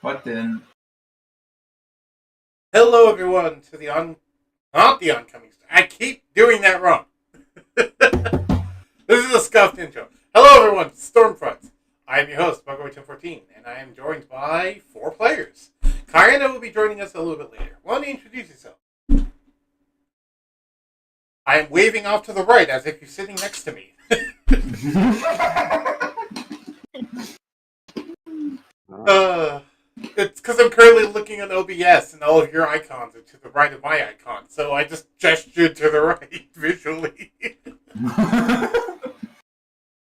What then? Hello, everyone, to not the oncoming. I keep doing that wrong. This is a scuffed intro. Hello, everyone, Stormfront. I am your host, Bugboy1014, and I am joined by 4 players. Kayana will be joining us a little bit later. Why don't you introduce yourself? I am waving off to the right as if you're sitting next to me. It's because I'm currently looking at OBS and all of your icons are to the right of my icon, so I just gestured to the right visually.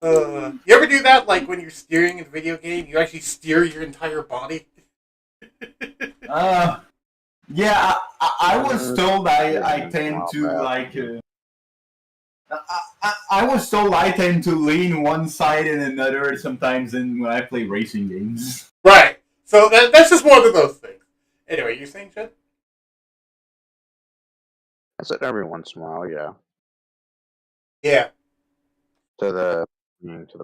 You ever do that, like when you're steering in a video game, you actually steer your entire body? Yeah, I was told I tend to like. I was told I tend to lean one side and another sometimes when I play racing games. Right. So that's just one of those things. Anyway, you saying, Chad? I said every once in a while, yeah. Yeah. To the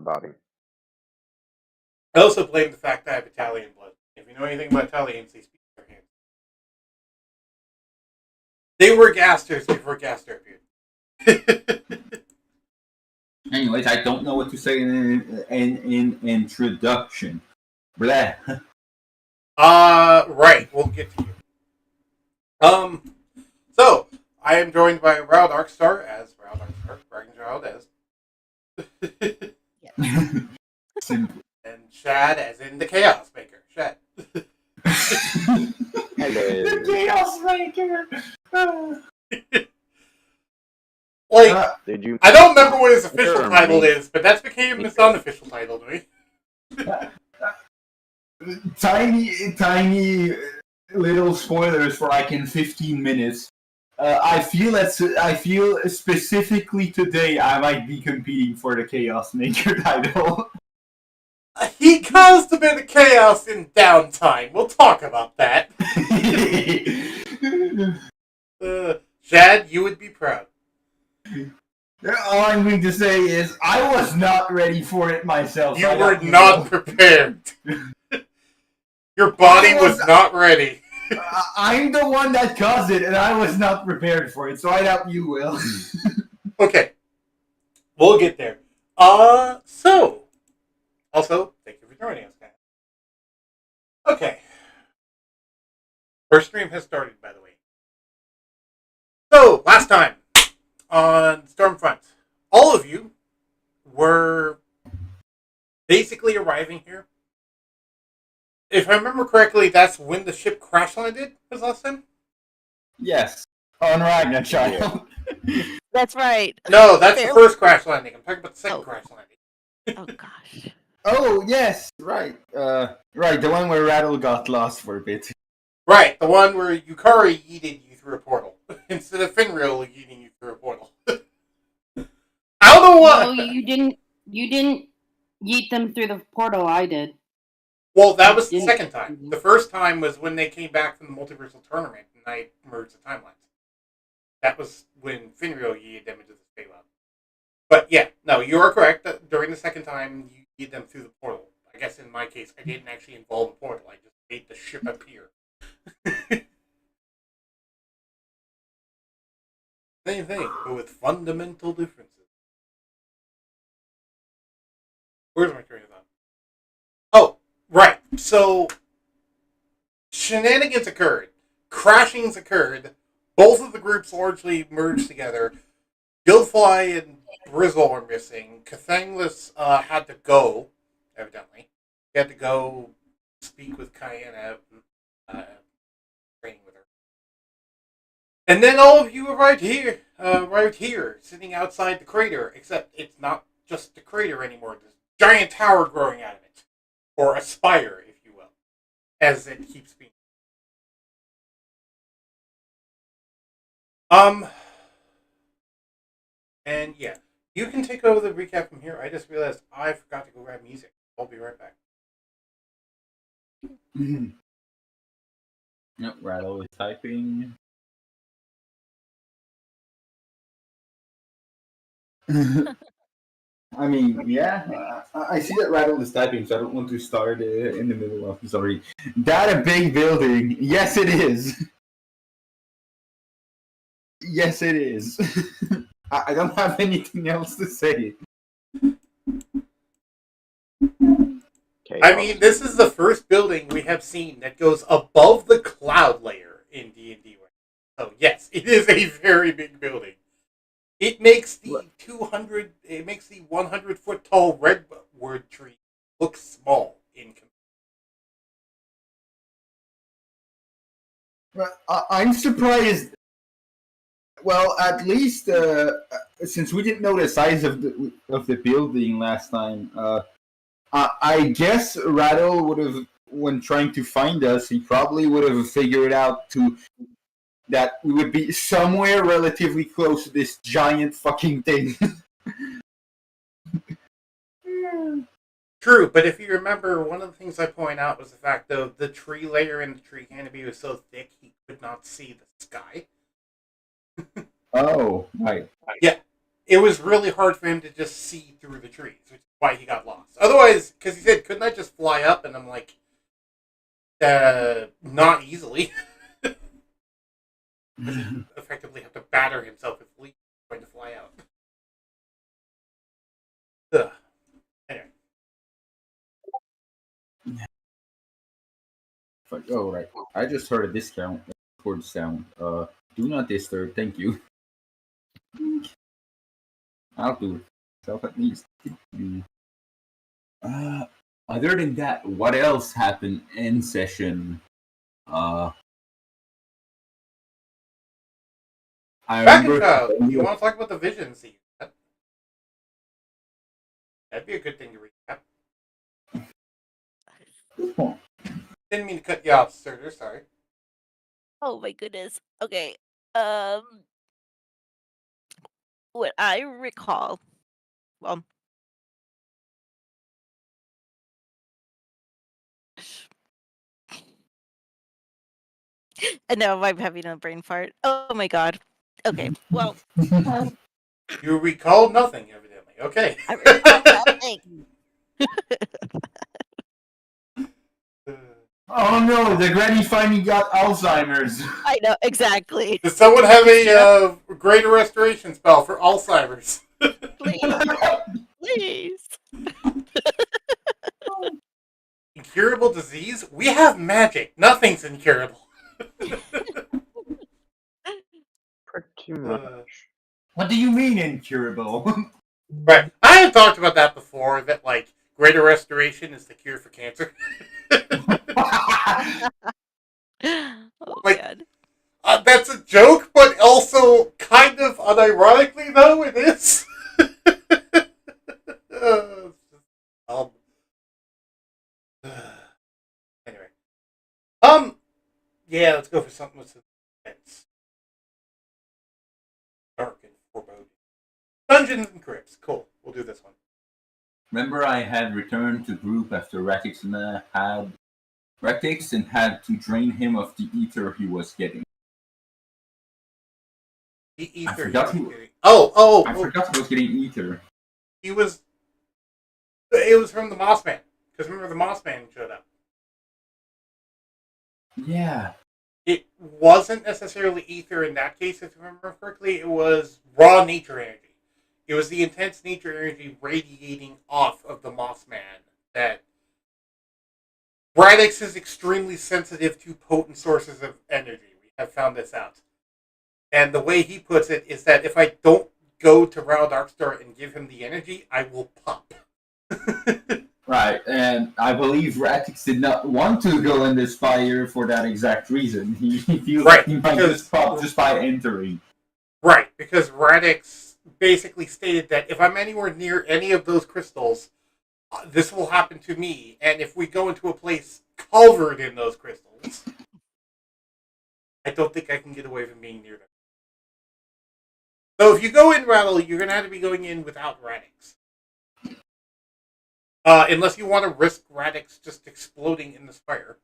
body. I also blame the fact that I have Italian blood. If you know anything about Italians, they speak with their hands. They were gasters before Gaster appeared. Anyways, I don't know what to say in introduction. Blah. Right. We'll get to you. So, I am joined by Raul Darkstar as Raul Darkstar, Ragnachilde as... Simple. And Shad as in the Chaos Maker. Shad. Hello. The Chaos Maker! Did you? I don't remember what his official title is, but that's became his unofficial title to me. Tiny little spoilers for like in 15 minutes. I feel specifically today I might be competing for the Chaos Maker title. He caused a bit of chaos in downtime. We'll talk about that. Shad, you would be proud. All I'm going to say is I was not ready for it myself. You were not prepared. Your body was not ready. I'm the one that caused it, and I was not prepared for it, so I doubt you will. Okay. We'll get there. So, also, thank you for joining us, guys. Okay. First stream has started, by the way. So, last time on Stormfront, all of you were basically arriving here. If I remember correctly, that's when the ship crash landed was last time? Yes. On Ragnachilde. That's right. No, that's the first crash landing. I'm talking about the second crash landing. Oh, gosh. Oh, yes. Right. Right, the one where Rattle got lost for a bit. Right, the one where Yukari yeeted you through a portal. Instead of Finreal yeeting you through a portal. I don't know what! No, you didn't yeet them through the portal, I did. Well, that was the second time. The first time was when they came back from the multiversal tournament and I merged the timelines. That was when Finreal yeeted them into the space lab. But yeah, no, you are correct. That during the second time, you yeeted them through the portal. I guess in my case, I didn't actually involve a portal. I just made the ship appear. Same thing, but with fundamental differences. Where's my train of thought? Oh, right. So, shenanigans occurred. Crashings occurred. Both of the groups largely merged together. Guildfly and Brizzle are missing. Cathanglis had to go, evidently. He had to go speak with Kayana, training with her. And then all of you arrived here, sitting outside the crater, except it's not just the crater anymore. There's a giant tower growing out of it. Or a spire, if you will. As it keeps being. And yeah, you can take over the recap from here. I just realized I forgot to go grab music. I'll be right back. Yep, Rattle is typing. I mean, yeah, I see that Rattle is typing, so I don't want to start in the middle of. Sorry. That a big building? Yes, it is. Yes, it is. I don't have anything else to say. I mean, this is the first building we have seen that goes above the cloud layer in D&D. So yes, it is a very big building. It makes the 100-foot tall redwood tree look small in comparison. I'm surprised. Well, at least since we didn't know the size of the building last time, I guess Rattle would have, when trying to find us, he probably would have figured out that we would be somewhere relatively close to this giant fucking thing. True, but if you remember, one of the things I point out was the fact that the tree layer in the tree canopy was so thick he could not see the sky. Oh, right. Yeah, it was really hard for him to just see through the trees, which is why he got lost. Otherwise, because he said, couldn't I just fly up? And I'm like, not easily. He effectively have to batter himself if Lee is going to fly out. Ugh. Anyway. Oh, right. I just heard a discount chord sound. Do not disturb, thank you. I'll do it myself at least. Other than that, what else happened in session? I remember. Ragnachilde, you want to talk about the vision scene? That'd be a good thing to recap. Didn't mean to cut you off, sir. Sorry. Oh my goodness. Okay. What I recall, well, and now I'm having a brain fart. Oh my god. Okay. Well, you recall nothing, evidently. Okay. I recall nothing. Oh no, the granny finally got Alzheimer's. I know, exactly. Does someone have a greater restoration spell for Alzheimer's? Please. Please. Incurable disease? We have magic. Nothing's incurable. Pretty much. What do you mean incurable? Right. I had talked about that before, that, like, greater restoration is the cure for cancer. Oh, like, God. That's a joke, but also kind of unironically, though, it is. Anyway. Yeah, let's go for something with some intense. Dark and foreboding. Dungeons and Crypts. Cool. We'll do this one. Remember, I had returned to group after Ratix and had to drain him of the ether he was getting. The ether. I forgot he was getting ether. It was from the Mossman. Because remember, the Mossman showed up. Yeah. It wasn't necessarily ether in that case, if you remember correctly. It was raw nature energy. It was the intense nature energy radiating off of the Mossman that Radix is extremely sensitive to potent sources of energy. We have found this out. And the way he puts it is that if I don't go to Ral Darkstar and give him the energy, I will pop. Right, and I believe Ratix did not want to go in the Spire for that exact reason. He feels like he might just pop just by entering. Right, because Radix basically stated that if I'm anywhere near any of those crystals, this will happen to me, and if we go into a place covered in those crystals, I don't think I can get away from being near them. So if you go in Rattle, you're going to have to be going in without Radix. Unless you want to risk Radix just exploding in the Spire.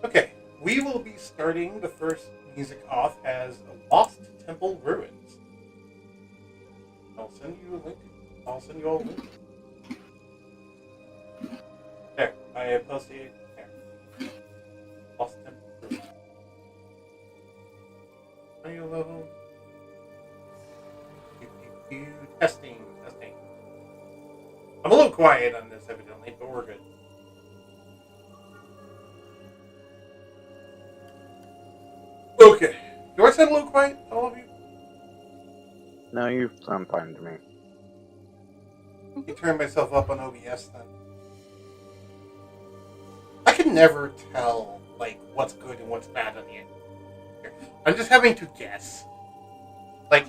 Okay, we will be starting the first music off as Lost Temple Ruins. I'll send you a link. I'll send you all a link. There, I have posted there. Lost Temple Ruins. Audio level. Testing. I'm a little quiet on this, evidently, but we're good. Okay. Do I sound a little quiet, all of you? No, you sound fine to me. Let me turn myself up on OBS then. I can never tell, like, what's good and what's bad on the end. I'm just having to guess. Like,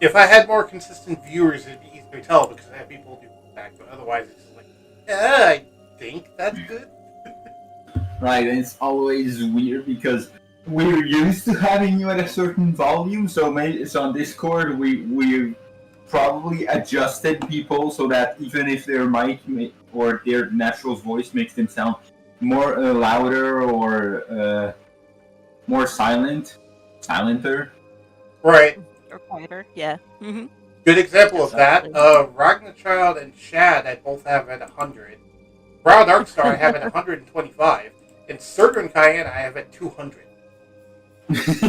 if I had more consistent viewers, it'd be easier to tell because I have people do feedback, but otherwise it's just like, yeah, I think that's good. Right, and it's always weird because we're used to having you at a certain volume, so maybe it's on Discord we probably adjusted people so that even if their mic or their natural voice makes them sound more louder or more silenter. Right. Or quieter, yeah. Mm-hmm. Good example of that. Exactly. Ragnachilde and Shad I both have at 100. Brown Darkstar I have at 125. And Surtur and Cayenne I have at 200.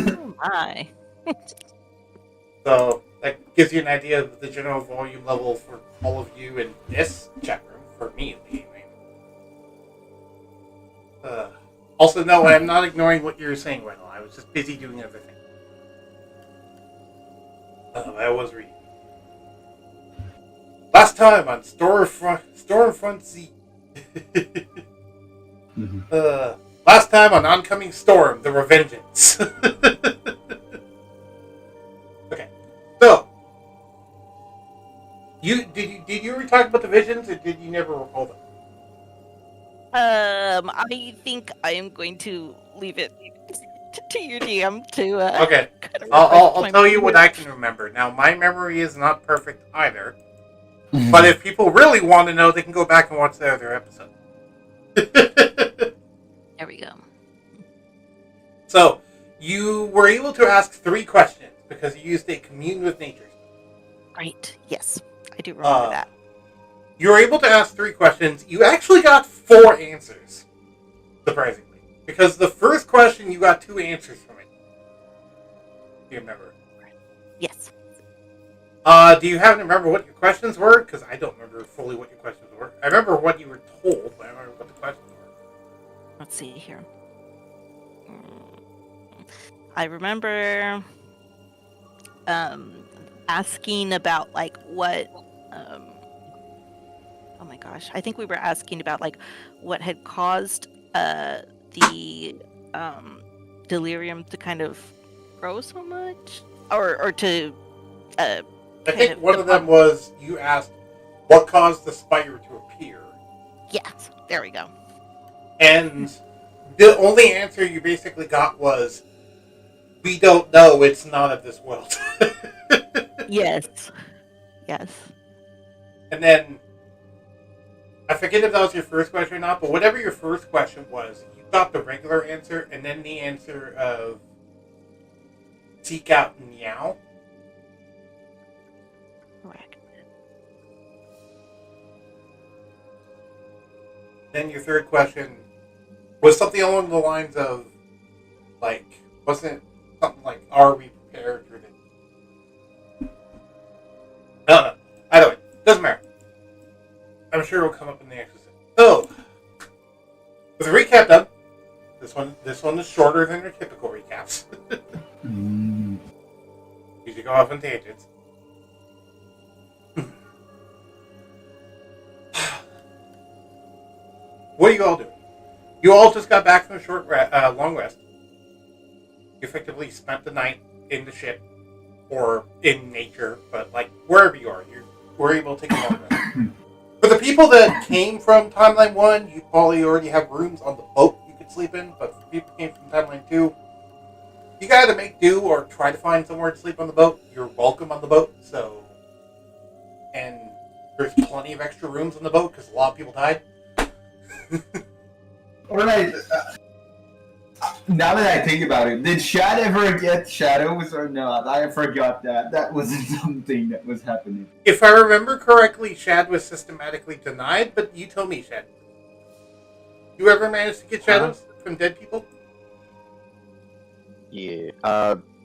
Oh my. So that gives you an idea of the general volume level for all of you in this chat room, for me anyway. Also, no, I'm not ignoring what you're saying, Wendell. I was just busy doing other things. I was reading. Last time on Stormfront Z. Last time on Oncoming Storm, the Revengeance. Okay, so did you ever talk about the visions, or did you never recall them? I think I am going to leave it to your DM to. Okay, kind of I'll refresh my tell you what memory. I can remember. Now, my memory is not perfect either, but if people really want to know, they can go back and watch the other episode. There we go. So, you were able to ask 3 questions because you used a commune with nature. Great. Yes, I do remember that. You were able to ask 3 questions. You actually got 4 answers, surprisingly. Because the first question, you got 2 answers from it. Do you remember? Yes. Do you happen to remember what your questions were? Because I don't remember fully what your questions were. I remember what you were told, but I don't remember what the questions were. Let's see here. I remember asking about like what oh my gosh, I think we were asking about like what had caused the delirium to kind of grow so much, or to I think one of them was you asked what caused the Spire to appear. Yes, there we go. And the only answer you basically got was, we don't know, it's not of this world. Yes. Yes. And then, I forget if that was your first question or not, but whatever your first question was, you got the regular answer, and then the answer of seek out meow. Correct. Then your third question was something along the lines of, like, wasn't something like, are we prepared for this? No. Either way, doesn't matter. I'm sure it'll come up in the exercise. So, with the recap done, this one is shorter than your typical recaps. Usually go off on tangents. What are you all doing? You all just got back from a short long rest. You effectively spent the night in the ship or in nature, but like wherever you are, you were able to take a long rest. For the people that came from Timeline 1, you probably already have rooms on the boat you could sleep in, but for people who came from Timeline 2, you gotta make do or try to find somewhere to sleep on the boat. You're welcome on the boat, so... And there's plenty of extra rooms on the boat, because a lot of people died. Alright, Now that I think about it, did Shad ever get shadows or not? I forgot that. That wasn't something that was happening. If I remember correctly, Shad was systematically denied, but you tell me, Shad. You ever managed to get shadows from dead people? Yeah.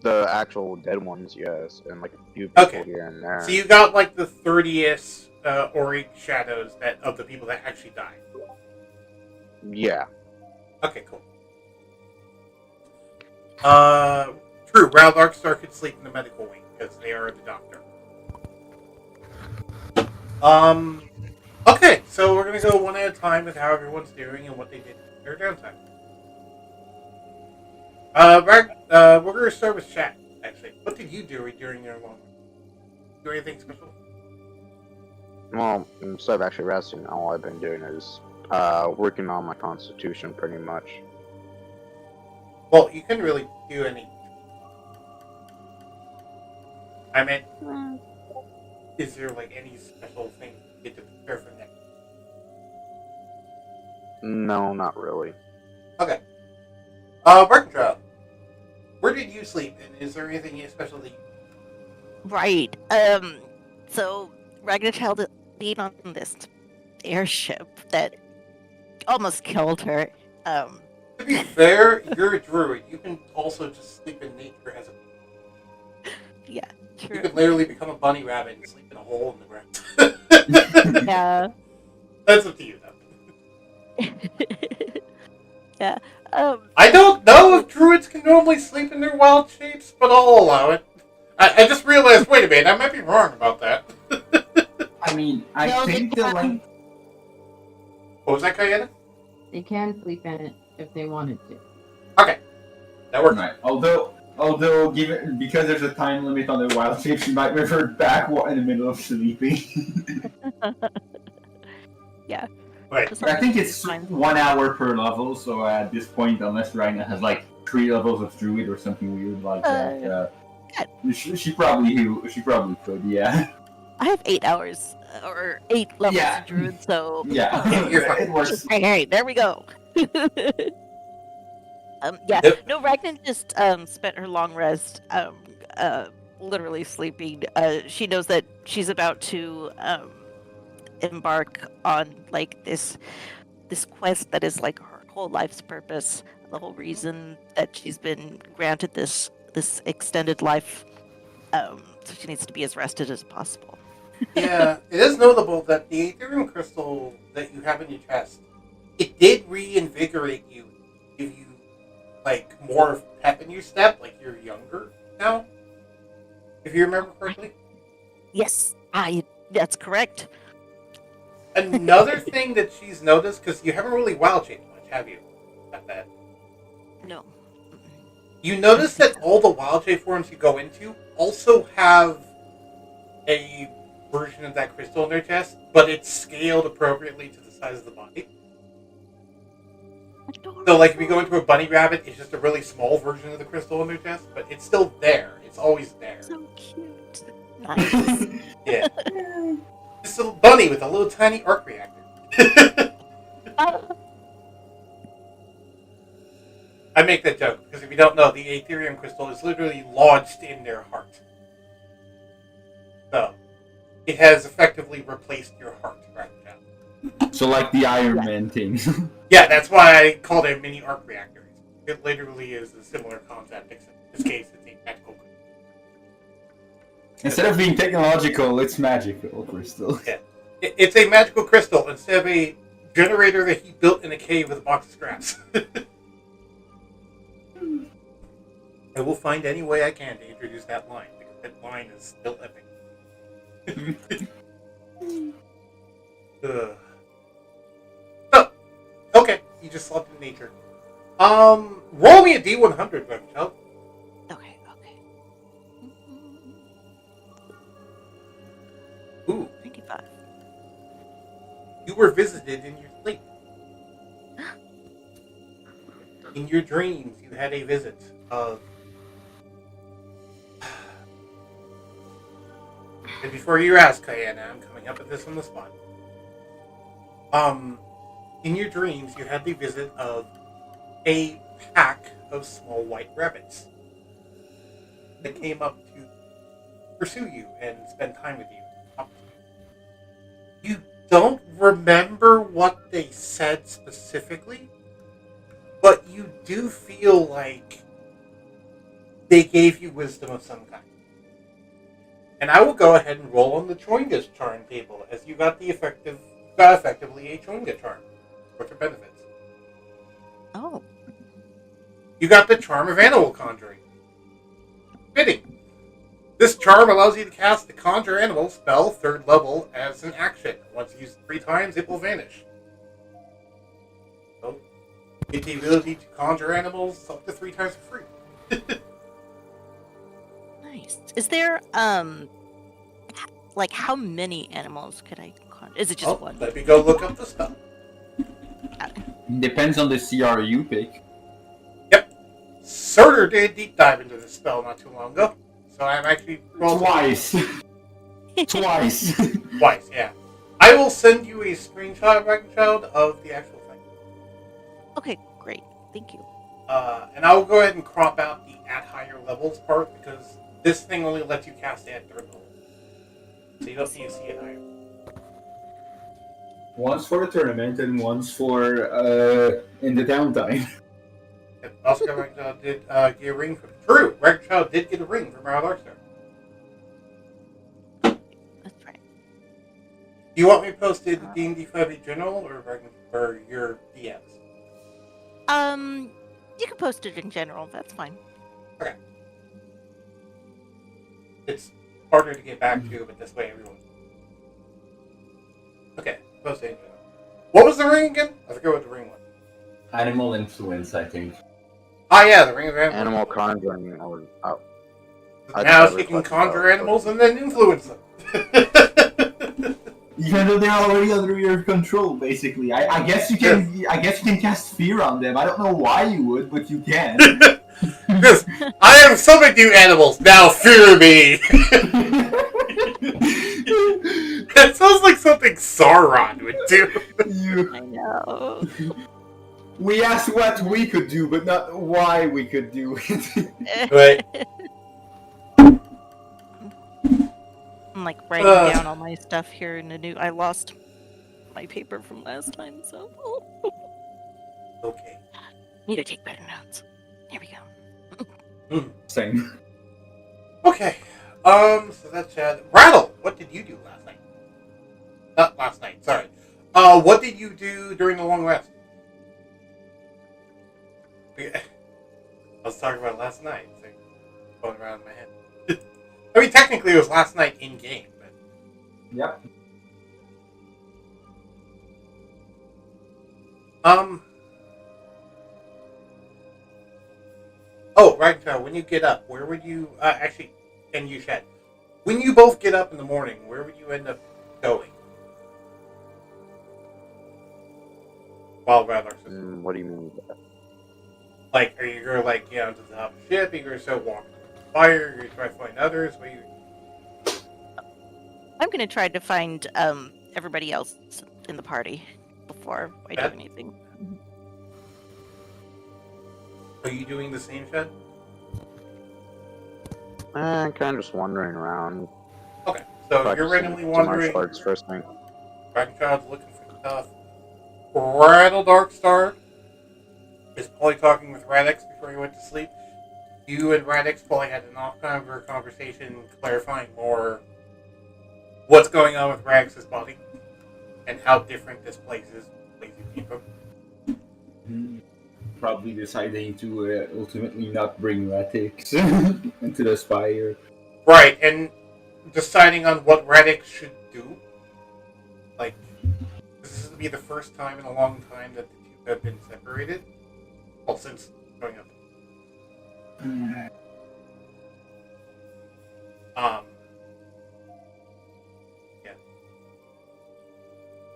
The actual dead ones, yes, and like a few people here and there. So you got like the 30th Auric shadows of the people that actually died. Yeah. Okay, cool. True. Rao Larkstar could sleep in the medical wing because they are the doctor. Okay, so we're gonna go one at a time with how everyone's doing and what they did in their downtime. We're gonna start with Shat. Actually, what did you do during your long? Do anything special? Well, instead of actually resting, all I've been doing is working on my constitution, pretty much. Well, you couldn't really do any. I mean, is there like any special thing you get to prepare for next? No, not really. Okay. Ragnachilde, where did you sleep, and is there anything special that you... Right. So Ragnachilde being on this airship that almost killed her. To be fair, you're a druid. You can also just sleep in nature as a... Yeah, true. You could literally become a bunny rabbit and sleep in a hole in the ground. Yeah. That's up to you, though. Yeah. I don't know if druids can normally sleep in their wild shapes, but I'll allow it. I just realized, wait a minute, I might be wrong about that. I mean, I No, think they the can. like. What was that, Kayana? They can sleep in it if they wanted to. Okay. That works. Right. Although, given because there's a time limit on the wild shapes, you might revert back in the middle of sleeping. Yeah. Right. Just I think it's fine. 1 hour per level, so at this point, unless Ragna has like 3 levels of druid or something weird like that, she probably could, yeah. I have 8 hours or 8 levels Yeah. of druid, so Yeah, You're fine. it works. Hey, there we go. Yeah. Yep. No, Ragnar just spent her long rest, literally sleeping. She knows that she's about to embark on like this quest that is like her whole life's purpose, the whole reason that she's been granted this extended life. So she needs to be as rested as possible. Yeah, it is notable that the Ethereum crystal that you have in your chest, it did reinvigorate you, give you like more pep in your step, like you're younger now. If you remember correctly. Yes, that's correct. Another thing that she's noticed, because you haven't really wild shaped much, have you? Not that. No. You notice that all the wild shape forms you go into also have a version of that crystal in their chest, but it's scaled appropriately to the size of the body. So, like, if you go into a bunny rabbit, it's just a really small version of the crystal in their chest, but it's still there. It's always there. So cute. Nice. Yeah. This little bunny with a little tiny arc reactor. I make that joke because if you don't know, the Ethereum crystal is literally lodged in their heart. So, it has effectively replaced your heart right now. So like the Iron Man thing. Yeah, that's why I called it a mini arc reactor. It literally is a similar concept, except in this case it's a magical crystal. Instead of being technological, it's magical crystal. Yeah. It's a magical crystal instead of a generator that he built in a cave with a box of scraps. I will find any way I can to introduce that line, because that line is still epic. So, okay, you just slept in nature. Roll me a D100, Ragnachilde. Okay. Ooh, 95. you were visited in your sleep. In your dreams, you had a visit of... And before you ask, Kayana, I'm coming up with this on the spot. In your dreams, you had the visit of a pack of small white rabbits that came up to pursue you and spend time with you. You don't remember what they said specifically, but you do feel like they gave you wisdom of some kind. And I will go ahead and roll on the Choinga's charm table, as you got effectively a Choinga charm with your benefits. Oh. You got the charm of animal conjuring. Fitting. This charm allows you to cast the conjure animal spell 3rd level as an action. Once used 3 times, it will vanish. So, get the ability to conjure animals up to 3 times for free. Nice. Is there like how many animals could I conjure? Is it just one? Let me go look up the spell. Depends on the CR you pick. Yep. Surtur did deep dive into this spell not too long ago. So I'm actually Twice. Twice. Twice, yeah. I will send you a screenshot, Ragnachilde, of the actual thing. Okay, great. Thank you. And I will go ahead and crop out the at higher levels part, because this thing only lets you cast it at 3rd level. So you don't need to see it higher. Once for the tournament and once for in the downtime. And also, Ragnachilde did get a ring from... True! Ragnachilde did get a ring from our Darkstar. That's right. Do you want me to post it in D&D 5e General or your DMs? You can post it in general. That's fine. Okay. It's harder to get back to, but this way everyone... Okay, post it in general. What was the ring again? I forget what the ring was. Animal influence, I think. Oh yeah, the ring of animals. Animal conjuring. Oh. Now she can conjure animals and then influence them. Even though they're already under your control, basically. I guess you can. Yes. I guess you can cast fear on them. I don't know why you would, but you can. Yes, I am summoning you animals. Now fear me. That sounds like something Sauron would do. I know. We asked what we could do, but not why we could do it. Right. I'm like writing down all my stuff here in the new. I lost my paper from last time, so Okay. need to take better notes. Here we go. Same. Okay. So that's Rattle. What did you do last night? Not last night. Sorry. What did you do during the long rest? I was talking about last night. So going around in my head. I mean, technically it was last night in game, but Yep. Oh, right now, when you get up, where would you actually? And you should. When you both get up in the morning, where would you end up going? While Rattler says, What do you mean by that? like, are you going to like get onto the top of the ship? Are you going to start walking to the fire? Are you going to try to find others? What are you? I'm gonna try to find everybody else in the party before I do Okay. anything. Are you doing the same, Shed? Kind of just wandering around. Okay, so you're practicing randomly some wandering. martial arts first thing. Ragnachilde's looking for stuff. Rattle Darkstar is probably talking with Radix before he went to sleep. You and Radix probably had an off-camera conversation clarifying more what's going on with Radix's body and how different this place is. Place you came from. Probably deciding to ultimately not bring Ratix into the Spire. Right, and deciding on what Radix should do. Like, this will be the first time in a long time that the two have been separated. Well, since going up. Yeah.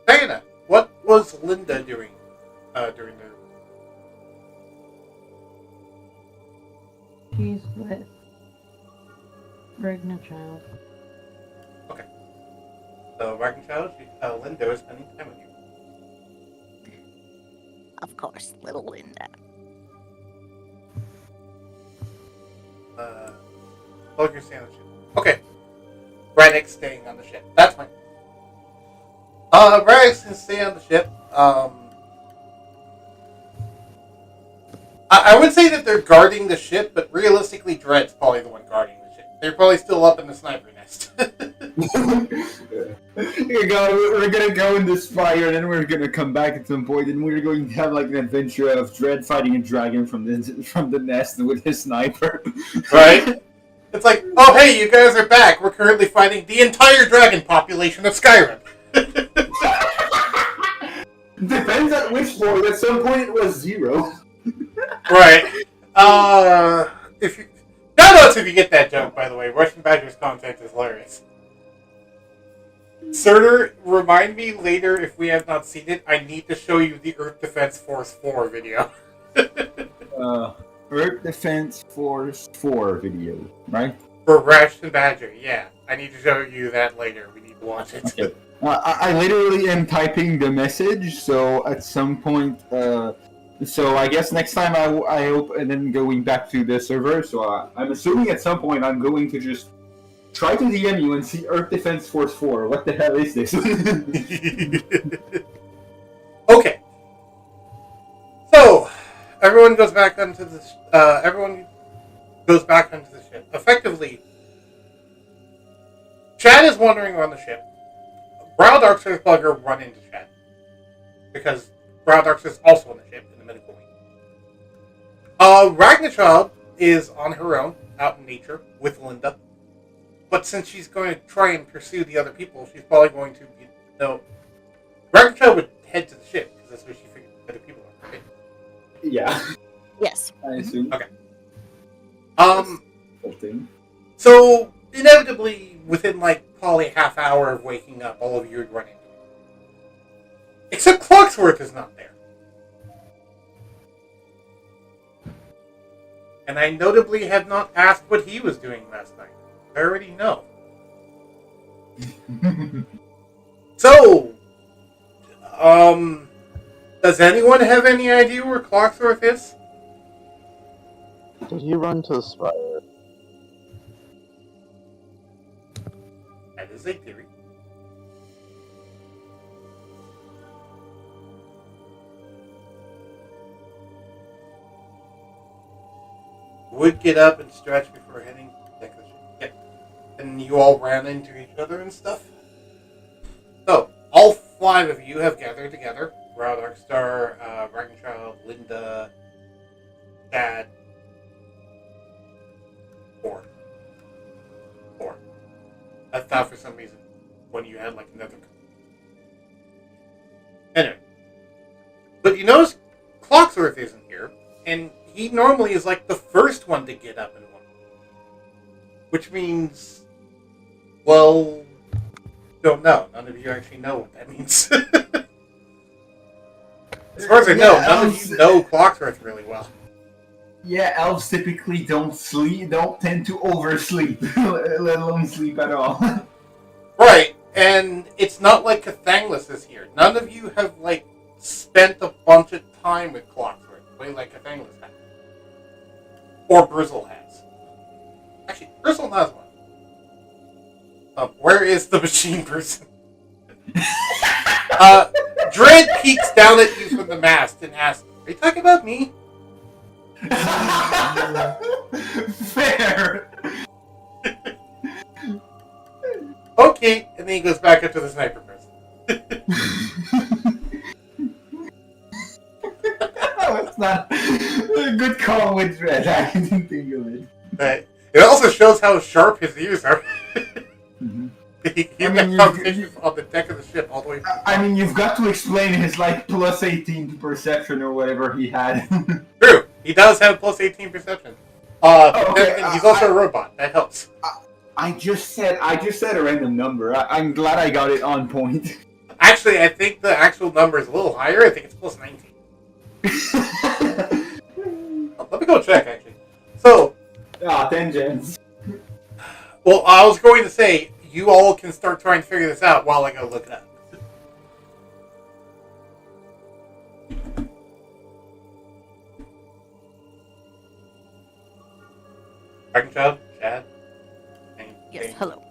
Diana, what was Linda doing during the... She's with Ragnachilde. Okay. So, Ragnachilde, Linda is spending time with you. Of course, little Linda. Plug your stay on the ship. Okay. Radix staying on the ship. That's fine. Radix can stay on the ship. I would say that they're guarding the ship, but realistically, Dread's probably the one guarding the ship. They're probably still up in the sniper nest. We're gonna go in the Spire, and then we're gonna come back at some point, and we're going to have like an adventure of Dread fighting a dragon from the nest with his sniper. Right? It's like, oh hey, you guys are back. We're currently fighting the entire dragon population of Skyrim. Depends on which point. At some point, it was 0. Right. If you if you get that joke, by the way. Russian Badger's content is hilarious. Surtur, remind me later if we have not seen it. I need to show you the Earth Defense Force 4 video. Earth Defense Force 4 video, right? For Russian Badger, yeah. I need to show you that later. We need to watch it. Okay. I literally am typing the message, so at some point, so I guess next time I open and then going back to the server, so I'm assuming at some point I'm going to just try to DM you and see Earth Defense Force 4. What the hell is this? Okay. So, everyone goes back onto the ship. Effectively, Chad is wandering around the ship. Brow Darkseid's Bugger run into Chad. Because Brow Darkseid is also on the ship in the medical wing. Ragnachilde is on her own, out in nature, with Linda. But since she's going to try and pursue the other people, she's probably going to, Ragnachilde would head to the ship, because that's where she figured the other people are, right? Yeah. Yes. I assume. Okay. Okay. So, inevitably, within, probably a half hour of waking up, all of you would run into it. Except Clocksworth is not there. And I notably have not asked what he was doing last night. I already know. So, does anyone have any idea where Clocksworth is? Did he run to the Spire? That is a theory. Would get up and stretch before heading to the deck of the ship. Yep. And you all ran into each other and stuff. So, all 5 of you have gathered together. Brow Darkstar, Ragnachilde, Linda, Chad. 4. I thought for some reason when you had another. Anyway. But you notice Clocksworth isn't here, and he normally is the first one to get up and walk. Which means, well, don't know. None of you actually know what that means. As far as I know, none of you know Clocksworth really well. Yeah, elves typically don't tend to oversleep, let alone sleep at all. Right, and it's not like Cathanglis is here. None of you have, spent a bunch of time with Clocksworth, the way Cathanglis has. Or Brizzle has. Actually, Brizzle has one. Where is the machine person? Dread peeks down at you from the mast and asks, are you talking about me? Fair. Okay, and then he goes back up to the sniper person. That's not a good call with Dread. I didn't think of it. But it also shows how sharp his ears are. Mm-hmm. He had conversations on the deck of the ship all the way. I mean, you've got to explain his plus 18 to perception or whatever he had. True, he does have plus 18 perception. Okay, he's also a robot. That helps. I just said a random number. I'm glad I got it on point. Actually, I think the actual number is a little higher. I think it's plus 19. Let me go check, actually. So... 10 gens. Well, I was going to say, you all can start trying to figure this out while I go look it up. Ragnachilde, Chad. Yes, hello.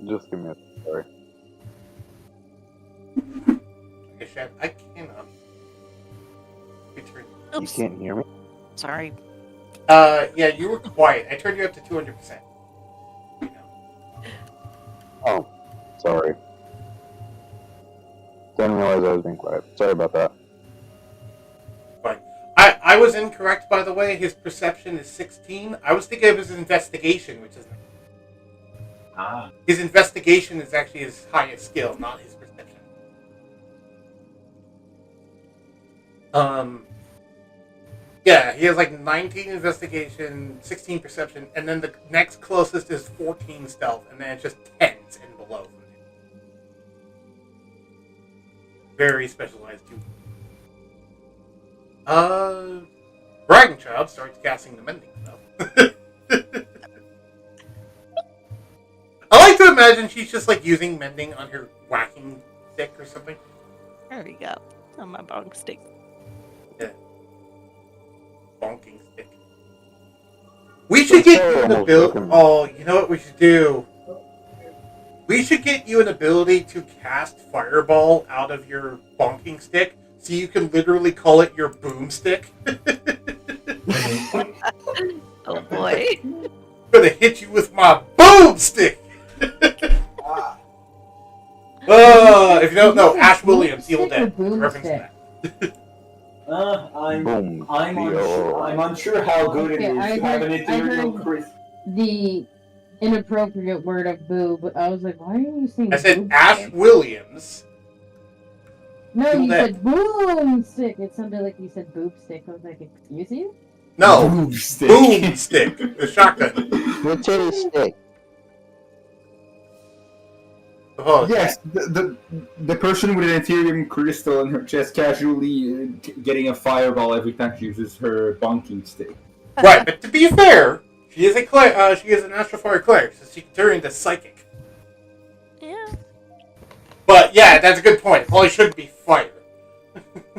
Just give me a story. Okay, Chad, I cannot. Return. You Oops. can't hear me? Sorry. Yeah, you were quiet. I turned you up to 200%. Oh, sorry. Didn't realize I was being quiet. Sorry about that. Fine. I was incorrect, by the way. His perception is 16. I was thinking of his investigation, which is... His investigation is actually his highest skill, not his perception. Yeah, he has like 19 investigation, 16 perception, and then the next closest is 14 stealth, and then it's just 10s and below. Very specialized too. Ragnachilde starts casting the mending stuff. I like to imagine she's just like using mending on her whacking stick or something. There we go. On my bonk stick. Yeah. Bonking stick. We should get you an ability. Oh, you know what we should do? We should get you an ability to cast Fireball out of your bonking stick, so you can literally call it your boomstick. Oh boy. I'm gonna hit you with my boomstick. If you don't know, Ash Williams, Evil Dead, reference to that. I'm unsure how good it is to have an ethereal crystal. The inappropriate word of boob. I was like, why are you saying I said boob Ash stick? Williams. No, Evil you Dead. said boom stick. It sounded like you said boob stick. I was like, excuse you? No, Boomstick. boomstick, the shotgun. The titty stick. Oh, Yes, the person with an Ethereum crystal in her chest casually getting a fireball every time she uses her bonking stick. right, but to be fair, she is an Astral Fire cleric, so she can turn into psychic. Yeah. But yeah, that's a good point. It probably shouldn't be fire.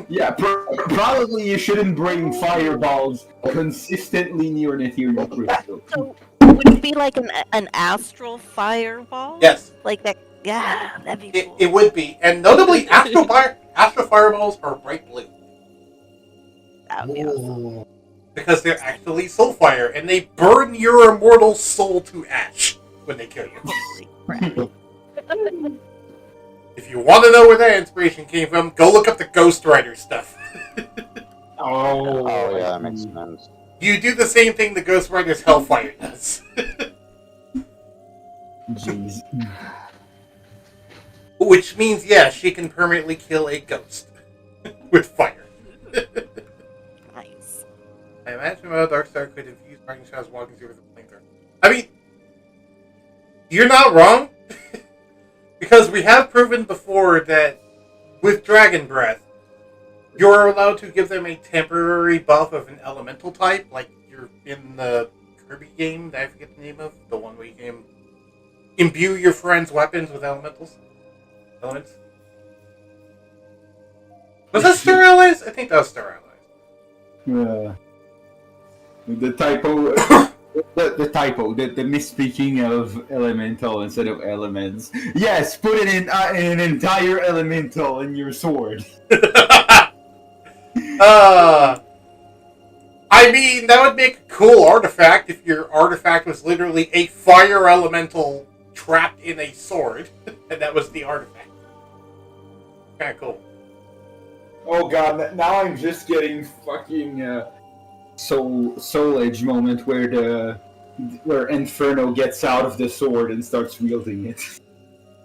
Yeah, probably you shouldn't bring fireballs consistently near an Ethereum crystal. So would it be like an astral fireball? Yes, Like that? Yeah, that'd be cool. it would be, and notably, Astral Fireballs are bright blue That would be awesome. because they're actually soul fire, and they burn your immortal soul to ash when they kill you. Holy crap. If you want to know where that inspiration came from, go look up the Ghost Rider stuff. Oh, Oh yeah, that makes sense. You do the same thing the Ghost Rider's Hellfire does. Jeez. Which means, yeah, she can permanently kill a ghost with fire. Nice. I imagine how Darkstar could infuse Ragnachilde's walking through with a flamethrower. I mean, you're not wrong. Because we have proven before that with Dragon Breath, you're allowed to give them a temporary buff of an elemental type, like you're in the Kirby game that I forget the name of, the one where you can imbue your friend's weapons with elements. Was that Star Allies? I think that was Star Allies. The typo, the misspeaking of elemental instead of elements. Yes, put it in an entire elemental in your sword. I mean, that would make a cool artifact if your artifact was literally a fire elemental trapped in a sword, and that was the artifact. Kind of cool. Oh god, now I'm just getting fucking soul edge moment where Inferno gets out of the sword and starts wielding it.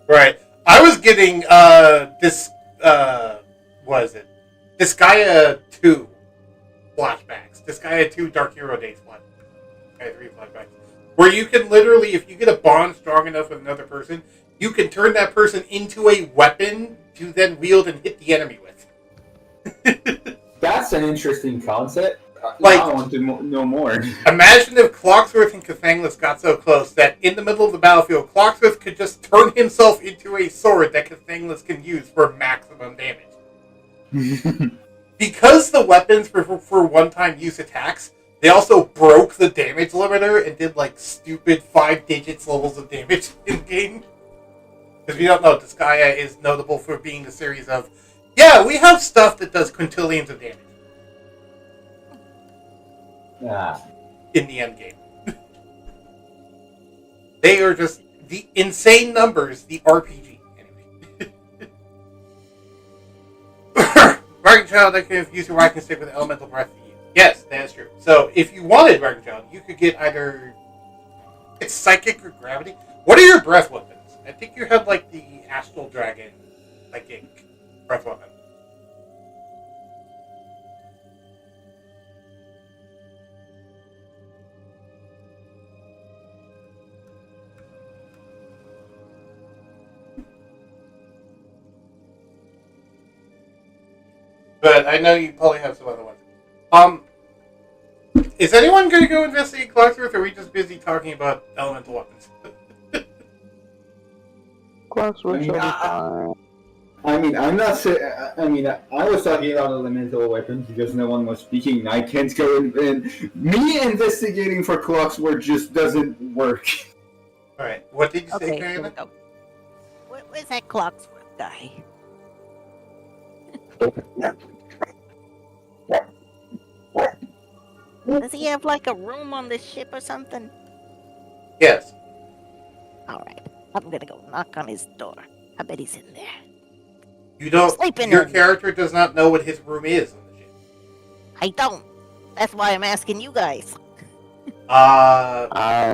Right. I was getting what is it? Disgaea 2 flashbacks. Disgaea 2 Dark Hero Days flashbacks. Disgaea 3 flashbacks. Where you can literally, if you get a bond strong enough with another person, you can turn that person into a weapon to then wield and hit the enemy with. That's an interesting concept. Like, I want to know more. Imagine if Clocksworth and Cathanglus got so close that in the middle of the battlefield, Clocksworth could just turn himself into a sword that Cathanglus can use for maximum damage. because the weapons were for one-time use attacks, they also broke the damage limiter and did like stupid 5 digits levels of damage in game. Because if you don't know, Disgaea is notable for being a series of, yeah, we have stuff that does quintillions of damage in the end game. They are just the insane numbers, the RPG. Anyway. Ragnachilde, I can infuse your walking stick with elemental breath for you. Yes, that is true. So, if you wanted Ragnachilde, you could get either it's psychic or gravity. What are your breath weapons? I think you had like the Astral Dragon psychic breath weapon. But I know you probably have some other ones. Is anyone going to go investigate Clocksworth, or are we just busy talking about elemental weapons? Clocksworth shall be fine. I mean, I'm not saying. I mean, I was talking about elemental weapons because no one was speaking. I can't go in. Me investigating for Clocksworth just doesn't work. Alright, what did you say, Okay, here we Karina? go. Where's that Clocksworth guy? Does he have like a room on this ship or something? Yes. Alright, I'm gonna go knock on his door. I bet he's in there. You don't. Sleeping Your in. character does not know what his room is on the ship. I don't. That's why I'm asking you guys. I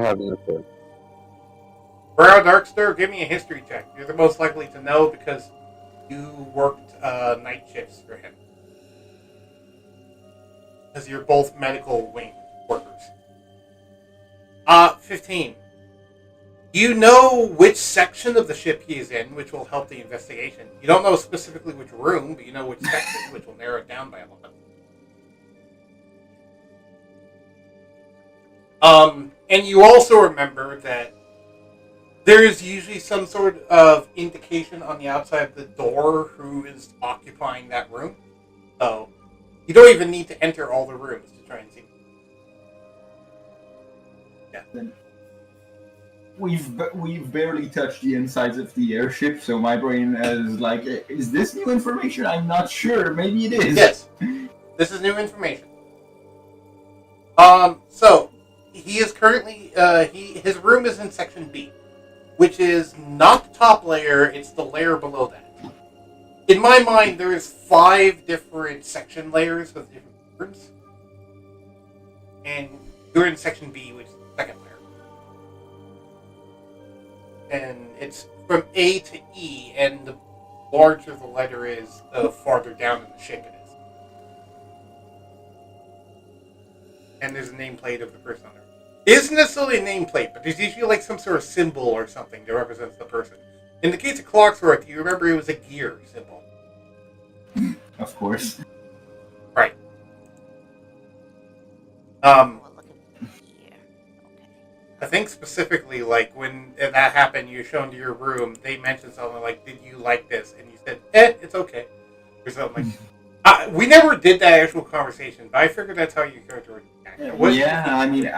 have no clue. Brow Darkstar, give me a history check. You're the most likely to know because you worked night shifts for him. Because you're both medical wing workers. 15. You know which section of the ship he is in, which will help the investigation. You don't know specifically which room, but you know which section, which will narrow it down by a lot. And you also remember that there is usually some sort of indication on the outside of the door who is occupying that room. So you don't even need to enter all the rooms to try and see. Yeah. We've barely touched the insides of the airship, so my brain is like, is this new information? I'm not sure. Maybe it is. Yes. This is new information. So he is currently his room is in section B, which is not the top layer, it's the layer below that. In my mind, there is 5 different section layers of different rooms. And you're in section B, which is the second layer. And it's from A to E, and the larger the letter is, the farther down in the ship it is. And there's a nameplate of the person on there. It isn't necessarily a nameplate, but there's usually like some sort of symbol or something that represents the person. In the case of Clocksworth, you remember it was a gear symbol. Of course. Right. Oh, look at here. Okay. I think specifically, like, when that happened, you're shown to your room, they mentioned something like, did you like this? And you said, it's okay. Or something like we never did that actual conversation, but I figured that's how your character would act. Yeah, I mean,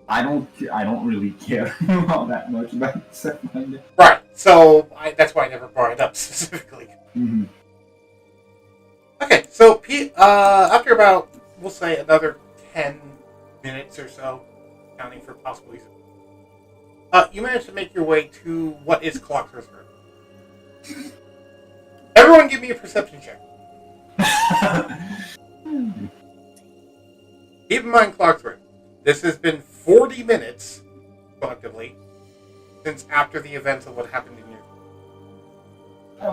I don't really care all that much about stuff like that. Right, so that's why I never brought it up specifically. Mm-hmm. Okay, so after about, we'll say, another 10 minutes or so, counting for possible reasons, you managed to make your way to what is Clocksworth's room. Everyone give me a perception check. Keep in mind, Clocksworth, this has been 40 minutes, collectively, since after the events of what happened in your...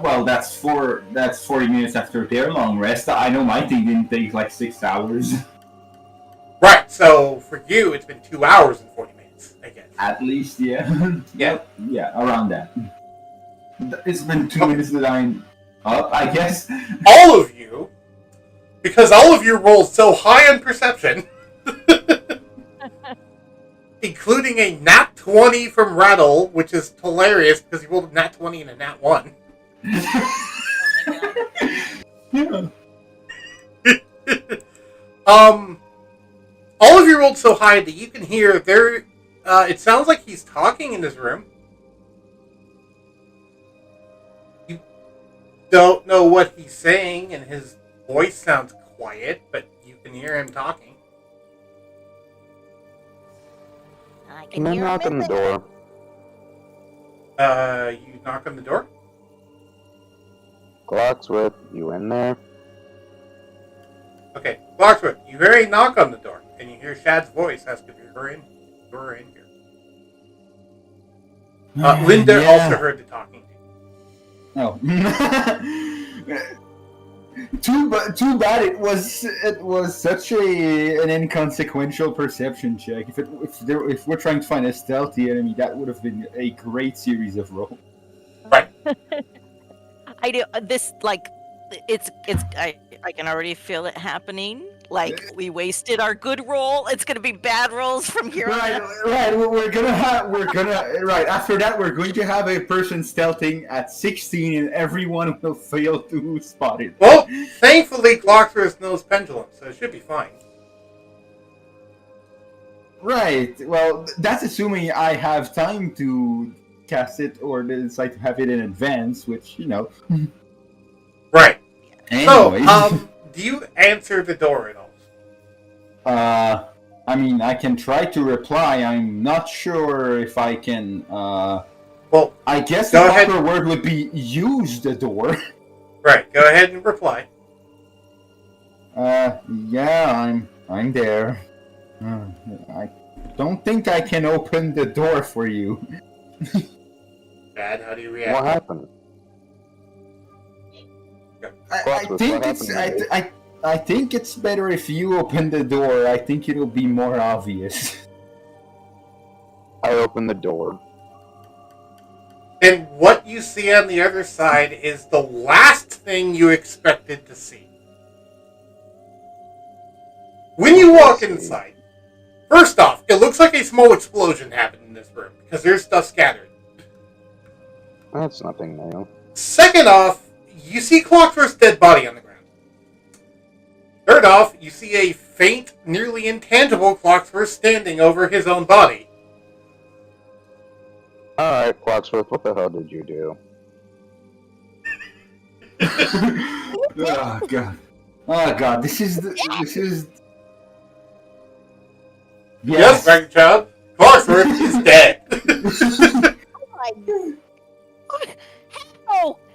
Well, that's 40 minutes after their long rest. I know my thing didn't take like 6 hours. Right, so for you, it's been 2 hours and 40 minutes, I guess. At least, yeah. Yeah. Yeah, around that. It's been 2 minutes that I'm up, I guess. All of you, because all of you rolled so high on perception, including a nat 20 from Rattle, which is hilarious because he rolled a nat 20 and a nat 1. Yeah. All of you rolled so high that you can hear there. It sounds like he's talking in his room. You don't know what he's saying, and his voice sounds quiet, but you can hear him talking. I Can can I hear knock him on the in there. door? You knock on the door? Clocksworth, you in there? Okay, Blocksworth, you hear a knock on the door, and you hear Shad's voice ask if you're in here. Linda Yeah. also heard the talking to you. Oh. Too bad it was such an inconsequential perception check. If we're trying to find a stealthy enemy, that would have been a great series of rolls. Right. I do this like it's I can already feel it happening. Like we wasted our good roll. It's gonna be bad rolls from here on Right, out. right. Right after that, we're going to have a person stealthing at 16, and everyone will fail to spot it. Well, thankfully, Blocksworth knows Pendulum, so it should be fine. Right. Well, that's assuming I have time to cast it or decide to have it in advance, which Right. Anyways. So, do you answer the door at all? I mean, I can try to reply. I'm not sure if I can. Well, I guess the go ahead. proper word would be use the door. Right. Go ahead and reply. Yeah, I'm there. I don't think I can open the door for you. Bad. How do you react? What happened? I Crossword, think what it's happened, I think it's better if you open the door. I think it'll be more obvious. I opened the door. And what you see on the other side is the last thing you expected to see. When you walk inside, first off, it looks like a small explosion happened in this room because there's stuff scattered. That's nothing new. Second off, you see Clockworth's dead body on the ground. Third off, you see a faint, nearly intangible Clockworth standing over his own body. Alright, Clocksworth, what the hell did you do? Oh god. Oh god. This is. Yes, Ragnachilde, Clockworth is dead.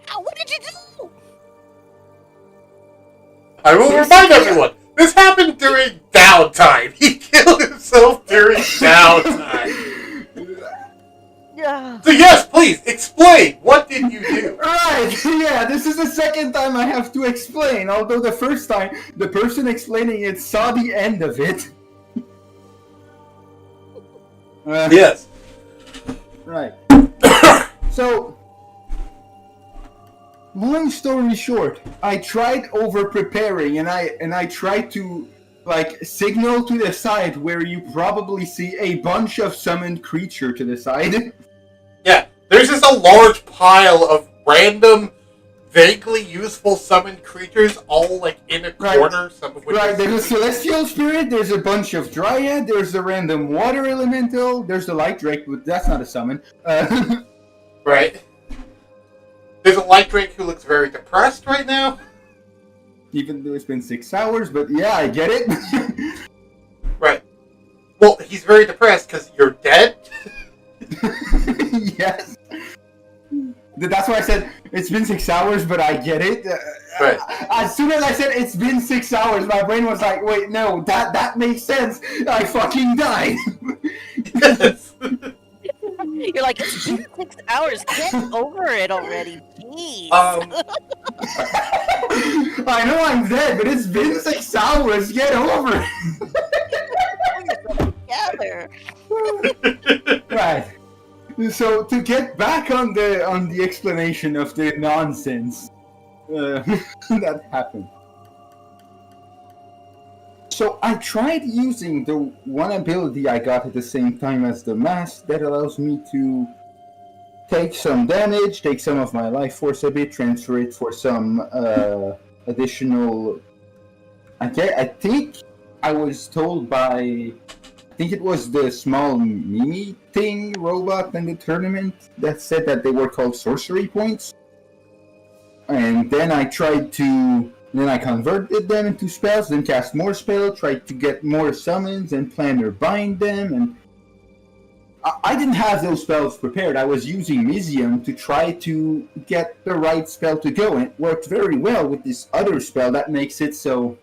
Oh, what did you do? I will remind everyone, this happened during downtime. He killed himself during downtime. Yeah. So yes, please, explain. What did you do? Right, yeah, this is the second time I have to explain, although the first time, the person explaining it saw the end of it. Yes. Right. So, long story short, I tried over-preparing, and I tried to, signal to the side where you probably see a bunch of summoned creature to the side. Yeah, there's just a large pile of random, vaguely useful summoned creatures, all in a corner. Some of which Right, there's a celestial spirit, there's a bunch of dryad, there's a random water elemental, there's the light drake, but that's not a summon. Right. There's a light drake who looks very depressed right now. Even though it's been 6 hours, but yeah, I get it. Right. Well, he's very depressed because you're dead. Yes. That's why I said it's been 6 hours, but I get it. Right. As soon as I said it's been 6 hours, my brain was like, wait, no, that makes sense. I fucking died. Yes. You're like, it's been 6 hours. Get over it already. Jeez. I know I'm dead, but it's been 6 hours. Get over Together. it. Right. So to get back on the explanation of the nonsense that happened. So I tried using the one ability I got at the same time as the mask that allows me to take some damage, take some of my life force a bit, transfer it for some additional. I think I was told by, I think it was the small Mimi thing robot in the tournament that said that they were called sorcery points. And then I converted them into spells, then cast more spells, tried to get more summons and plan or bind them, and I didn't have those spells prepared. I was using Mizium to try to get the right spell to go, and it worked very well with this other spell that makes it so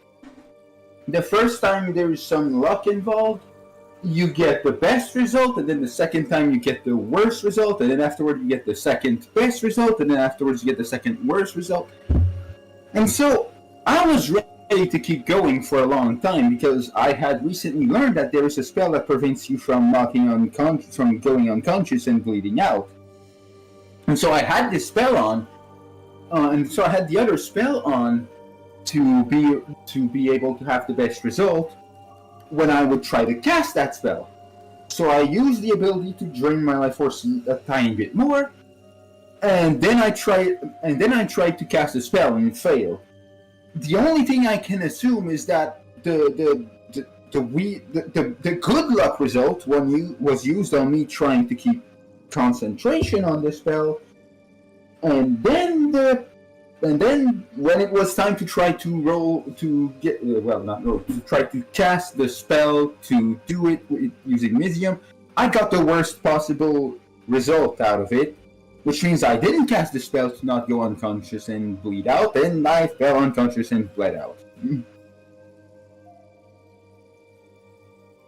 the first time there is some luck involved, you get the best result, and then the second time you get the worst result, and then afterward you get the second best result, and then afterwards you get the second worst result. And so I was ready to keep going for a long time because I had recently learned that there is a spell that prevents you from from going unconscious and bleeding out. And so I had this spell on, and so I had the other spell on to be able to have the best result when I would try to cast that spell. So I used the ability to drain my life force a tiny bit more, and then I tried to cast a spell and it failed. The only thing I can assume is that the good luck result was used on me trying to keep concentration on the spell, and then when it was time to try to try to cast the spell to do it using Mizium, I got the worst possible result out of it, which means I didn't cast the spell to not go unconscious and bleed out, and I fell unconscious and bled out.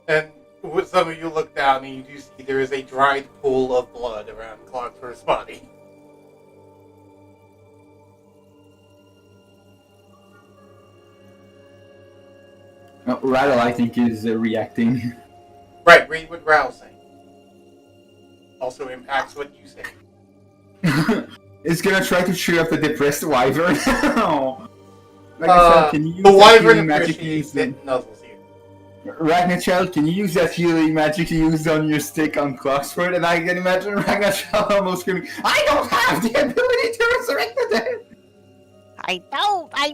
And with some of you look down and you do see there is a dried pool of blood around Clockwork's body. Rattle, I think, is reacting. Right, read what Rattle's saying. Also impacts what you say. It's gonna try to cheer up the depressed wyvern. Like I said, can you use the wyvern magic appreciates it nuzzles you. Ragnachilde, can you use that healing magic you used on your stick on Clocksford? And I can imagine Ragnachilde almost screaming, I don't have the ability to resurrect the dead! I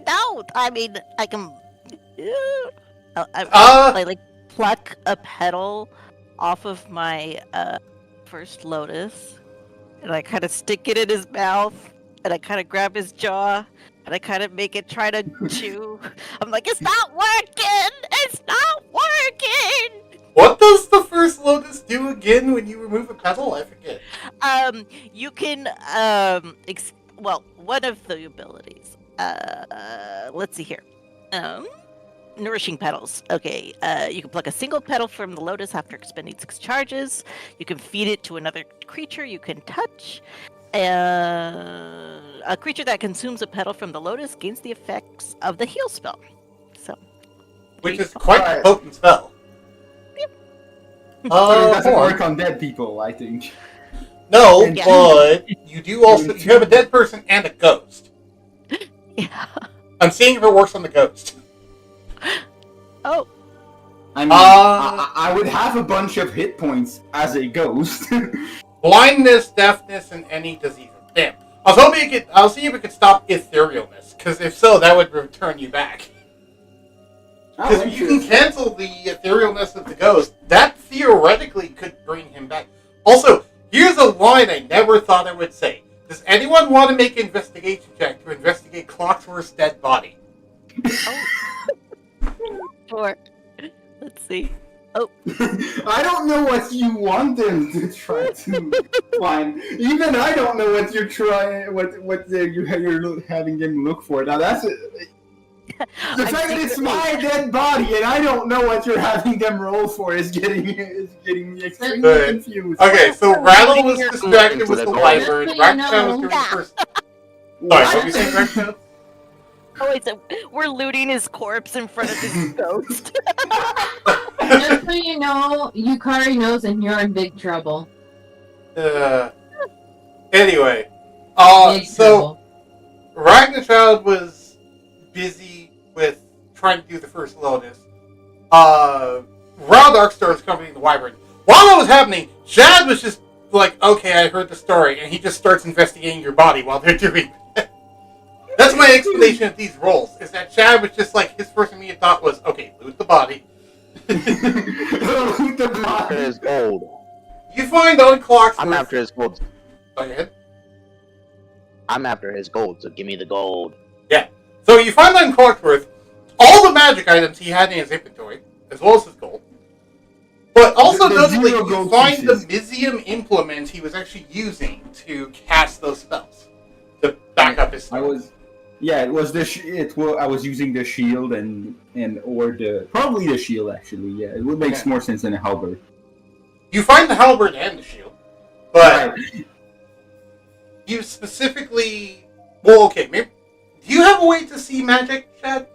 don't. I mean, I can. I like pluck a petal off of my first lotus, and I kind of stick it in his mouth, and I kind of grab his jaw, and I kind of make it try to chew. I'm like, it's not working! It's not working! What does the first lotus do again when you remove a petal? I forget. You can one of the abilities. Let's see here. Nourishing petals. Okay, you can pluck a single petal from the lotus after expending 6 charges. You can feed it to another creature you can touch. A creature that consumes a petal from the lotus gains the effects of the heal spell. So, which is quite a potent spell. Yep. It doesn't work on dead people, I think. No, Yeah. but you do also you have a dead person and a ghost. Yeah. I'm seeing if it works on the ghost. Oh. I mean, I would have a bunch of hit points as a ghost. Blindness, deafness, and any disease. Damn. I was hoping I'll see if it could stop etherealness, because if so, that would return you back. Because if you can cancel the etherealness of the ghost, that theoretically could bring him back. Also, here's a line I never thought I would say. Does anyone want to make an investigation check to investigate Clockwork's dead body? Sure. Let's see. Oh. I don't know what you want them to try to find. Even I don't know what you're trying, you're having them look for. Now that's it. The fact that it's my dead body and I don't know what you're having them roll for is getting me extremely confused. Okay, so Rattle was distracted with the wyvern. Ragnachilde was doing the first. Sorry, what were you saying, Ragnachilde? Oh wait, so we're looting his corpse in front of his ghost. Just so you know, Yukari knows and you're in big trouble. Anyway, Big so Ragnachilde was busy with trying to do the first lotus. Raw Darkstar is accompanying the wyvern. While that was happening, Shad was just like, okay, I heard the story, and he just starts investigating your body while they're doing it. That's my explanation of these roles, is that Chad was just like, his first immediate thought was, okay, loot the body. Loot the After body. his gold. You find on Clocksworth... I'm after his gold. Go ahead. I'm after his gold, so give me the gold. Yeah. So you find on Clocksworth all the magic items he had in his inventory, as well as his gold. But also The notably, zero you gold find pieces. the Mizium implement he was actually using to cast those spells. To back up his I story. was, yeah, it was I was using the shield or probably the shield actually. Yeah, it would make Yeah. more sense than a halberd. You find the halberd and the shield, but Right. you specifically... Well, okay, maybe... Do you have a way to see magic, Chad?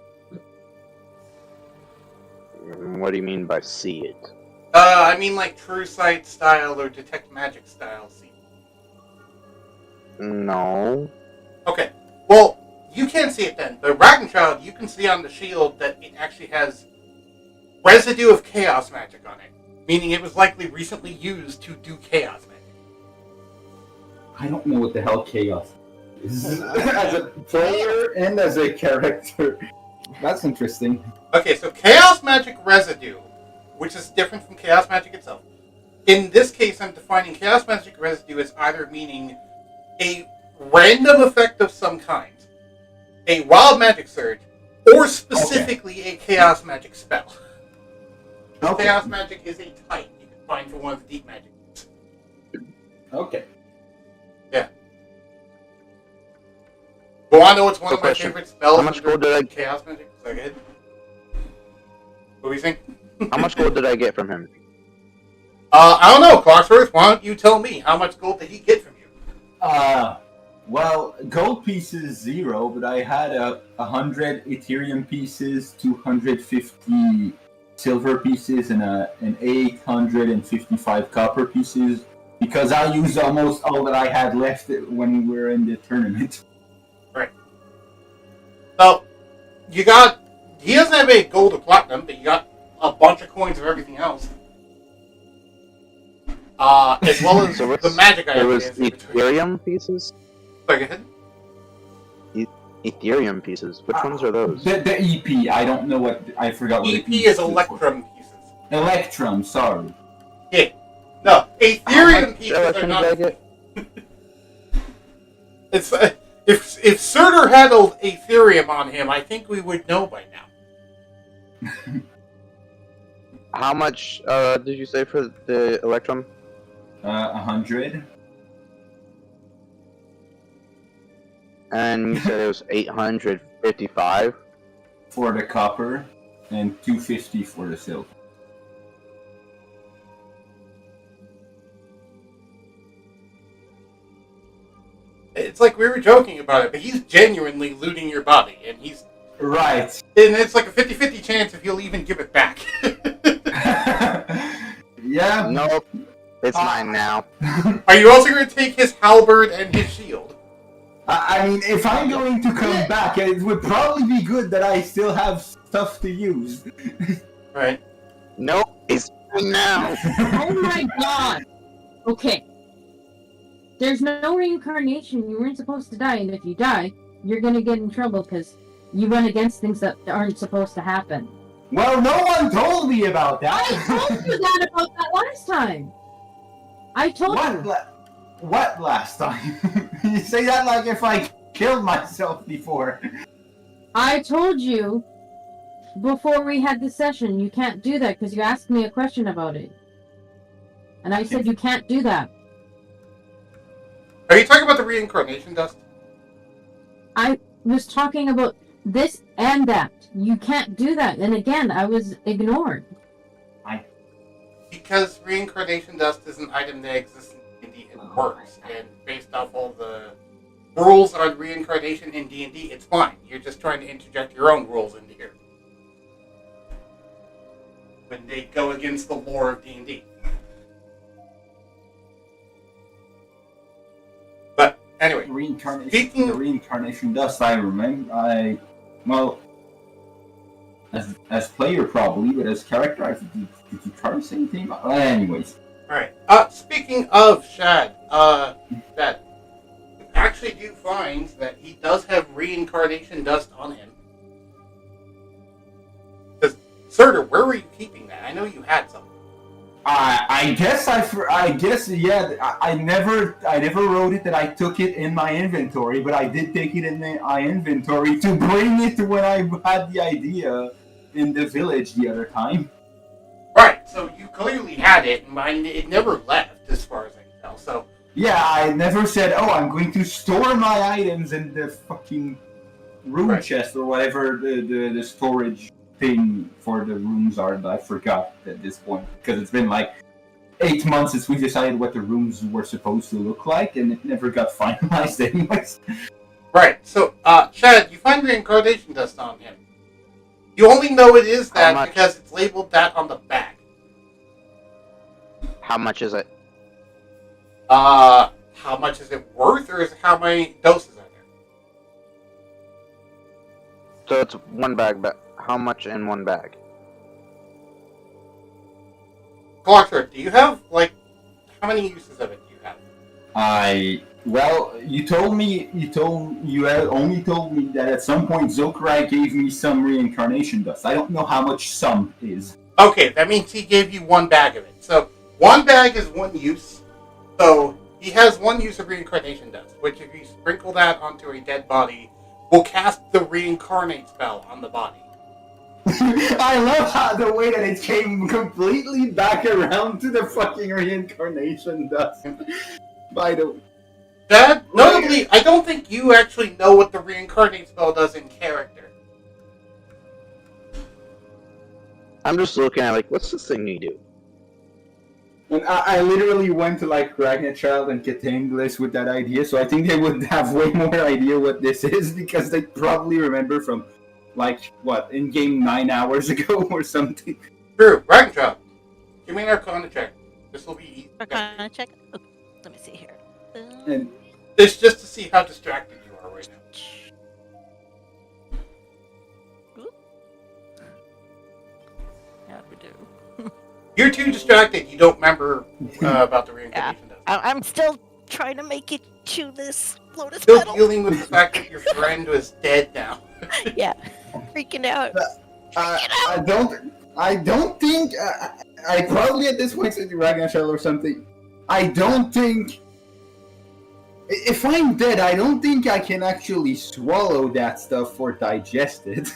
What do you mean by see it? I mean like True Sight style or Detect Magic style see. No. Okay, well, you can't see it then, but Ragnachilde, you can see on the shield that it actually has residue of chaos magic on it, meaning it was likely recently used to do chaos magic. I don't know what the hell chaos is as a player and as a character. That's interesting. Okay, so chaos magic residue, which is different from chaos magic itself. In this case, I'm defining chaos magic residue as either meaning a random effect of some kind, a wild magic surge, or specifically a chaos magic spell. Okay. Chaos magic is a type you can find for one of the deep magics. Okay. Yeah. Well, I know it's one Quick of my question. favorite spells. How much gold did I- Chaos magic. So good. What do you think? How much gold did I get from him? I don't know, Clocksworth. Why don't you tell me how much gold did he get from you? Well, gold pieces 0, but I had 100 Ethereum pieces, 250 silver pieces, and 855 copper pieces because I used almost all that I had left when we were in the tournament. Right. So, you got... He doesn't have any gold or platinum, but you got a bunch of coins of everything else. As well as So the magic There items. was Ethereum pieces? Sorry, go ahead. Ethereum pieces. Which ones are those? The EP, I don't know what... I forgot what EP the is stood for. Electrum pieces. Electrum, sorry. Yeah. No, How Ethereum much pieces are electrum not... did I get? It's, if Surtur had Ethereum on him, I think we would know by now. How much did you say for the Electrum? 100. And you said it was 855? For the copper and 250 for the silver. It's like we were joking about it, but he's genuinely looting your body, and he's... Right. And it's like a 50-50 chance if he'll even give it back. Yeah. Nope. It's mine now. Are you also going to take his halberd and his shield? I mean, if I'm going to come back, it would probably be good that I still have stuff to use. Right. Nope. It's mine now. Oh my god! Okay. There's no reincarnation. You weren't supposed to die, and if you die, you're gonna get in trouble because you run against things that aren't supposed to happen. Well, no one told me about I that. told you that about that last time. I told you. What last time? You say that like if I killed myself before. I told you before we had the session you can't do that because you asked me a question about it. And I said you can't do that. Are you talking about the reincarnation dust? I was talking about this and that. You can't do that. And again, I was ignored. Because reincarnation dust is an item that exists in D&D and works, and based off all the rules on reincarnation in D&D, it's fine. You're just trying to interject your own rules into here. When they go against the lore of D&D. But, anyway. The reincarnation dust, I remember. Well, as player probably, but as character, did you try to say anything about? Anyways. Alright. Speaking of Shad, that actually do find that he does have reincarnation dust on him. Because, Surtur, where were you keeping that? I know you had some. I guess yeah. I never wrote it that I took it in my inventory, but I did take it in my inventory to bring it when I had the idea in the village the other time. Right, so you clearly had it, and it never left, as far as I can tell, so... Yeah, I never said, oh, I'm going to store my items in the fucking room chest or whatever the storage thing for the rooms are. I forgot at this point, because it's been like 8 months since we decided what the rooms were supposed to look like, and it never got finalized anyways. Right, so, Shad, you find reincarnation dust on him. You only know it is that because it's labeled that on the back. How much is it? How much is it worth, or is it how many doses are there? So it's one bag, but how much in one bag? Clark, do you have, like, how many uses of it do you have? Well, you only told me that at some point Zokarai gave me some reincarnation dust. I don't know how much some is. Okay, that means he gave you one bag of it. So, one bag is one use. So, he has one use of reincarnation dust, which if you sprinkle that onto a dead body, will cast the reincarnate spell on the body. I love how the way that it came completely back around to the fucking reincarnation dust. By the way. That, notably, I don't think you actually know what the reincarnate spell does in character. I'm just looking at, like, what's this thing you do? And I literally went to, like, Ragnachilde and Catanglis with that idea, so I think they would have way more idea what this is, because they probably remember from, like, what, in-game 9 hours ago or something. True. Ragnachilde, give me an Arcana check. This will be easy. Arcana check? Oh, let me see here. And It's just to see how distracted you are right now. How'd we do? You're too distracted. You don't remember about the reincarnation dust. I'm still trying to make it chew this lotus Still petal. dealing with the fact that your friend was dead now. Yeah, freaking out. I don't think, I probably at this point said to Ragnachilde or something, I don't think, if I'm dead, I don't think I can actually swallow that stuff or digest it.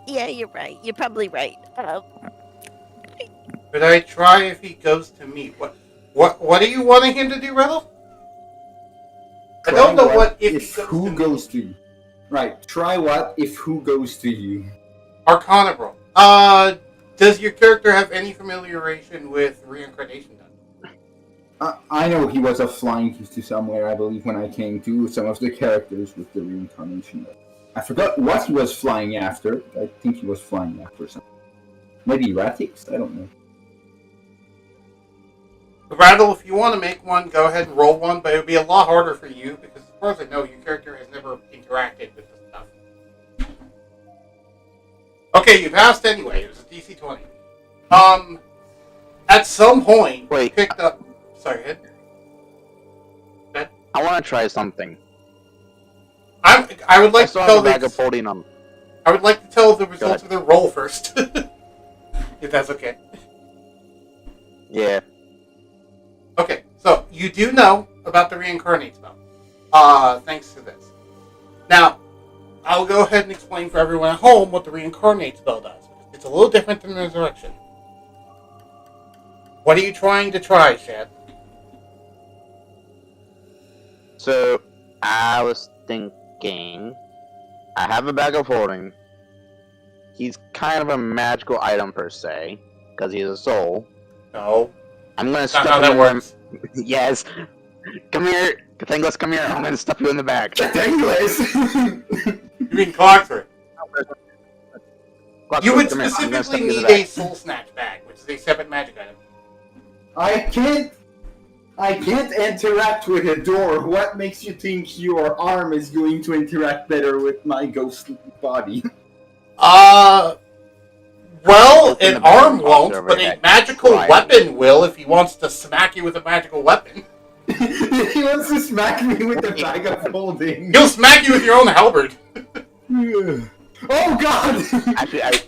Yeah, you're right. You're probably right. Could I try if he goes to me? What are you wanting him to do, Riddle? I don't know what if who goes to you. Right, try what if who goes to you. Arcana roll. Does your character have any familiarization with reincarnation dust? I know he was a flying to somewhere, I believe, when I came to some of the characters with the reincarnation. I forgot what he was flying after. I think he was flying after something. Maybe Ratix? I don't know. Rattle, if you want to make one, go ahead and roll one, but it would be a lot harder for you, because as far as I know, your character has never interacted with this stuff. Okay, you passed anyway. It was a DC 20. At some point, you picked up... Sorry, go ahead. I want to try something. I would like to tell a bag of folding them. I would like to tell the results of their roll first. If that's okay. Yeah. Okay, so you do know about the reincarnate spell. Thanks to this. Now, I'll go ahead and explain for everyone at home what the reincarnate spell does. It's a little different than resurrection. What are you trying to try, Shad? So, I was thinking, I have a bag of holding. He's kind of a magical item per se, because he's a soul. No. I'm gonna That's not how that works. Yes. Come here, Cathanglis, come here. I'm gonna stuff you in the back. Cathanglis! You mean Clockford? You would come here. I'm gonna stuff specifically you in the need a back. soul snatch bag, which is a separate magic item. I can't interact with a door. What makes you think your arm is going to interact better with my ghostly body? Well, an arm won't, but a magical weapon will if he wants to smack you with a magical weapon. He wants to smack me with the bag of holding. He'll smack you with your own halberd. Oh god! Actually, Make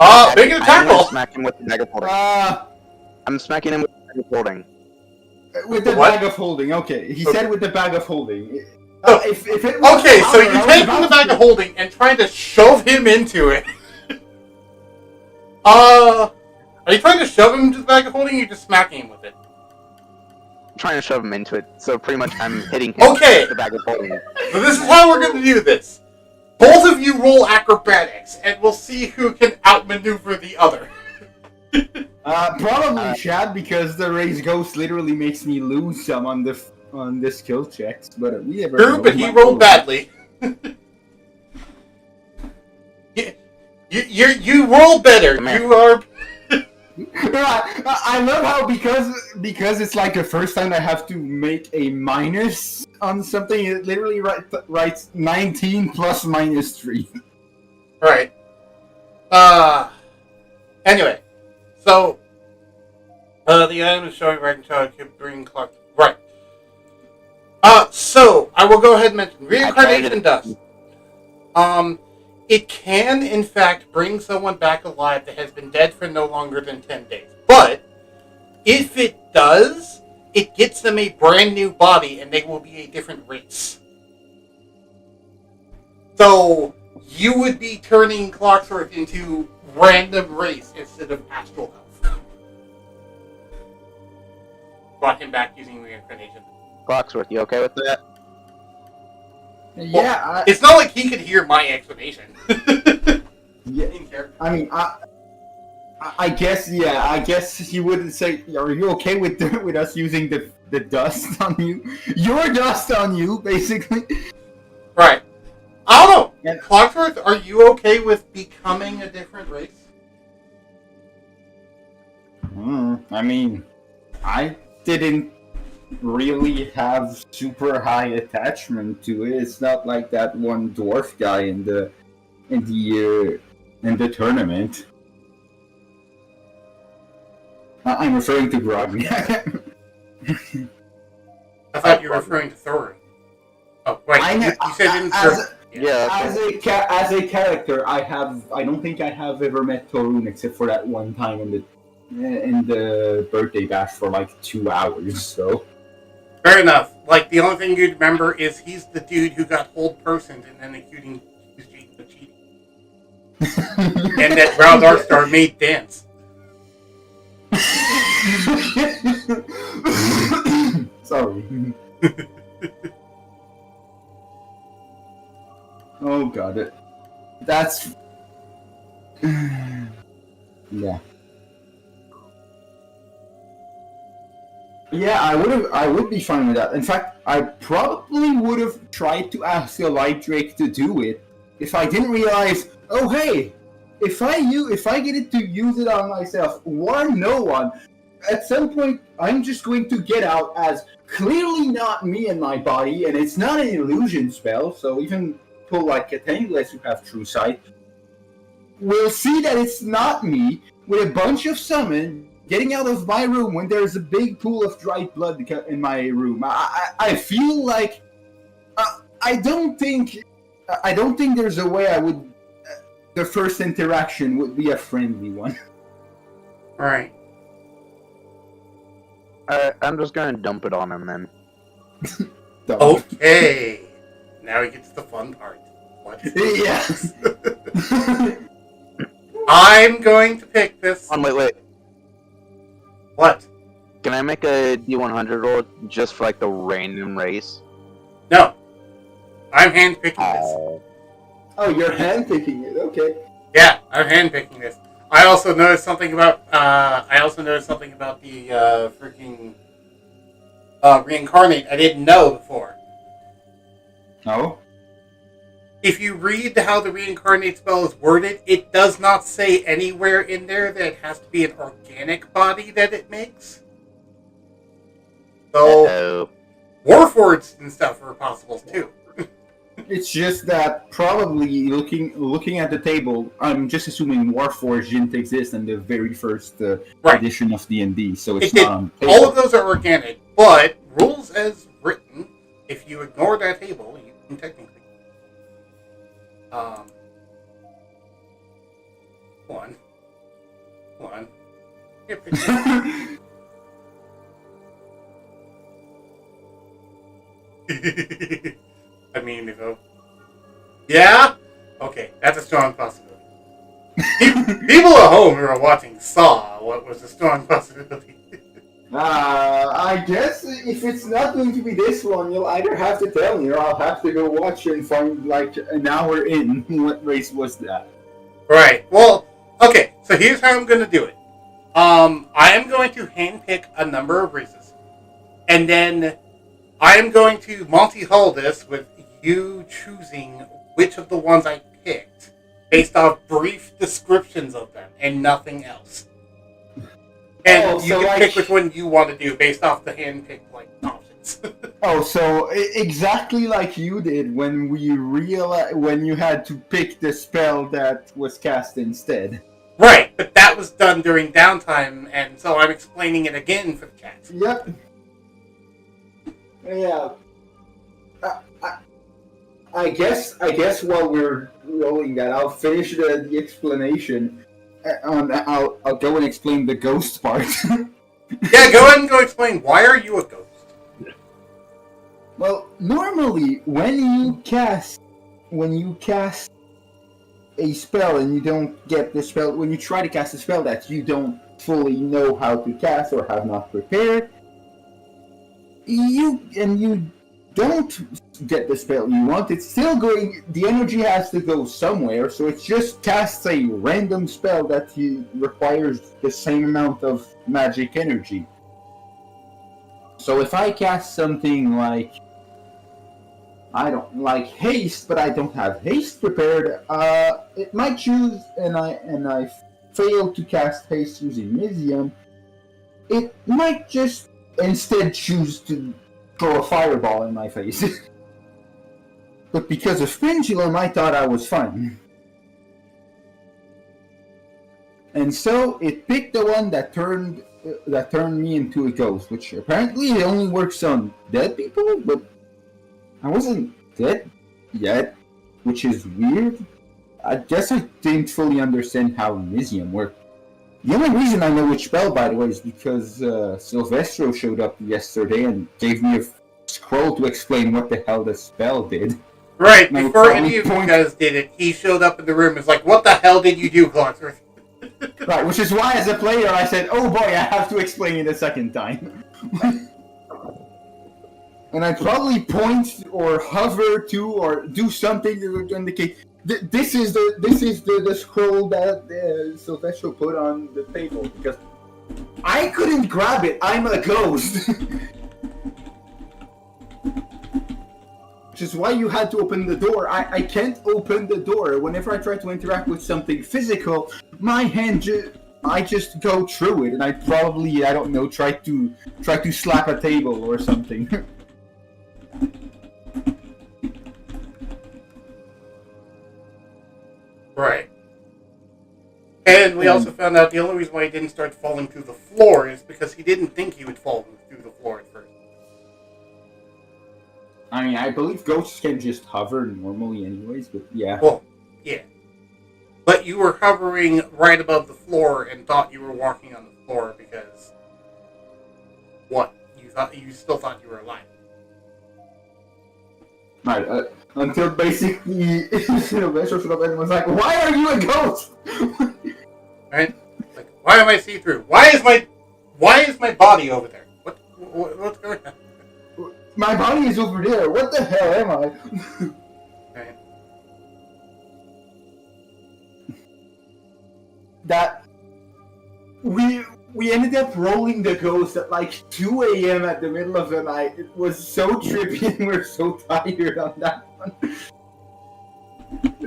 it a I'm gonna tackle. smack him with the bag of holding. Ah, I'm smacking him with the bag of holding. with the What? bag of holding. Okay, he said with the bag of holding. Oh. If it was Okay, so louder, you I was take about from the to bag say- of holding and try to shove him into it. Are you trying to shove him into the bag of holding, or are you just smacking him with it? I'm trying to shove him into it, so pretty much I'm hitting him Okay. with the bag of holding. So this is how we're going to do this. Both of you roll acrobatics, and we'll see who can outmaneuver the other. Probably Chad, because the raise ghost literally makes me lose some on the skill checks. But we never True, know. but he rolled badly. You roll better. Come here. You are. I love how because it's like the first time I have to make a minus on something. It literally writes 19 plus minus 3. Right. Anyway, so the item is showing Ragnachilde could bring clock. Right. So I will go ahead and mention reincarnation dust. It can, in fact, bring someone back alive that has been dead for no longer than 10 days. But if it does, it gets them a brand new body, and they will be a different race. So you would be turning Clockwork into random race instead of astral health. Brought him back using reincarnation. Clocksworth, you okay with that? Yeah, It's not like he could hear my explanation. yeah. In character. I mean, I guess, yeah. I guess he wouldn't say, "Are you okay with with us using the dust on you? Your dust on you, basically." Right. I don't know. Yeah. Clockwork, are you okay with becoming a different race? I mean, I didn't really have super high attachment to it. It's not like that one dwarf guy in the tournament. I'm referring to Grog. I thought you were referring to Thorin. Oh, wait. You said in as a character, I don't think I have ever met Torun except for that one time in the birthday bash for like 2 hours. So Fair enough. Like, the only thing you'd remember is he's the dude who got hold personed and then accusing Jason of cheating. And that Brown Darkstar made dance. Sorry. Oh god, that's yeah. Yeah, I would be fine with that. In fact, I probably would have tried to ask the Light Drake to do it if I didn't realize, oh hey, if I get it to use it on myself, warn no one. At some point, I'm just going to get out as clearly not me in my body, and it's not an illusion spell, so even people like Katangless who have true sight will see that it's not me with a bunch of summon getting out of my room when there's a big pool of dried blood in my room. I feel like I don't think there's a way I would. The first interaction would be a friendly one. Alright. I'm just gonna dump it on him then. Okay. Now he gets the fun part. What? Yes. I'm going to pick this. Wait. What? Can I make a D100 roll just for like the random race? No. I'm handpicking this. Oh, you're handpicking it. Okay. Yeah, I'm handpicking this. I also noticed something about the freaking reincarnate I didn't know before. Oh. If you read how the reincarnate spell is worded, it does not say anywhere in there that it has to be an organic body that it makes. So Uh-oh. Warforged and stuff are possible too. It's just that probably looking at the table, I'm just assuming Warforged didn't exist in the very first Right. edition of D&D, so it's It did. not on the table. All of those are organic, but rules as written, if you ignore that table, you can technically. One. Here, I mean, yeah? Okay, that's a strong possibility. People at home who are watching saw what was a strong possibility. I guess if it's not going to be this one, you'll either have to tell me or I'll have to go watch and find, like, an hour in what race was that. Right. Well, okay, so here's how I'm going to do it. I am going to handpick a number of races. And then I am going to Monty Hall this with you choosing which of the ones I picked based off brief descriptions of them and nothing else. And you can pick which one you want to do based off the hand-picked options. So exactly like you did when when you had to pick the spell that was cast instead. Right, but that was done during downtime, and so I'm explaining it again for the chat. Yep. Yeah. I guess while we're rolling that, I'll finish the explanation. I'll go and explain the ghost part. Yeah, go ahead and go explain. Why are you a ghost? Well, normally when you cast a spell and you don't get the spell, when you try to cast a spell that you don't fully know how to cast or have not prepared, you don't get the spell you want. It's still going. The energy has to go somewhere, so it just casts a random spell that requires the same amount of magic energy. So if I cast something like, I don't like haste, but I don't have haste prepared, it might choose, and I fail to cast haste using Misium, it might just instead choose to throw a fireball in my face. But because of Pendulum, I thought I was fine. And so it picked the one that turned me into a ghost, which apparently it only works on dead people, but I wasn't dead yet, which is weird. I guess I didn't fully understand how Misium worked. The only reason I know which spell, by the way, is because Silvestro showed up yesterday and gave me a scroll to explain what the hell the spell did. Right, before any of you guys did it, he showed up in the room and was like, what the hell did you do, Clarksworth? Right, which is why as a player I said, oh boy, I have to explain it a second time. And I'd probably point or hover to or do something to indicate this is the scroll that Silvestro put on the table, because I couldn't grab it. I'm a ghost. Which is why you had to open the door. I can't open the door. Whenever I try to interact with something physical, my hand I just go through it, and I probably, I don't know, try to slap a table or something. Right. And we also found out the only reason why he didn't start falling through the floor is because he didn't think he would fall through the floor at first. I mean, I believe ghosts can just hover normally anyways, but yeah. Well, yeah. But you were hovering right above the floor and thought you were walking on the floor because... What? You still thought you were alive. Right, until basically Silvestro showed up and was like, why are you a ghost? Right? Like, why am I see-through? Why is my body over there? What's going on? My body is over there. What the hell am I? Right. That we ended up rolling the ghost at like 2 a.m. at the middle of the night. It was so trippy and we're so tired on that one.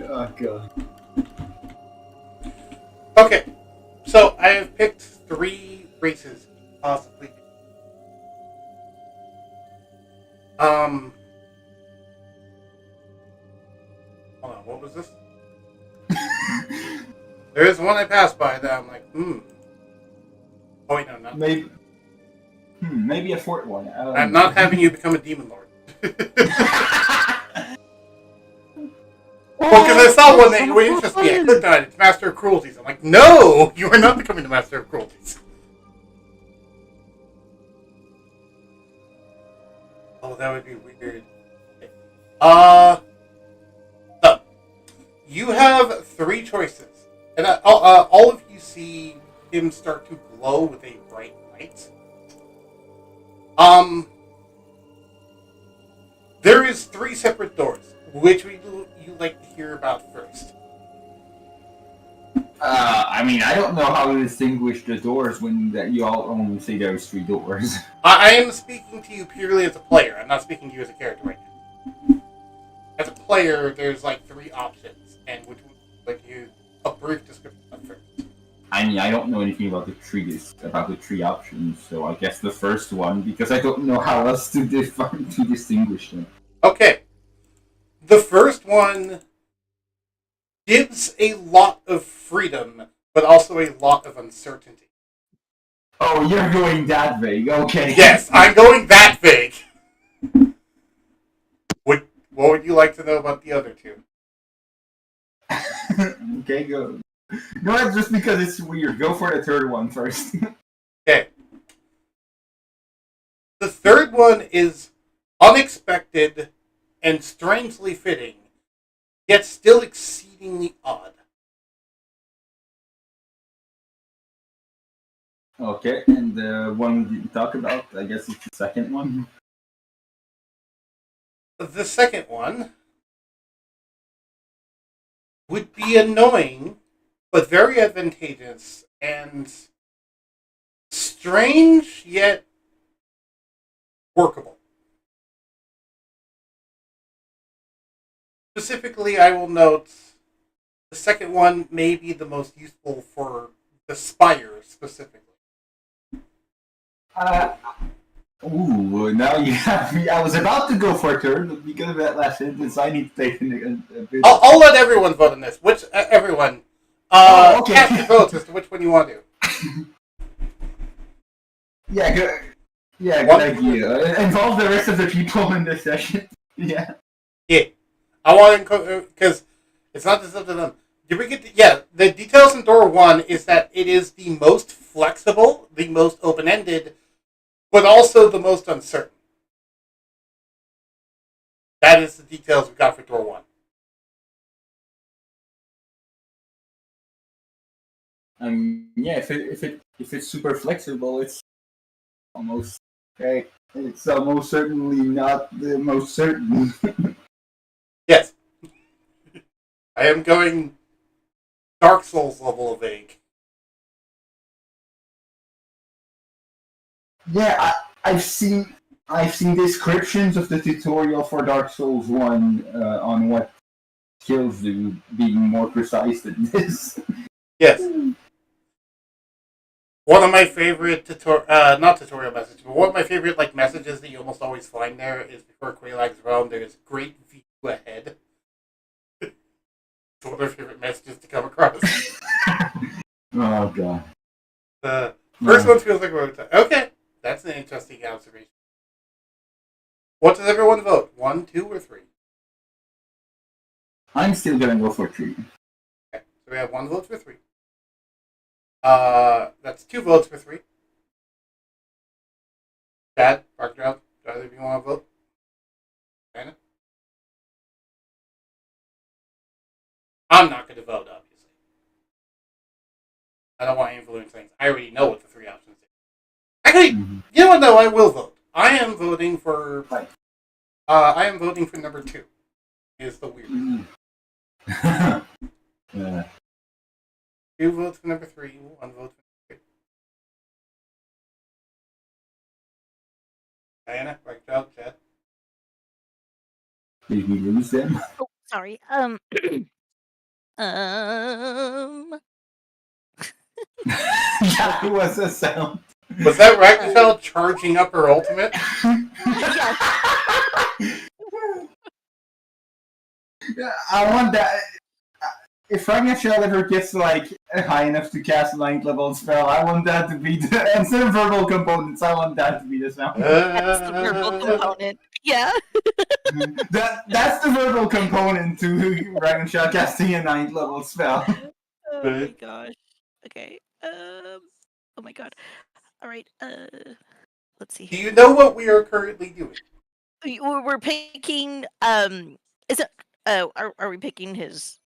Oh god. Okay, so I have picked 3 races, possibly. There is one I passed by that I'm like, Oh, wait, no, not. Maybe a fourth one. I'm not having you become a demon lord. Well, because I saw one that would interest me. I clicked on it. It's Master of Cruelties. I'm like, no! You are not becoming the Master of Cruelties. Oh, that would be weird. So, you have 3 choices. And all of you see him start to glow with a bright light. There is 3 separate doors. Which would you like to hear about first? I mean, I don't know how to distinguish the doors when you all only say there's 3 doors. I am speaking to you purely as a player. I'm not speaking to you as a character right now. As a player, there's like 3 options, and which would you like to hear a brief description of first? I mean, I don't know anything about the 3 options, so I guess the first one, because I don't know how else to distinguish them. Okay. The first one gives a lot of freedom, but also a lot of uncertainty. Oh, you're going that vague, okay. Yes, I'm going that vague. What would you like to know about the other 2? Okay, go. No, that's just because it's weird. Go for the third one first. Okay. The third one is unexpected and strangely fitting, yet still exceedingly odd. Okay, and the one we didn't talk about, I guess it's the second one. The second one would be annoying, but very advantageous and strange yet workable. Specifically, I will note the second one may be the most useful for the Spire specifically. Now you have me. I was about to go for a third, but because of that last sentence, I need to take a bit. I'll let everyone vote on this. Which everyone? Okay. Cast your votes as to which one you want to. Yeah, good. Yeah, good idea. Involve the rest of the people in this session. Yeah. Yeah. I want to, because it's not just up to them. Did we get the details in door 1 is that it is the most flexible, the most open-ended, but also the most uncertain. That is the details we got for door 1. Yeah, if it's super flexible, it's almost okay. It's almost certainly not the most certain. Yes. I am going Dark Souls level of vague. Yeah, I've seen descriptions of the tutorial for Dark Souls 1 on what skills do, being more precise than this. Yes. One of my favorite not tutorial messages, but one of my favorite messages that you almost always find there is before Quaylag's realm. There's great view ahead. It's one of my favorite messages to come across. Oh god. The first one feels like we're okay. That's an interesting observation. What does everyone vote? 1, 2, or 3? I'm still gonna go for 3. Okay, so we have 1 vote for 3. That's 2 votes for 3. Chad, Parkdrop, do either of you want to vote? Diana? I'm not going to vote, obviously. I don't want to influence things. I already know what the 3 options are. Actually, you know what? No, I will vote. I am voting for. I am voting for number 2. Is the weird. Yeah. 2 votes for number 3. 1 vote for number 3. Diana, Parkdrop, Chad. Did we lose them? Oh, sorry. That was a sound. Was that Ragnachilde charging up her ultimate? I want that. If Ragnachilde ever gets high enough to cast a 9th level spell. I want that to be the instead of verbal components. I want that to be the sound. That's the verbal component. Yeah. That's the verbal component to Ragnachilde casting a 9th level spell. Oh my gosh. Okay. Oh my god. All right. Let's see Do here. you know what we are currently doing? We're picking. Is it? Are we picking his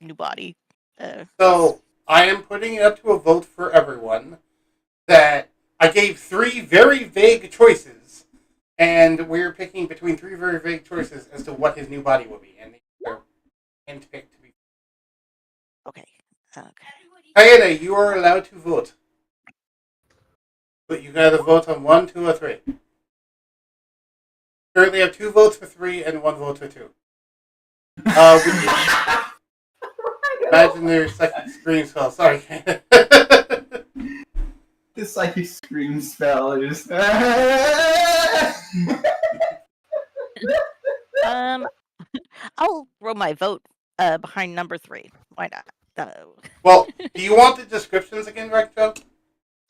new body? So I am putting it up to a vote for everyone that I gave 3 very vague choices, and we're picking between 3 very vague choices as to what his new body will be, and they're handpicked to be. Okay. Okay. Diana, you are allowed to vote, but you gotta vote on 1, 2, or 3. Currently have 2 votes for 3 and 1 vote for 2. Imagine their second screen spell. Sorry. The psychic scream spell is. I'll roll my vote behind number 3. Why not? Well, do you want the descriptions again, right, Joe?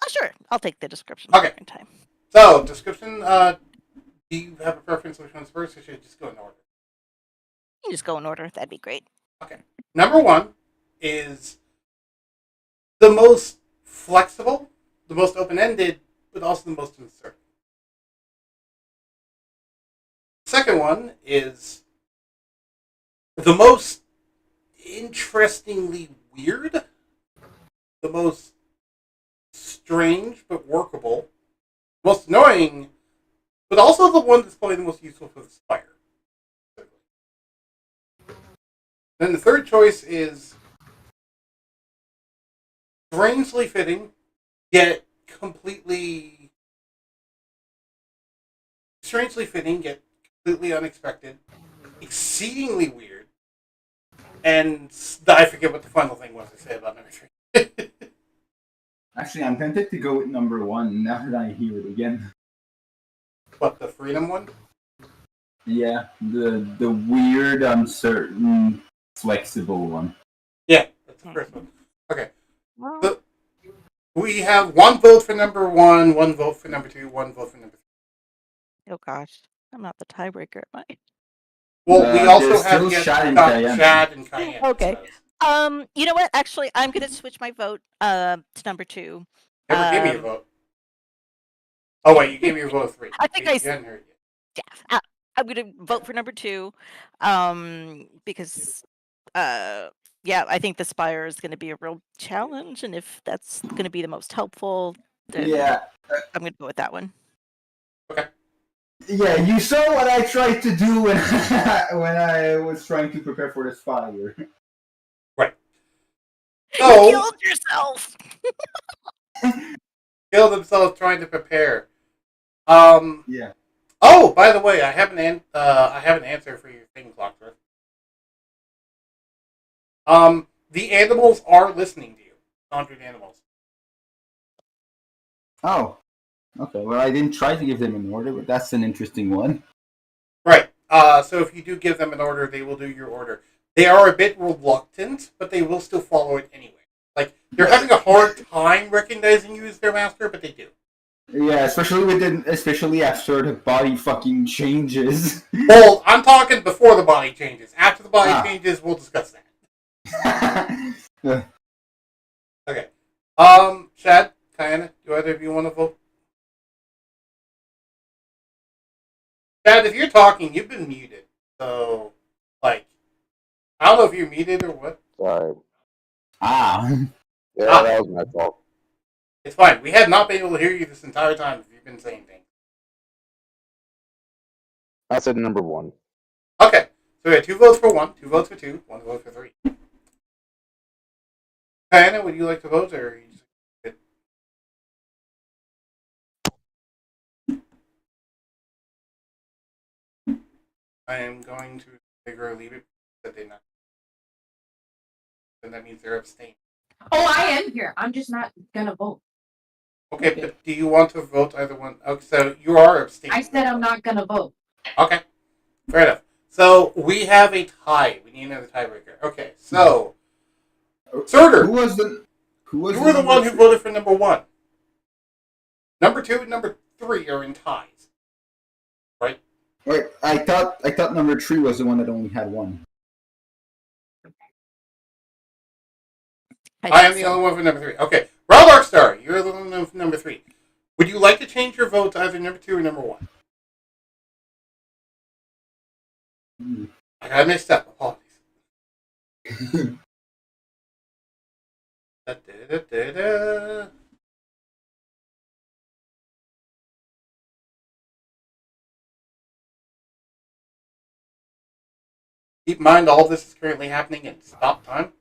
Oh, sure. I'll take the description. Okay. In time. So, description. Do you have a preference which one's first, or should I just go in order? You can just go in order. That'd be great. Okay. Number 1 is the most flexible, the most open-ended, but also the most uncertain. Second one is the most interestingly weird, the most strange but workable, most annoying, but also the one that's probably the most useful for the Spire. Then the third choice is strangely fitting, yet completely unexpected, exceedingly weird, and I forget what the final thing was to say about number 3. Actually, I'm tempted to go with number 1 now that I hear it again. What, the freedom one? Yeah, the weird, uncertain, flexible one. Yeah, that's the first one. Okay. So we have 1 vote for number 1, 1 vote for number 2, 1 vote for number 3. Oh gosh, I'm not the tiebreaker, am I? Well, we also have still yet Shad and got Cayenne. Shad and Cayenne. Okay. So. You know what? Actually, I'm gonna switch my vote to number 2. Never give me a vote. Oh wait, you gave me your vote of 3. I think you hadn't heard it yet. Yeah, I'm gonna vote for number 2, because yeah, I think the Spire is gonna be a real challenge, and if that's gonna be the most helpful, then Yeah. I'm gonna go with that one. Okay. Yeah, you saw what I tried to do when when I was trying to prepare for the Spire. Right. You So killed yourself. killed himself trying to prepare. Yeah. Oh, by the way, I have an answer for your thing, Clockwork. The animals are listening to you. 100 animals. Oh. Okay, well, I didn't try to give them an order, but that's an interesting one. Right. So if you do give them an order, they will do your order. They are a bit reluctant, but they will still follow it anyway. Like, they're having a hard time recognizing you as their master, but they do. Yeah, especially after the body fucking changes. Well, I'm talking before the body changes. After the body changes, we'll discuss that. Okay. Shad, Kayana, do either of you want to vote? Shad, if you're talking, you've been muted. So, like, I don't know if you're muted or what. Sorry. Yeah, that was my fault. It's fine. We have not been able to hear you this entire time if you've been saying things. I said number 1. Okay. So we have 2 votes for 1, 2 votes for 2, 1 vote for 3. Kayana, would you like to vote, or are you just good? I am going to figure or leave it that they're not. And that means they're abstaining. Oh, I am here. I'm just not gonna vote. Okay, but do you want to vote either one? Okay, so you are abstaining. I said I'm not gonna vote. Okay, fair enough. So we have a tie. We need another tiebreaker. Okay, so Surtur. Who was the Who was You were the number one who three? voted for number 1. Number 2 and number 3 are in ties. Right? Wait, I thought number 3 was the one that only had one. I am the only one for number 3. Okay. Raw Darkstar, you're the one for number 3. Would you like to change your vote to either number 2 or number 1? I got mixed up. Apologies. Da-da-da-da-da. Keep in mind, all of this is currently happening in stop time.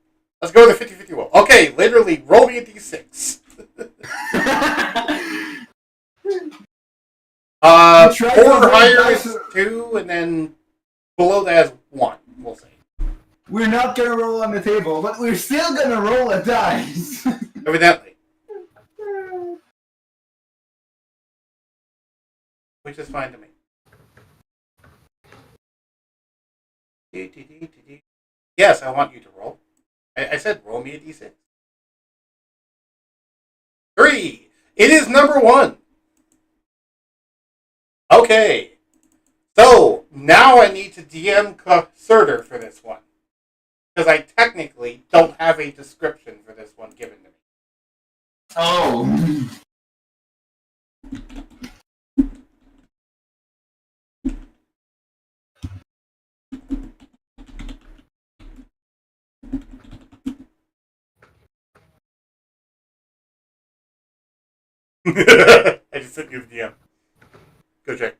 Let's go with the 50-50 roll. Okay, literally, roll me a d6. You tried 4 to or roll higher dice. is 2, and then below that is 1, we'll say. We're not gonna roll on the table, but we're still gonna roll a dice. Evidently. Which is fine to me. Yes, I want you to roll. I said roll me a d6. 3! It is number 1! Okay. So, now I need to DM Surtur for this one. Because I technically don't have a description for this one given to me. Oh. I just sent you the DM. Go check.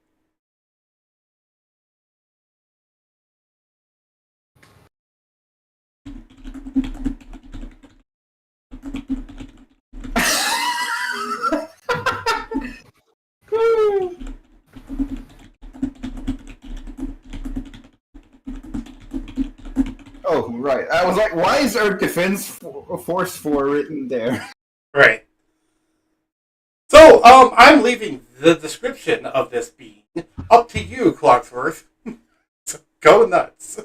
Oh, right. I was like, why is our defense force 4 written there? Right. So, I'm leaving the description of this being up to you, Clocksworth. So go nuts.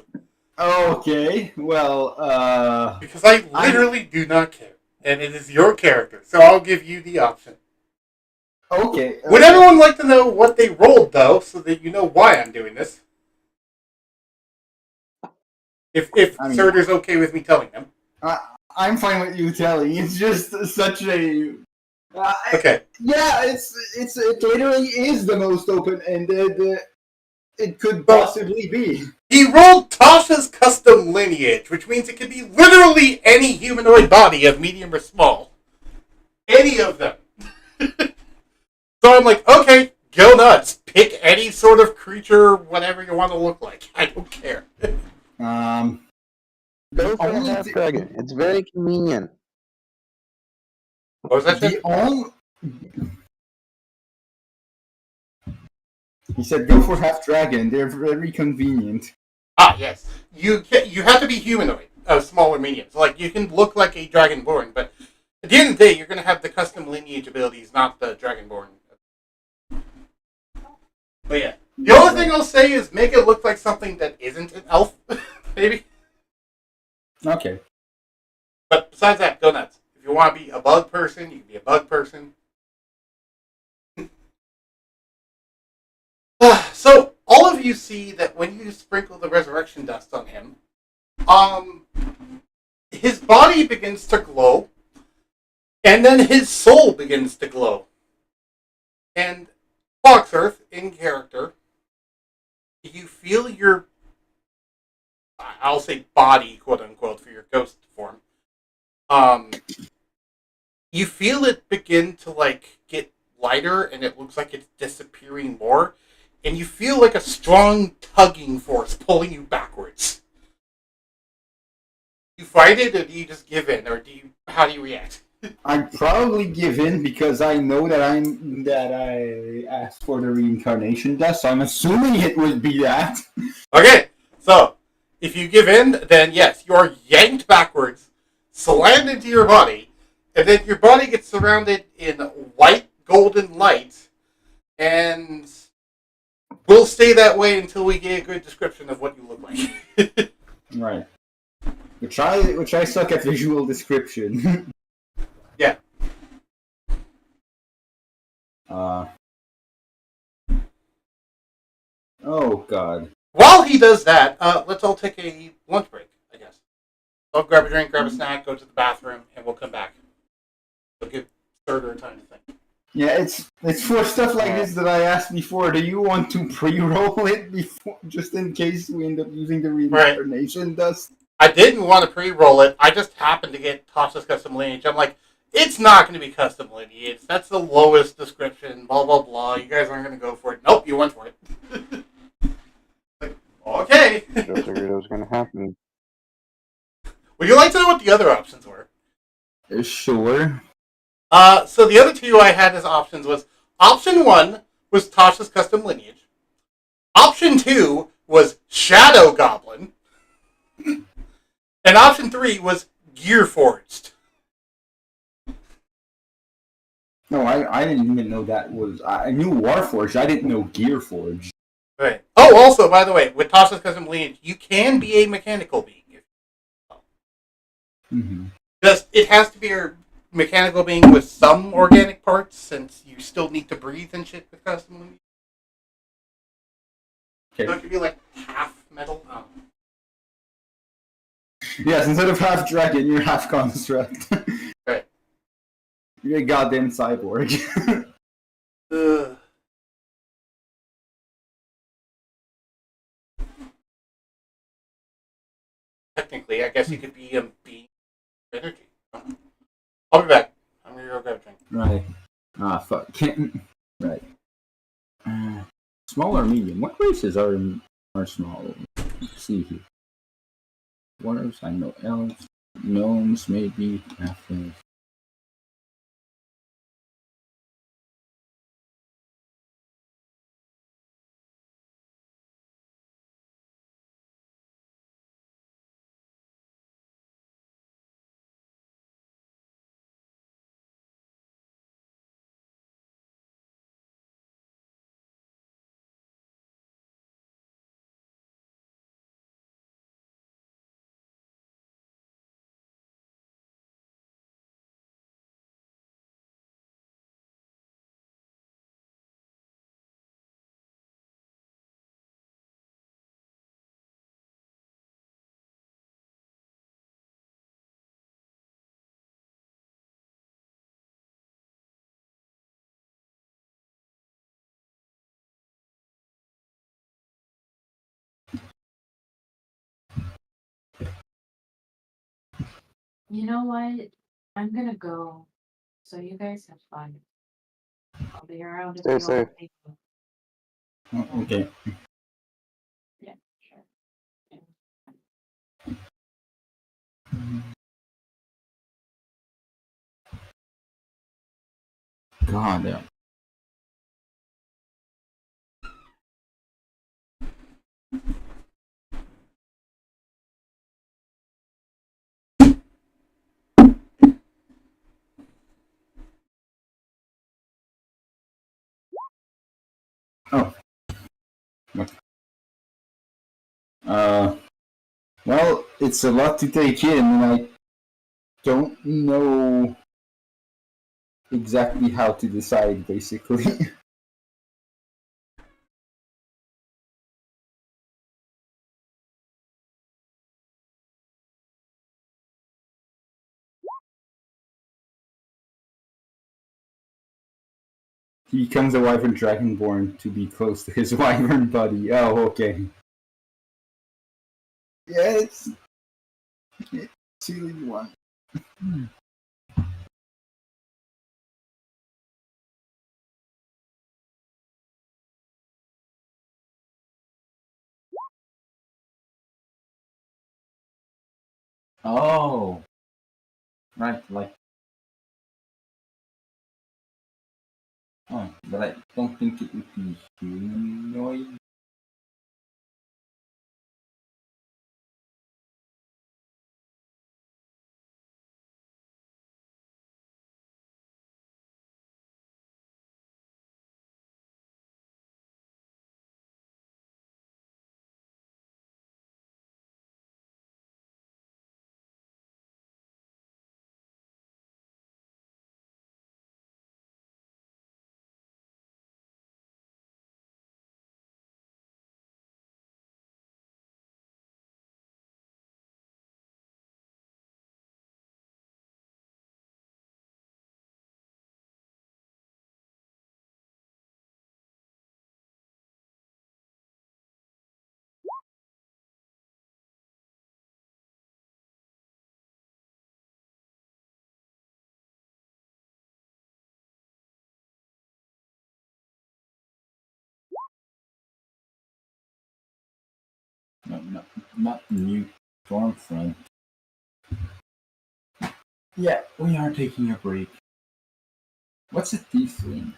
Okay, well, Because I literally do not care. And it is your character, so I'll give you the option. Okay. Would everyone like to know what they rolled, though, so that you know why I'm doing this? If Surtur's okay with me telling them. I'm fine with you telling. It's just such a... Okay. Yeah, it literally is the most open-ended it could possibly be. He rolled Tasha's custom lineage, which means it could be literally any humanoid body of medium or small. Any of them. So I'm like, okay, go nuts. Pick any sort of creature, whatever you want to look like. I don't care. Go for a half dragon. It's very convenient. What was that shit? He said, go for half dragon. They're very convenient. Ah, yes. You have to be humanoid, small or medium. So, like, you can look like a dragonborn, but at the end of the day, you're going to have the custom lineage abilities, not the dragonborn. But yeah. The only thing I'll say is make it look like something that isn't an elf, maybe. Okay. But besides that, go nuts. If you want to be a bug person, you can be a bug person. So, all of you see that when you sprinkle the resurrection dust on him, his body begins to glow, and then his soul begins to glow. And Foxearth, in character, you feel your, I'll say body, quote unquote, for your ghost form. You feel it begin to, like, get lighter, and it looks like it's disappearing more. And you feel like a strong tugging force pulling you backwards. Do you fight it, or do you just give in, or how do you react? I'd probably give in because I know that I asked for the reincarnation dust, so I'm assuming it would be that. Okay, so if you give in, then yes, you are yanked backwards, slammed into your body, and then your body gets surrounded in white golden light, and we'll stay that way until we get a good description of what you look like. Right. Which I suck at visual description. Yeah. Oh god. While he does that, let's all take a lunch break, I guess. I'll grab a drink, grab a snack, go to the bathroom, and we'll come back. We'll give Surtur time to think. Yeah, it's for stuff like this that I asked before. Do you want to pre-roll it before, just in case we end up using the reincarnation dust? I didn't want to pre-roll it. I just happened to get Tasha's custom lineage. I'm like, it's not going to be custom lineage. That's the lowest description. Blah blah blah. You guys aren't going to go for it. Nope, you went for it. Like, okay. Just figured it was going to happen. Would you like to know what the other options were? Sure. So the other two I had as options was option 1 was Tasha's custom lineage. Option 2 was Shadow Goblin. And option 3 was Gear Forged. No, I didn't even know that was. I knew Warforged. I didn't know Gearforged. Right. Oh, also, by the way, with Tasha's custom lineage, you can be a mechanical being. Mm-hmm. Just it has to be a mechanical being with some organic parts, since you still need to breathe and shit with custom lineage. Okay. So it could be like half metal. Oh. Yes, instead of half dragon, you're half construct. Right. You're a goddamn cyborg. Ugh. Technically, I guess you could be a being of energy. I'll be back. I'm gonna go grab a drink. Right. Fuck. Right. Small or medium? What races are small? Let's see here. Dwarves, I know elves. Gnomes, maybe. Halflings. You know what? I'm gonna go. So you guys have fun. I'll be around if Stay you safe. want to. Oh, okay. Yeah, sure. God damn. Oh. Well, it's a lot to take in, and I don't know exactly how to decide, basically. He becomes a wyvern dragonborn to be close to his wyvern buddy. Oh, okay. Yeah, it's really one. Oh, right, like. Oh, but I don't think it would be humanoid. not the new Stormfront. Yeah, we are taking a break. What's a tiefling?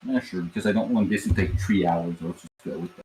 Yeah, sure, because I don't want this to take 3 hours. I'll just go with that.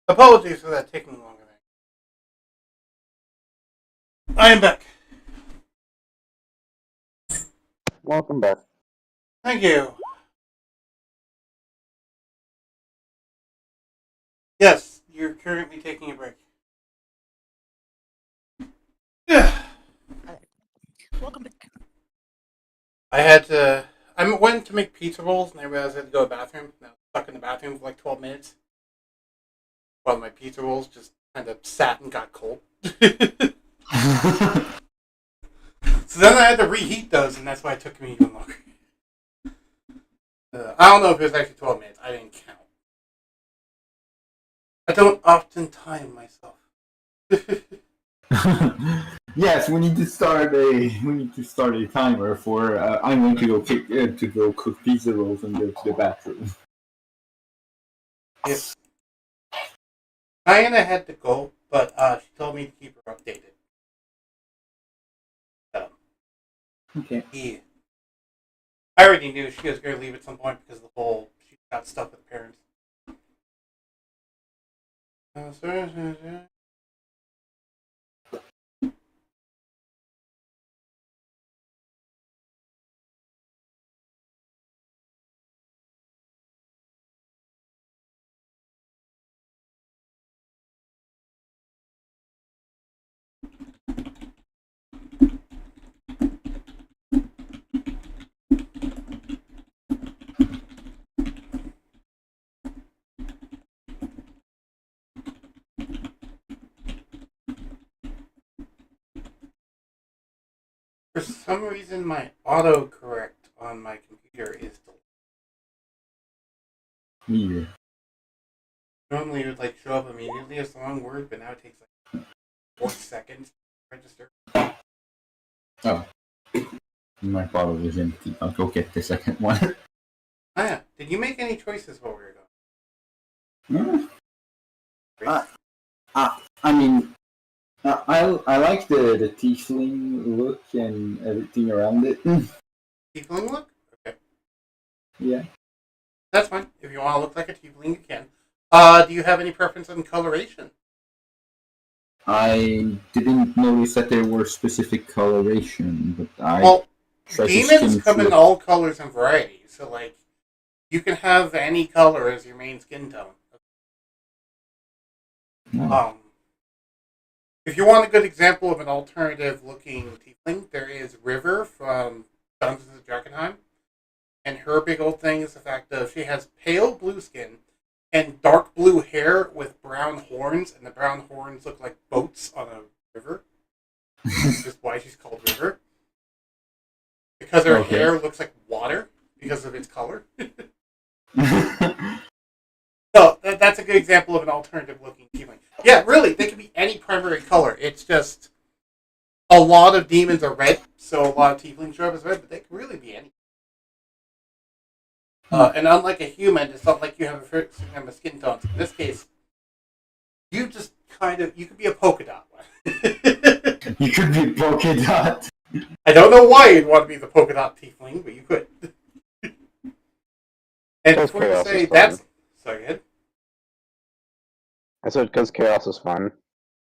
Apologies for that taking longer than I am back. Welcome back. Thank you. Yes, you're currently taking a break. Yeah. Welcome back. I went to make pizza rolls and I realized I had to go to the bathroom. Now I'm stuck in the bathroom for like 12 minutes. While my pizza rolls just kind of sat and got cold. So then I had to reheat those, and that's why it took me even longer. I don't know if it was actually 12 minutes. I didn't count. I don't often time myself. Yes, we need to start a timer for. I'm going to go cook pizza rolls and go to the bathroom. Yes. Diana had to go, but she told me to keep her updated. So, Okay. yeah. I already knew she was going to leave at some point because of the whole she got stuck with parents. For some reason, my autocorrect on my computer is delayed. Yeah. Normally it would like show up immediately as the wrong word, but now it takes like 4 seconds to register. Oh. My bottle is empty. I'll go get the second one. Oh yeah. Did you make any choices while we were gone? I mean, I like the tiefling look and everything around it. Tiefling look? Okay. Yeah. That's fine. If you want to look like a tiefling, you can. Do you have any preference on coloration? I didn't notice that there were specific coloration, but Well, tried to demons skim come in through. all colors and varieties, so like you can have any color as your main skin tone. Oh. If you want a good example of an alternative looking tiefling, there is River from Dungeons of Drakenheim. And her big old thing is the fact that she has pale blue skin and dark blue hair with brown horns, and the brown horns look like boats on a river. Which is why she's called River. Because her hair looks like water because of its color. So that's a good example of an alternative looking tiefling. Yeah, really, they can be any primary color. It's just a lot of demons are red, so a lot of tieflings show up as red, but they can really be any. And unlike a human, it's not like you have a certain kind of skin tones. In this case, you just you could be a polka dot one. You could be polka dot. I don't know why you'd want to be the polka dot tiefling, but you could. And Because before you chaos say is fun. that's... Sorry, go ahead. I said because chaos is fun.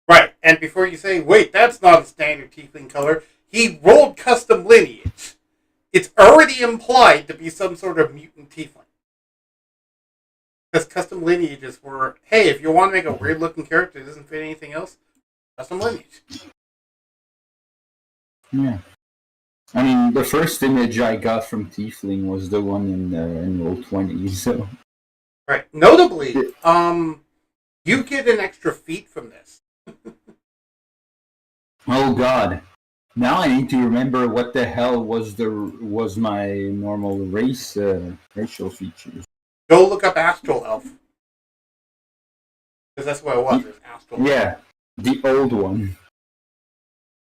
Right, and before you say, wait, that's not a standard tiefling color, he rolled custom lineage. It's already implied to be some sort of mutant tiefling. Because custom lineages were, hey, if you want to make a weird looking character that doesn't fit anything else, custom lineage. Yeah. I mean, the first image I got from Tiefling was the one in Roll20, so... Right. Notably, you get an extra feat from this. Oh god. Now I need to remember what the hell was my normal racial features. Go look up Astral Elf. Because that's what it was. It was Astral Elf. Yeah, the old one.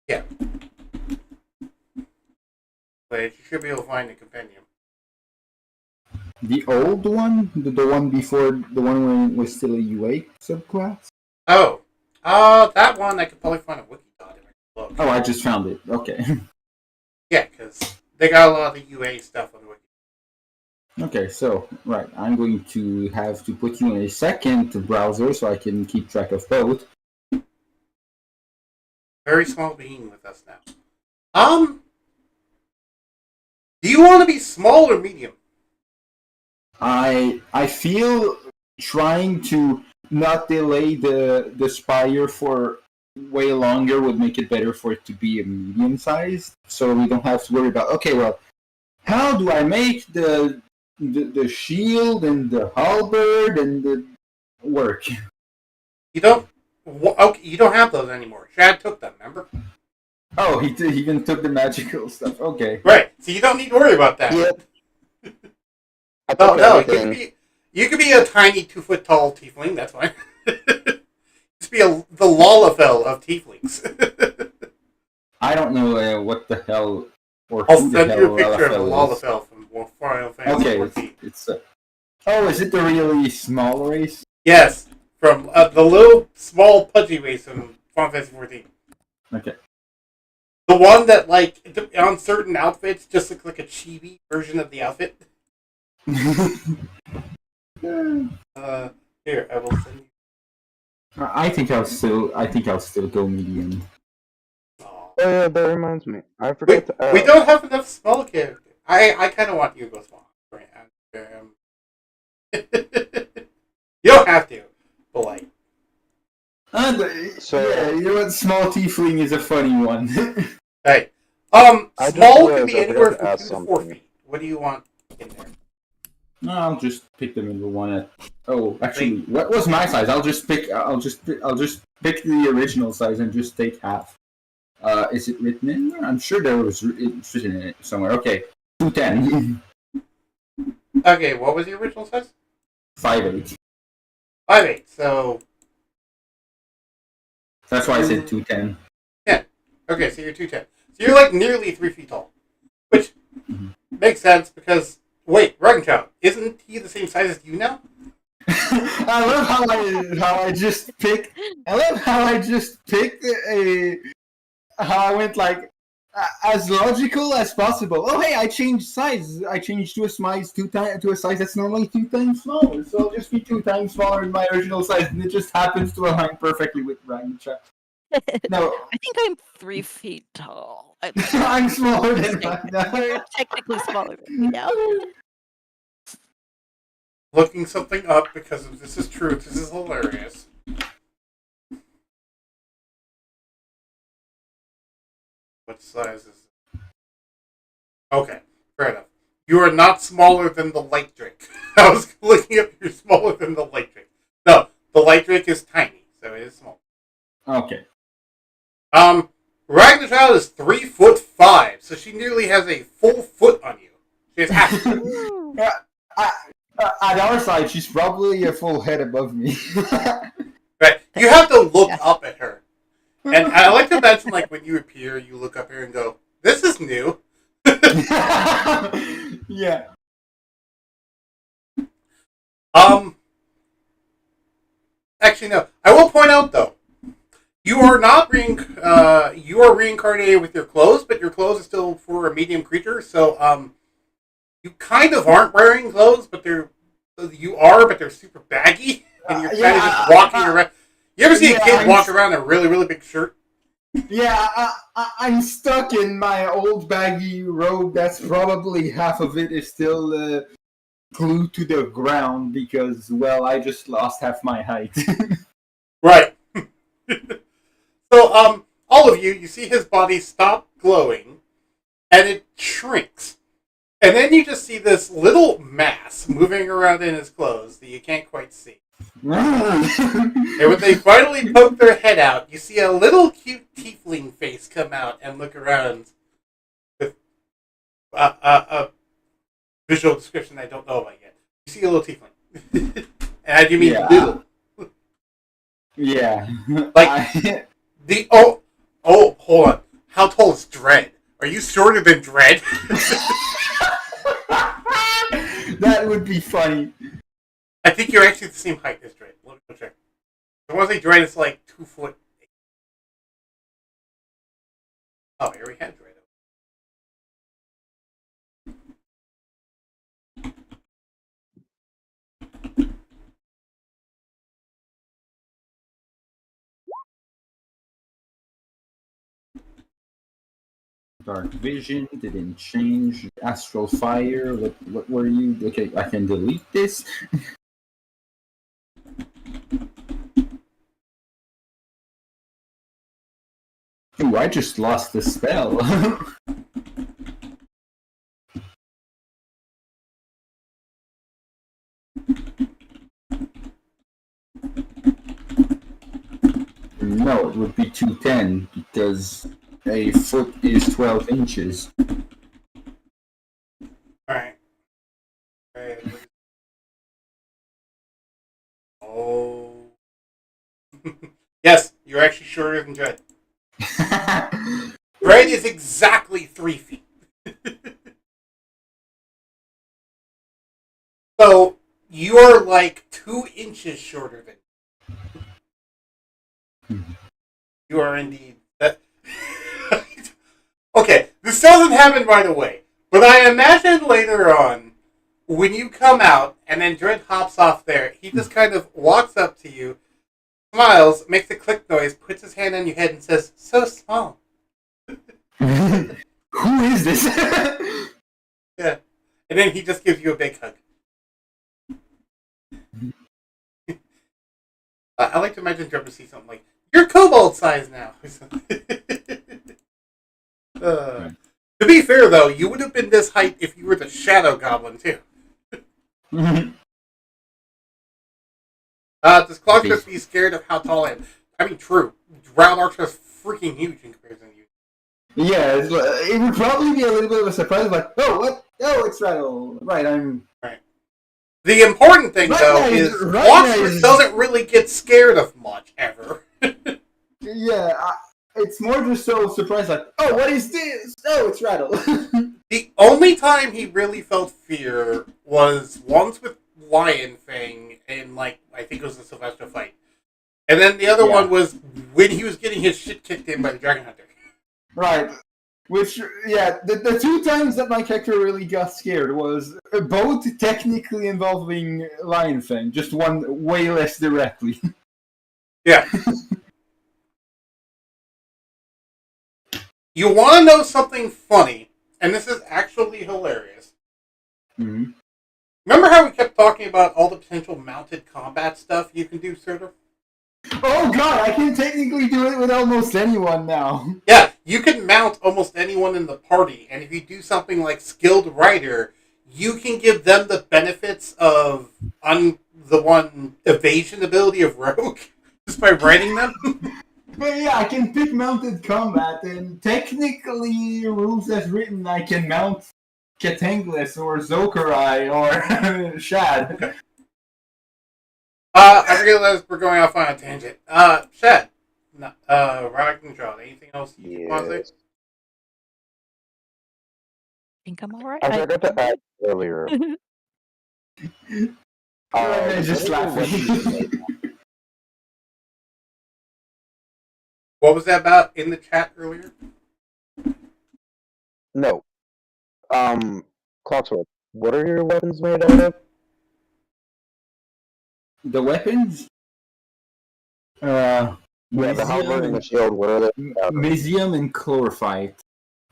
Yeah. But you should be able to find the compendium. The old one? The one before, the one when it was still a UA subclass? Oh. That one I could probably find a wiki dot if I look. Oh, I just found it. Okay. Yeah, because they got a lot of the UA stuff on the wiki. Okay, so right, I'm going to have to put you in a second browser so I can keep track of both. Very small being with us now. Do you want to be small or medium? I feel trying to not delay the Spire for way longer would make it better for it to be a medium sized, so we don't have to worry about. Okay, well, how do I make the shield and the halberd and the work? You don't. Okay, you don't have those anymore. Shad took them. Remember? Oh, he even took the magical stuff. Okay. Right. So you don't need to worry about that. Yep. I No, took no. everything. You could be a tiny 2 foot tall tiefling. That's fine. Just be the Lalafell of tieflings. I don't know what the hell or I'll who the send hell you a picture of the Lalafell is. Lalafell from Final Fantasy Okay, 14. it's oh, is it the really small race? Yes, from the little small pudgy race from Final Fantasy 14. Okay. The one that, like, on certain outfits, just looks like a chibi version of the outfit. Here, I will send you. I think I'll still go medium. Oh. Oh yeah, that reminds me. I forgot to ask. We don't have enough small characters. I kind of want you to go small. Right? You don't have to, but like. So- yeah, you know what? Small tiefling is a funny one. Hey, I just small can realized be I anywhere forgot to from ask 2 to 4 something. feet. What do you want in there? No, I'll just pick the middle one at. Oh, actually, what was my size? I'll just pick the original size and just take half. Is it written in there? I'm sure it's written in it somewhere. Okay, 210. Okay, what was the original size? 5'8". 5'8". So That's why I said 210. okay, so you're 210. So you're like nearly 3 feet tall, which makes sense because wait, Ragnachilde, isn't he the same size as you now? I love how I just picked. I love how I just picked how I went like as logical as possible. Oh hey, I changed size. I changed to a size to a size that's normally 2 times smaller. So I'll just be 2 times smaller than my original size, and it just happens to align perfectly with Ragnachilde. No, I think I'm 3 feet tall. I'm smaller than Ragnachilde. You're technically smaller than me now. Looking something up because if this is true, this is hilarious. What size is it? Okay, fair enough. You are not smaller than the light drake. I was looking up. You're smaller than the light drake. No, the light drake is tiny, so it is small. Okay. Ragnachilde is 3'5", so she nearly has a full foot on you. She has half. At our side, she's probably a full head above me. Right, you have to look up at her, and I like to imagine like when you appear, you look up here and go, "This is new." Yeah. Actually, no. I will point out though, you are not you are reincarnated with your clothes, but your clothes are still for a medium creature. So, you kind of aren't wearing clothes, but you are, but they're super baggy, and you're kind of just walking around. You ever see a kid walk around in a really, really big shirt? Yeah, I'm stuck in my old baggy robe. That's probably half of it is still glued to the ground because, well, I just lost half my height. Right. So, all of you see his body stop glowing, and it shrinks. And then you just see this little mass moving around in his clothes that you can't quite see. And when they finally poke their head out, you see a little cute tiefling face come out and look around with a visual description I don't know about yet. You see a little tiefling. And I do mean little. Yeah. Like, hold on. How tall is Dread? Are you shorter than Dread? That would be funny. I think you're actually the same height as Dread. Let me check. I want to say Dread is like 2 foot. Oh, here we have Dread. Dark vision didn't change. Astral fire. What were you? Okay, I can delete this. Ooh, I just lost the spell. No, it would be 210 because a foot is 12 inches. Alright. Oh. Yes, you're actually shorter than Dread. Dread is exactly 3 feet. So, you are like 2 inches shorter than you are indeed. Okay, this doesn't happen right away, but I imagine later on, when you come out and then Dread hops off there, he just kind of walks up to you, smiles, makes a click noise, puts his hand on your head and says, "So small." Who is this? Yeah. And then he just gives you a big hug. I like to imagine Dread would see something like, "You're kobold size now." To be fair, though, you would have been this height if you were the Shadow Goblin, too. Does Clocktress be scared of how tall I am? I mean, true. Round Archer is freaking huge in comparison to you. Yeah, it would probably be a little bit of a surprise, like, oh, what? Oh, it's Rattle. Right, I'm... Right. The important thing, though, is Clocktress doesn't really get scared of much, ever. Yeah, it's more just so surprised, like, oh, what is this? Oh, it's Rattle. The only time he really felt fear was once with Lion Fang in, like, I think it was the Sylvester fight. And then the other one was when he was getting his shit kicked in by the Dragon Hunter. Right. Which, yeah, the 2 times that my character really got scared was both technically involving Lion Fang, just one way less directly. Yeah. You want to know something funny, and this is actually hilarious. Mm-hmm. Remember how we kept talking about all the potential mounted combat stuff you can do, Surtur? Oh god, I can technically do it with almost anyone now. Yeah, you can mount almost anyone in the party, and if you do something like Skilled Rider, you can give them the benefits of the one evasion ability of Rogue, just by writing them. But yeah, I can pick mounted combat, and technically, rules as written, I can mount Ketanglis or Zokarai or Shad. Okay. I realize we're going off on a tangent. Shad, Ragnachilde, anything else you want to say? I think I'm alright. I forgot to add earlier. Just laughing. What was that about in the chat earlier? No. Clocksworth, what are your weapons made out of? The weapons? The halberd and the shield, what are they? Mysium and Chlorophyte.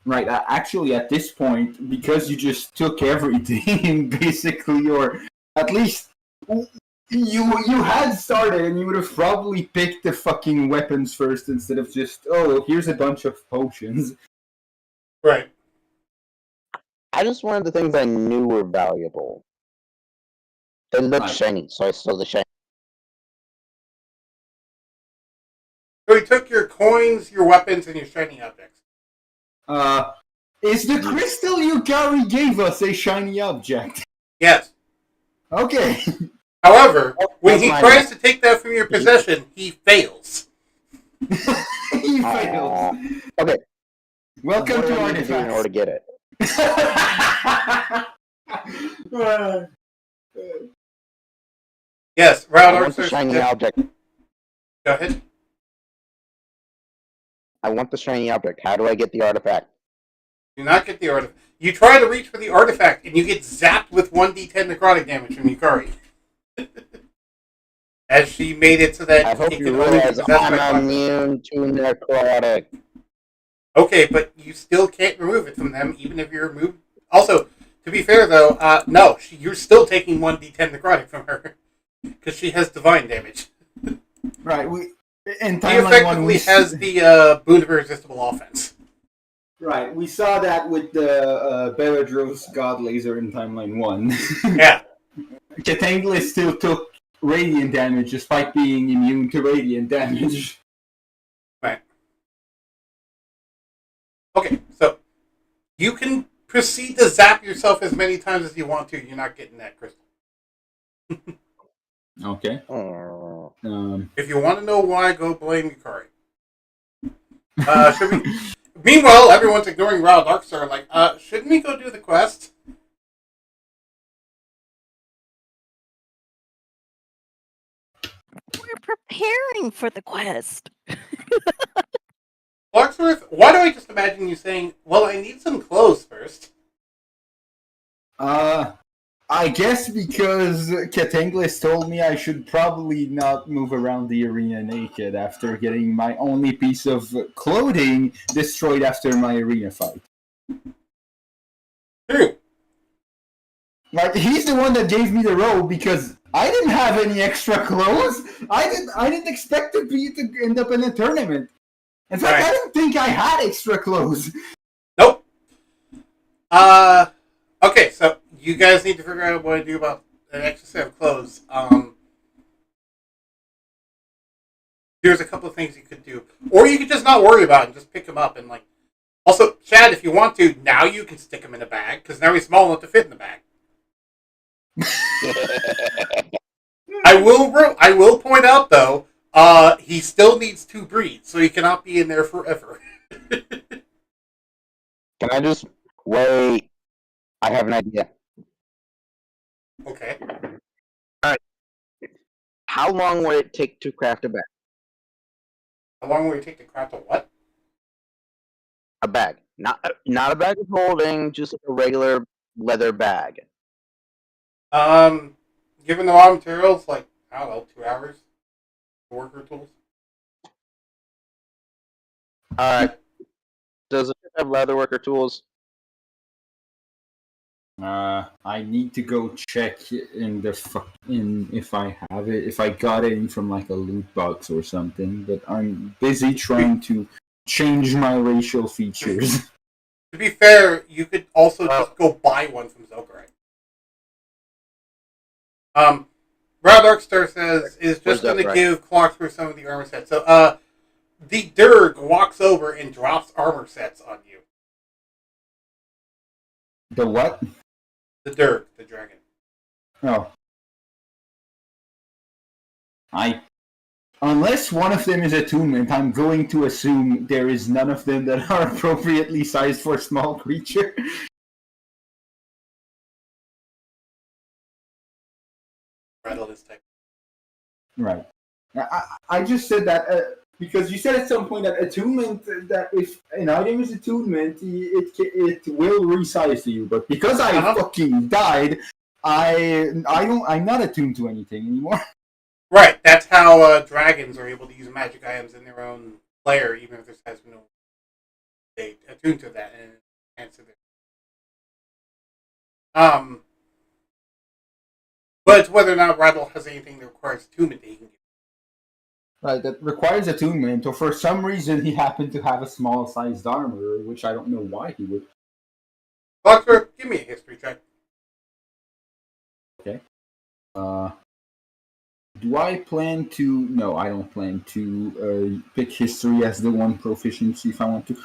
Right, actually at this point, because you just took everything, basically, or at least you had started and you would have probably picked the fucking weapons first instead of just, oh, here's a bunch of potions. Right. I just wanted the things I knew were valuable. They looked shiny, so I stole the shiny. So he took your coins, your weapons, and your shiny objects. Is the crystal Yukari gave us a shiny object? Yes. Okay. However, when he tries to take that from your possession, he fails. He fails. Okay. Welcome what to do I need to do in order to get it? Yes, I want the shiny object. Go ahead. I want the shiny object. How do I get the artifact? Do not get the artifact. You try to reach for the artifact, and you get zapped with 1d10 necrotic damage from Yukari. As she made it so that I hope you realize I'm immune to necrotic. Okay, but you still can't remove it from them, even if you're removed. Also, to be fair though, no, you're still taking 1d10 necrotic from her because she has divine damage. Right. In He timeline one, effectively has the boon of irresistible offense. Right, we saw that with the Beladros God Laser in timeline 1. Yeah. Catanglis still took radiant damage despite being immune to radiant damage. Right. Okay, so you can proceed to zap yourself as many times as you want to. You're not getting that crystal. Okay. If you want to know why, go blame Yukari. Should we? Meanwhile, everyone's ignoring Raw Darkstar. Like, shouldn't we go do the quest? We're preparing for the quest. Luxworth, why do I just imagine you saying, "Well, I need some clothes first"? I guess because Catanglis told me I should probably not move around the arena naked after getting my only piece of clothing destroyed after my arena fight. True. Like, he's the one that gave me the robe because I didn't have any extra clothes. I didn't expect to end up in a tournament. In fact, Right. I didn't think I had extra clothes. Nope. Okay, so you guys need to figure out what to do about an extra set of clothes. Here's a couple of things you could do. Or you could just not worry about it and just pick them up and, like... Also, Chad, if you want to, now you can stick him in a bag, because now he's small enough to fit in the bag. I will point out, though, he still needs 2 breeds, so he cannot be in there forever. Can I just wait? I have an idea. Okay. How long would it take to craft a bag? How long will it take to craft a what? A bag. Not a bag of holding, just a regular leather bag. Given the raw materials, like, I don't know, 2 hours? Worker tools? Alright. Does it have leather worker tools? I need to go check in if I have it, if I got it in from like a loot box or something. But I'm busy trying to change my racial features. To be fair, you could also just go buy one from Zokarite. Raw Darkstar says is just going to give Clockthrough some of the armor sets. So, the Durg walks over and drops armor sets on you. The what? The Durg, the dragon. Oh. Unless one of them is attunement, I'm going to assume there is none of them that are appropriately sized for a small creature. Rattle is tech. Right. I just said that because you said at some point that attunement, that if an item is attunement, it will resize to you. But because I fucking died, I'm not attuned to anything anymore. Right, that's how dragons are able to use magic items in their own lair, even if their size no. They attune to that and answer it. But it's whether or not Rattle has anything that requires attunement that he can get. Right, that requires attunement, or for some reason he happened to have a small-sized armor, which I don't know why he would. Doctor, give me a history check. Okay. Do I plan to... No, I don't plan to pick history as the one proficiency if I want to.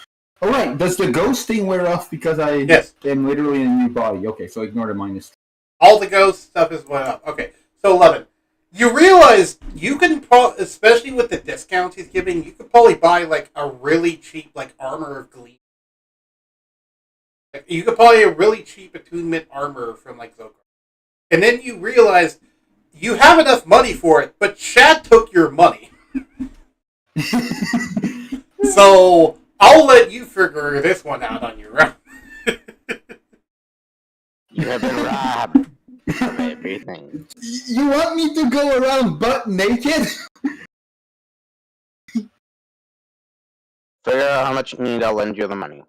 Oh, right. Does the ghost thing wear off because I am literally in a new body? Okay, so ignore the minus. All the ghost stuff is went up. Okay, so 11. You realize you can, especially with the discounts he's giving, you could probably buy like a really cheap like armor of gleam. Like, you could probably a really cheap attunement armor from like Zokar. And then you realize you have enough money for it, but Chad took your money. So I'll let you figure this one out on your own. You have been robbed of everything. You want me to go around butt naked? Figure out how much you need, I'll lend you the money.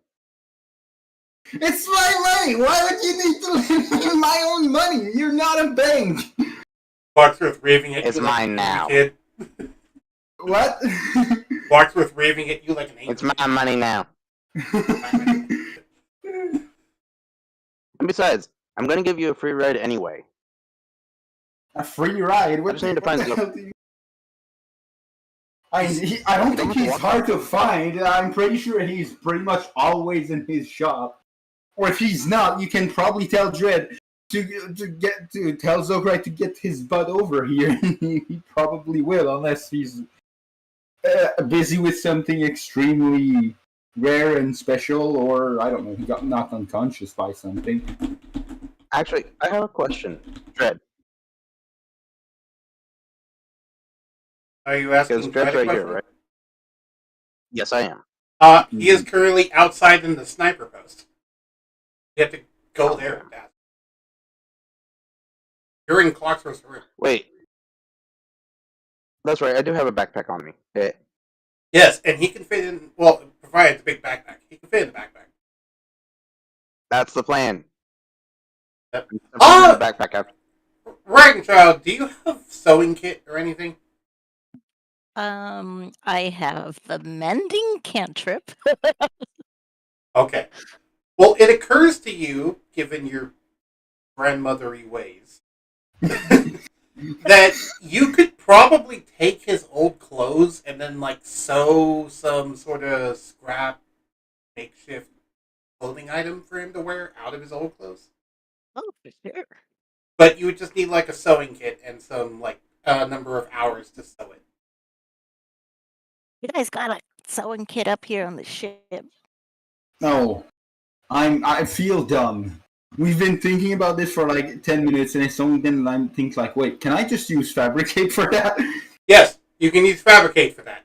It's my money! Why would you need to lend me my own money? You're not a bank! Foxworth raving at It's you like mine an now. angry kid. What? Foxworth raving at you like an angry It's my money now. And besides, I'm gonna give you a free ride anyway. A free ride? I What just need to find the the- hell do you... I don't think he's hard to find. I'm pretty sure he's pretty much always in his shop. Or if he's not, you can probably tell Dredd to tell Zobrite to get his butt over here. He probably will, unless he's busy with something extremely rare and special, or I don't know, he got knocked unconscious by something. Actually, I have a question. Dredd, Are you because asking Dredd's Dredd a right here, question? right? Yes, I am. He is currently outside in the sniper post. You have to go there and ask. You're in Clockworth's room. Wait. That's right, I do have a backpack on me. Hey, Yes, and he can fit in, well, provided the big backpack. He can fit in the backpack. that's the plan. Yep. I'm putting the backpack out. Ragnachilde, do you have sewing kit or anything? I have the mending cantrip. Okay. Well, it occurs to you, given your grandmothery ways, that you could probably take his old clothes and then, like, sew some sort of scrap makeshift clothing item for him to wear out of his old clothes. Oh, for sure. But you would just need, like, a sewing kit and some, like, number of hours to sew it. You guys got a sewing kit up here on the ship. No. I feel dumb. We've been thinking about this for like 10 minutes, and it's only then I think like, wait, can I just use Fabricate for that? Yes, you can use Fabricate for that.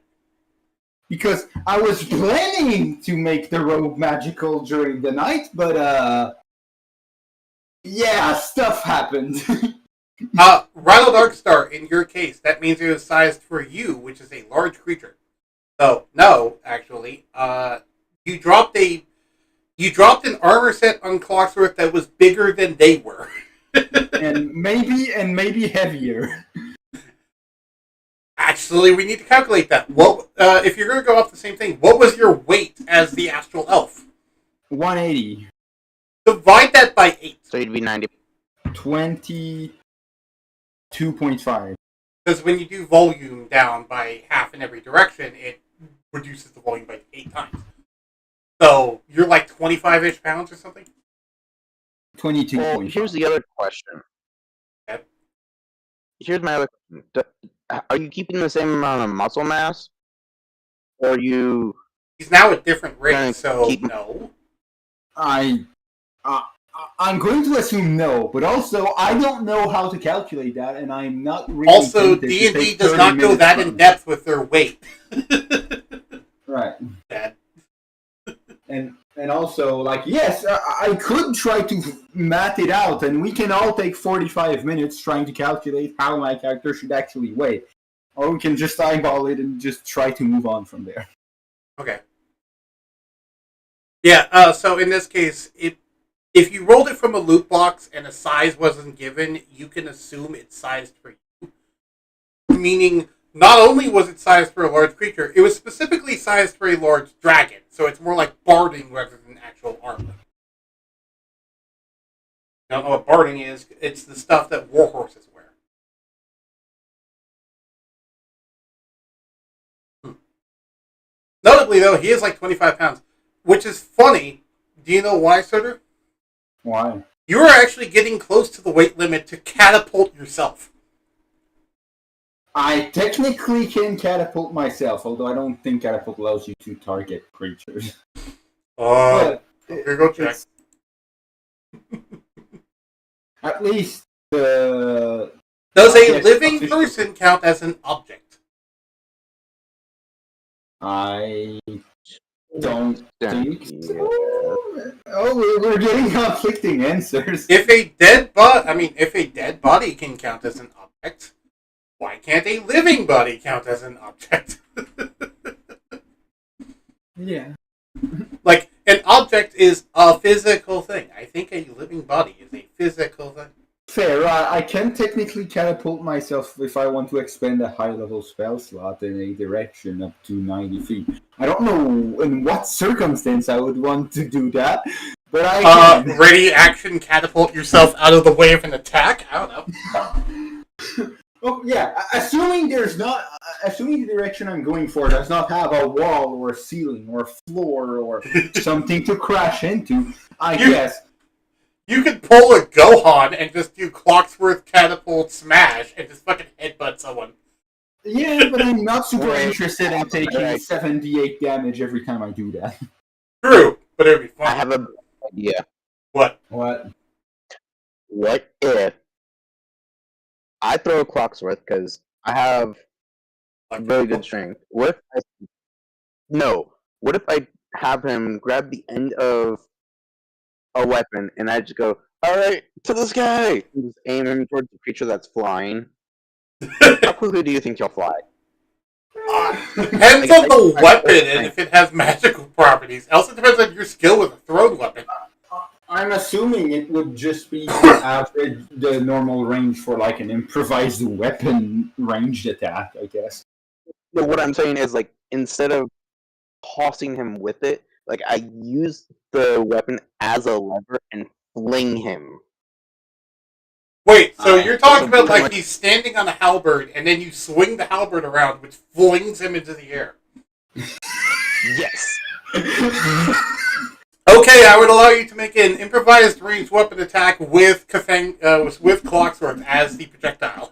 Because I was planning to make the robe magical during the night, but yeah, stuff happened. Rhino Darkstar, in your case, that means it was sized for you, which is a large creature. So, no, actually, you dropped an armor set on Clocksworth that was bigger than they were. and maybe heavier. Actually, we need to calculate that. What, if you're going to go off the same thing, what was your weight as the Astral Elf? 180. Divide that by 8. So you'd be 90. 22.5. Because when you do volume down by half in every direction, it reduces the volume by 8 times. So you're like 25-ish pounds or something? 22.5. Well, here's the other question. Okay. Here's my other question. Are you keeping the same amount of muscle mass? Or are you... He's now at different Gonna rates, so keep- no. I'm going to assume no, but also I don't know how to calculate that, and I'm not really. Also, tempted to D&D take does 30 not go minutes that from- in depth with their weight. Right. Dad. And also, like, yes, I could try to math it out, and we can all take 45 minutes trying to calculate how my character should actually weigh. Or we can just eyeball it and just try to move on from there. Okay. Yeah, so in this case, if you rolled it from a loot box and a size wasn't given, you can assume it's sized for you. Meaning, not only was it sized for a large creature, it was specifically sized for a large dragon. So it's more like barding rather than actual armor. I don't know what barding is. It's the stuff that warhorses wear. Notably, though, he is like 25 pounds. Which is funny. Do you know why, Soder? Why? You are actually getting close to the weight limit to catapult yourself. I technically can catapult myself, although I don't think catapult allows you to target creatures. But here, go check. At least the... Does a Yes, living official. person count as an object? I don't think Yeah. so. Oh, we're getting conflicting answers. If a dead body can count as an object, why can't a living body count as an object? Yeah. Like, an object is a physical thing. I think a living body is a physical thing. Fair. I can technically catapult myself if I want to expend a high-level spell slot in a direction up to 90 feet. I don't know in what circumstance I would want to do that, but I can. Ready action catapult yourself out of the way of an attack? I don't know. Oh yeah, assuming the direction I'm going for does not have a wall or a ceiling or a floor or something to crash into, I guess. You could pull a Gohan and just do Clocksworth catapult smash and just fucking headbutt someone. Yeah, but I'm not super interested in taking 78 damage every time I do that. True, but it would be fun. I have a idea. What? What? What if I throw a Clocksworth because I have very good strength? What if I have him grab the end of a weapon and I just go, all right, to the sky, and just aim him towards the creature that's flying? How quickly do you think you'll fly? Depends on the weapon and if it has magical properties. Also depends on your skill with a thrown weapon. I'm assuming it would just be the normal range for like an improvised weapon ranged attack, I guess. But what I'm saying is, like, instead of tossing him with it, like, I use the weapon as a lever and fling him. Wait, so you're talking about like he's standing on a halberd and then you swing the halberd around, which flings him into the air. Yes. Okay, I would allow you to make an improvised ranged weapon attack with with Clocksworth as the projectile.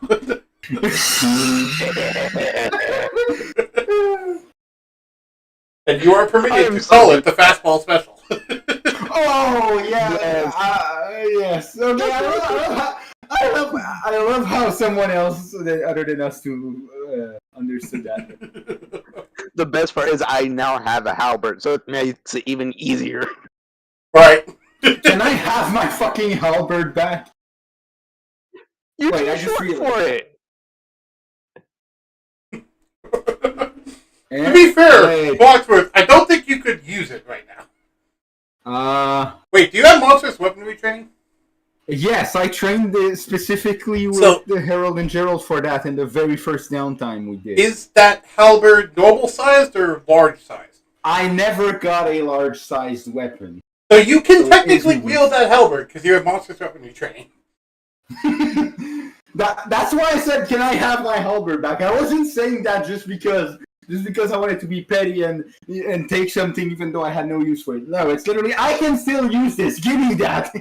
And you are permitted to call it the fastball special. Oh yeah, yes. Okay, I love how someone else other than us two understood that. The best part is I now have a halberd, so it makes it even easier. Right. Can I have my fucking halberd back? You're Wait, too I just short realized. for it. To be fair, Clocksworth, I don't think you could use it right now. Wait, do you have monstrous weaponry training? Yes, I trained specifically with the Herald and Gerald for that in the very first downtime we did. Is that halberd normal sized or large sized? I never got a large sized weapon. So you can technically wield that halberd because you have monstrous weaponry training. That's why I said, can I have my halberd back? I wasn't saying that just because I wanted to be petty and take something even though I had no use for it. No, it's literally, I can still use this. Give me that.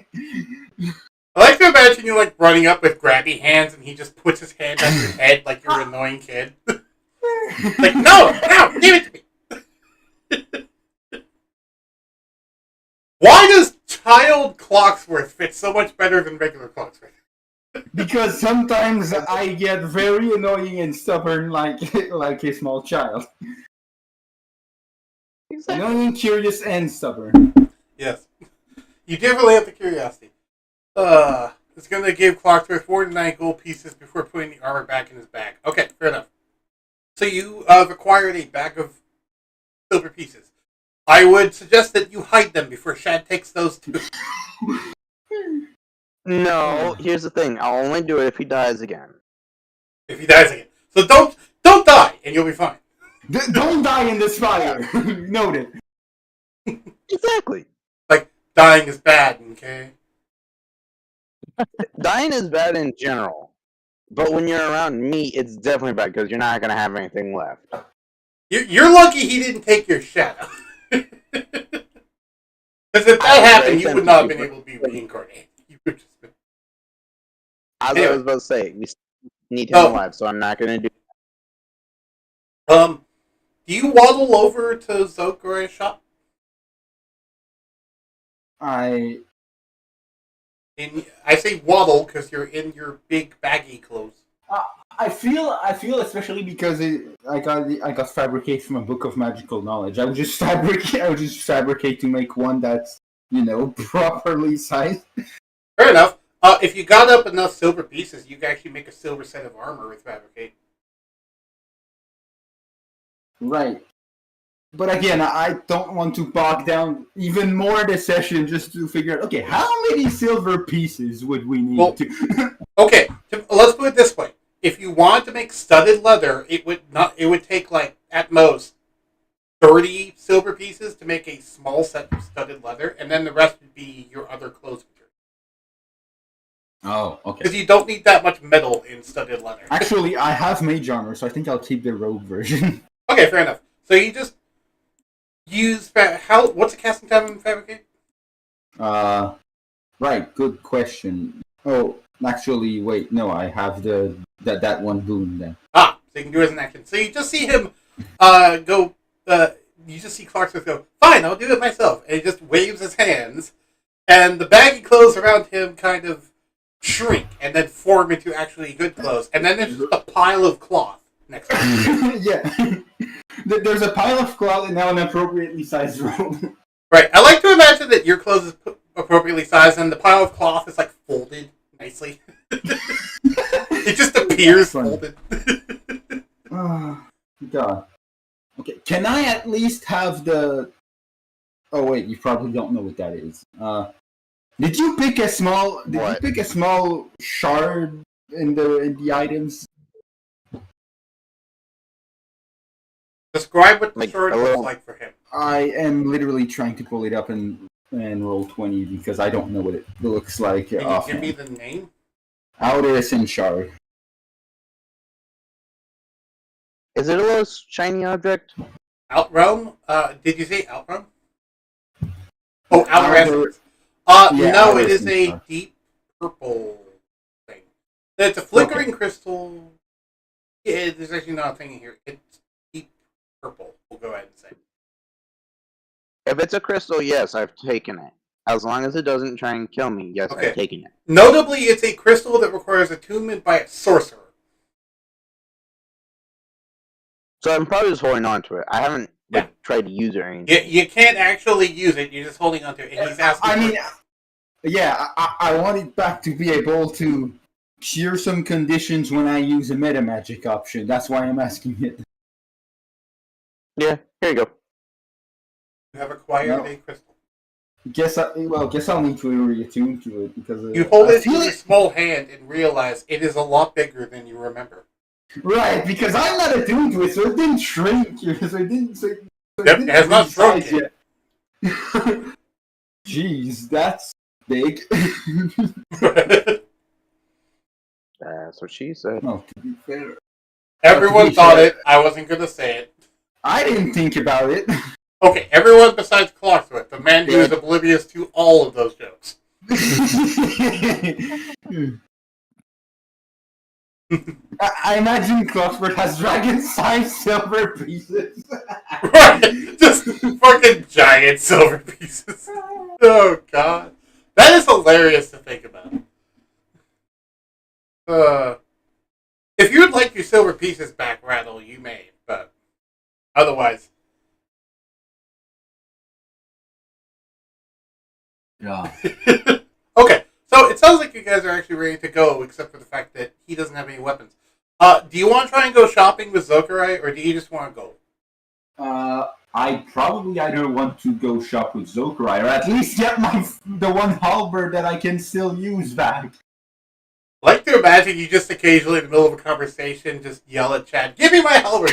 I like to imagine you like running up with grabby hands and he just puts his hand on your head like you're an annoying kid. Like, no, give it to me. Why does child Clocksworth fit so much better than regular Clocksworth? Because sometimes I get very annoying and stubborn like a small child. Exactly. Annoying, curious, and stubborn. Yes. You definitely have the curiosity. It's going to give Clocksworth 49 gold pieces before putting the armor back in his bag. Okay, fair enough. So you acquired a bag of silver pieces. I would suggest that you hide them before Shad takes those too. No, here's the thing. I'll only do it if he dies again. If he dies again. So don't die, and you'll be fine. Don't die in this fire. Noted. Exactly. Like, dying is bad, okay? Dying is bad in general. But when you're around me, it's definitely bad because you're not going to have anything left. You're lucky he didn't take your shadow. Because if that happened, you would not have been able to be reincarnated. You would just been... As I was about to say, we need him alive, so I'm not going to do do you waddle over to Zokarai's shop? I say waddle because you're in your big baggy clothes. I feel especially because I got fabricate from a book of magical knowledge. I would just fabricate to make one that's properly sized. Fair enough. If you got up enough silver pieces, you could actually make a silver set of armor with fabricate. Right. But again, I don't want to bog down even more the session just to figure out, okay, how many silver pieces would we need Well, to... Okay, let's put it this way. If you wanted to make studded leather, it would take like at most 30 silver pieces to make a small set of studded leather, and then the rest would be your other clothes material. Oh, okay. Because you don't need that much metal in studded leather. Actually, I have mage armor, so I think I'll keep the rogue version. Okay, fair enough. So you just use what's the casting time in Fabricate? Right, good question. Oh, actually, wait, no, I have that one boon then. So you can do it as an action. So you just see him go. You just see Clarksmith go, fine, I'll do it myself. And he just waves his hands, and the baggy clothes around him kind of shrink and then form into actually good clothes. And then there's just a pile of cloth next to him. Yeah. There's a pile of cloth and now an appropriately sized robe. Right. I like to imagine that your clothes is appropriately sized and the pile of cloth is like folded nicely. It just appears folded. Oh, God. Okay, can I at least have the... Oh wait, you probably don't know what that is. Did you pick a small shard in the items? Describe what the Like, sword looks like for him. I am literally trying to pull it up and roll 20 because I don't know what it looks like. Can you give me the name? Outerison shard. Is it a little shiny object? Outrealm? Did you say Outrealm? Oh, Outer Essence. Yeah, No, Outer it is Essence, a deep purple thing. It's a flickering crystal. Yeah, there's actually not a thing in here. It's deep purple, we'll go ahead and say. If it's a crystal, yes, I've taken it. As long as it doesn't try and kill me, yes, Okay. I've taken it. Notably, it's a crystal that requires attunement by a sorcerer. So I'm probably just holding on to it. I haven't tried to use it or anything. You can't actually use it, you're just holding onto it, and he's asking I want it back to be able to cure some conditions when I use a meta magic option. That's why I'm asking it. Yeah, here you go. You have acquired a crystal. Guess I'll need to reattune to it because You hold it in your small hand and realize it is a lot bigger than you remember. Right, because I'm not attuned to it, so it didn't shrink. So it didn't. It has not shrunk yet. Jeez, that's big. That's what she said. No, to be fair, Everyone thought it. I wasn't going to say it. I didn't think about it. Okay, everyone besides Clockwork, the man who is oblivious to all of those jokes. I imagine Clockwork has dragon-sized silver pieces. Right, just fucking giant silver pieces. Oh god, that is hilarious to think about. If you would like your silver pieces back, Rattle, you may, but otherwise. Yeah. Okay, so it sounds like you guys are actually ready to go, except for the fact that he doesn't have any weapons. Do you want to try and go shopping with Zokurai, or do you just want to go? I probably either want to go shop with Zokurai, or at least get the one halberd that I can still use back. I like to imagine you just occasionally in the middle of a conversation just yell at Chad, "Give me my halberd!"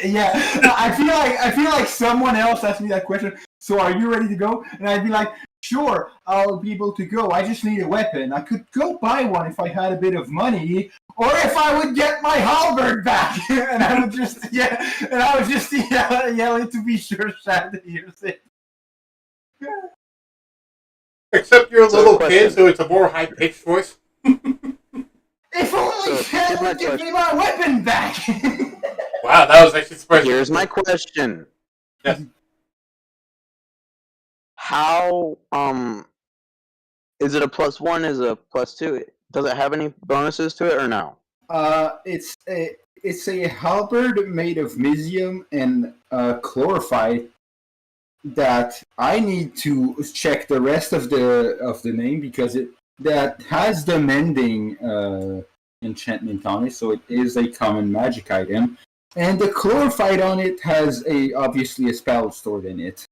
Yeah, I feel like someone else asked me that question. So are you ready to go? And I'd be like, sure, I'll be able to go. I just need a weapon. I could go buy one if I had a bit of money, or if I would get my halberd back. And I would just yell it to be sure Chad hears it. Except you're a So little question. kid, so it's a more high-pitched voice. If only Chad would give me my weapon back. Wow, that was actually surprising. Here's my question. Yes. How, is it a +1, is it a +2? Does it have any bonuses to it, or no? It's a halberd made of mysium and chlorophyte that I need to check the rest of the name because that has the mending enchantment on it, so it is a common magic item. And the chlorophyte on it has obviously a spell stored in it.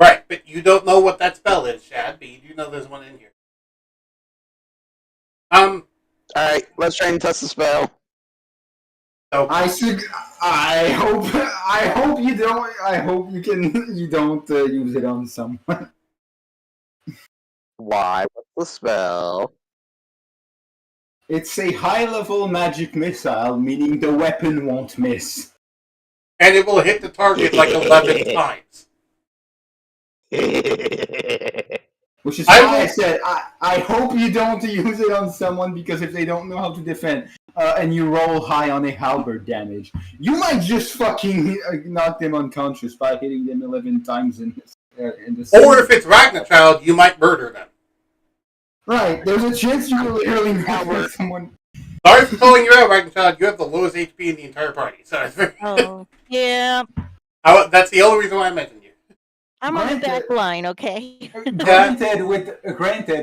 Right, but you don't know what that spell is, Shad, but you do know there's one in here. Alright, let's try and test the spell. So I hope you don't. I hope you don't use it on someone. Why? What's the spell? It's a high-level magic missile, meaning the weapon won't miss. and it will hit the target like 11 times. Which is why I said, I hope you don't use it on someone, because if they don't know how to defend, and you roll high on a halberd damage, you might just fucking knock them unconscious by hitting them 11 times in the Or if it's Ragnachilde, you might murder them. Right, there's a chance you will literally murder someone. Sorry for calling you out, Ragnachilde. You have the lowest HP in the entire party. So Oh, yeah. That's the only reason why I mentioned you. I'm on the back line, okay? Granted,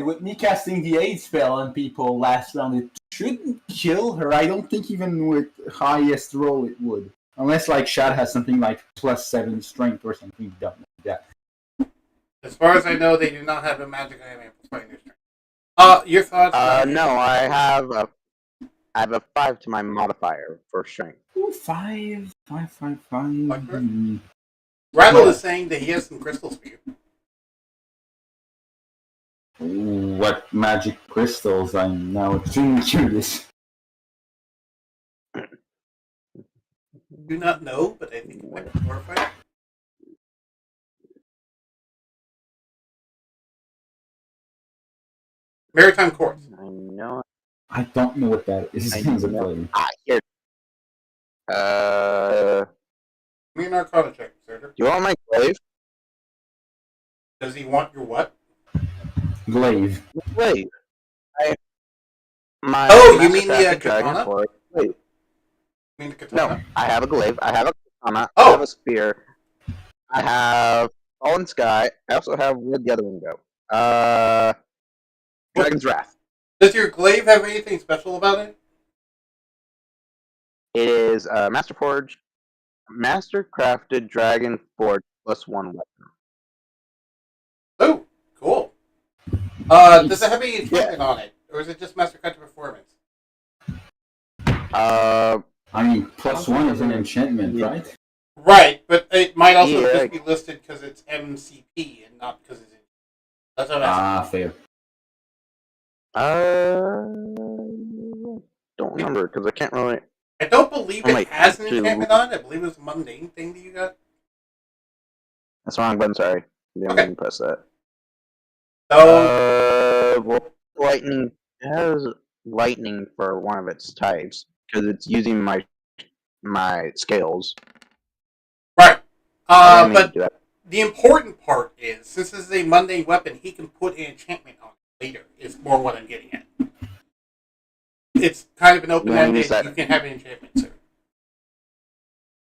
with me casting the aid spell on people last round, it shouldn't kill her. I don't think even with highest roll it would. Unless, like, Shad has something like +7 strength or something dumb like that. As far as I know, they do not have a magic item amplifying their strength. Your thoughts? No, I have a 5 to my modifier for strength. Ooh, 5. Rattle is saying that he has some crystals for you. What magic crystals? I'm now extremely curious. Do not know, but I think it might be glorified. Maritime Quartz. I know. I don't know what that is. Here. Give me an Arcana check, sir. You want my glaive? Does he want your what? Glaive. Glaive. You mean the katana? Wait. You mean the katana? No, I have a glaive. I have a katana. Oh. I have a spear. I have Fallen Sky. I also have where'd the other one go? Dragon's Wrath. Does your glaive have anything special about it? It is Master Crafted Dragon Forge +1 weapon. Oh, cool. Does it have any enchantment on it? Or is it just Master Crafted Performance? I mean, +1 is an enchantment, right? Right, but it might also just be listed because it's MCP and not because it's... That's what I'm asking. Fair. Don't remember, because I can't really... I don't believe it has an enchantment on it. I believe it was a mundane thing that you got. That's wrong button, sorry. I didn't press that. So... lightning... It has lightning for one of its types, because it's using my scales. Right. But the important part is, since this is a mundane weapon, he can put an enchantment on it later, is more what I'm getting at. It's kind of an open-ended, you can have an enchantment, sir.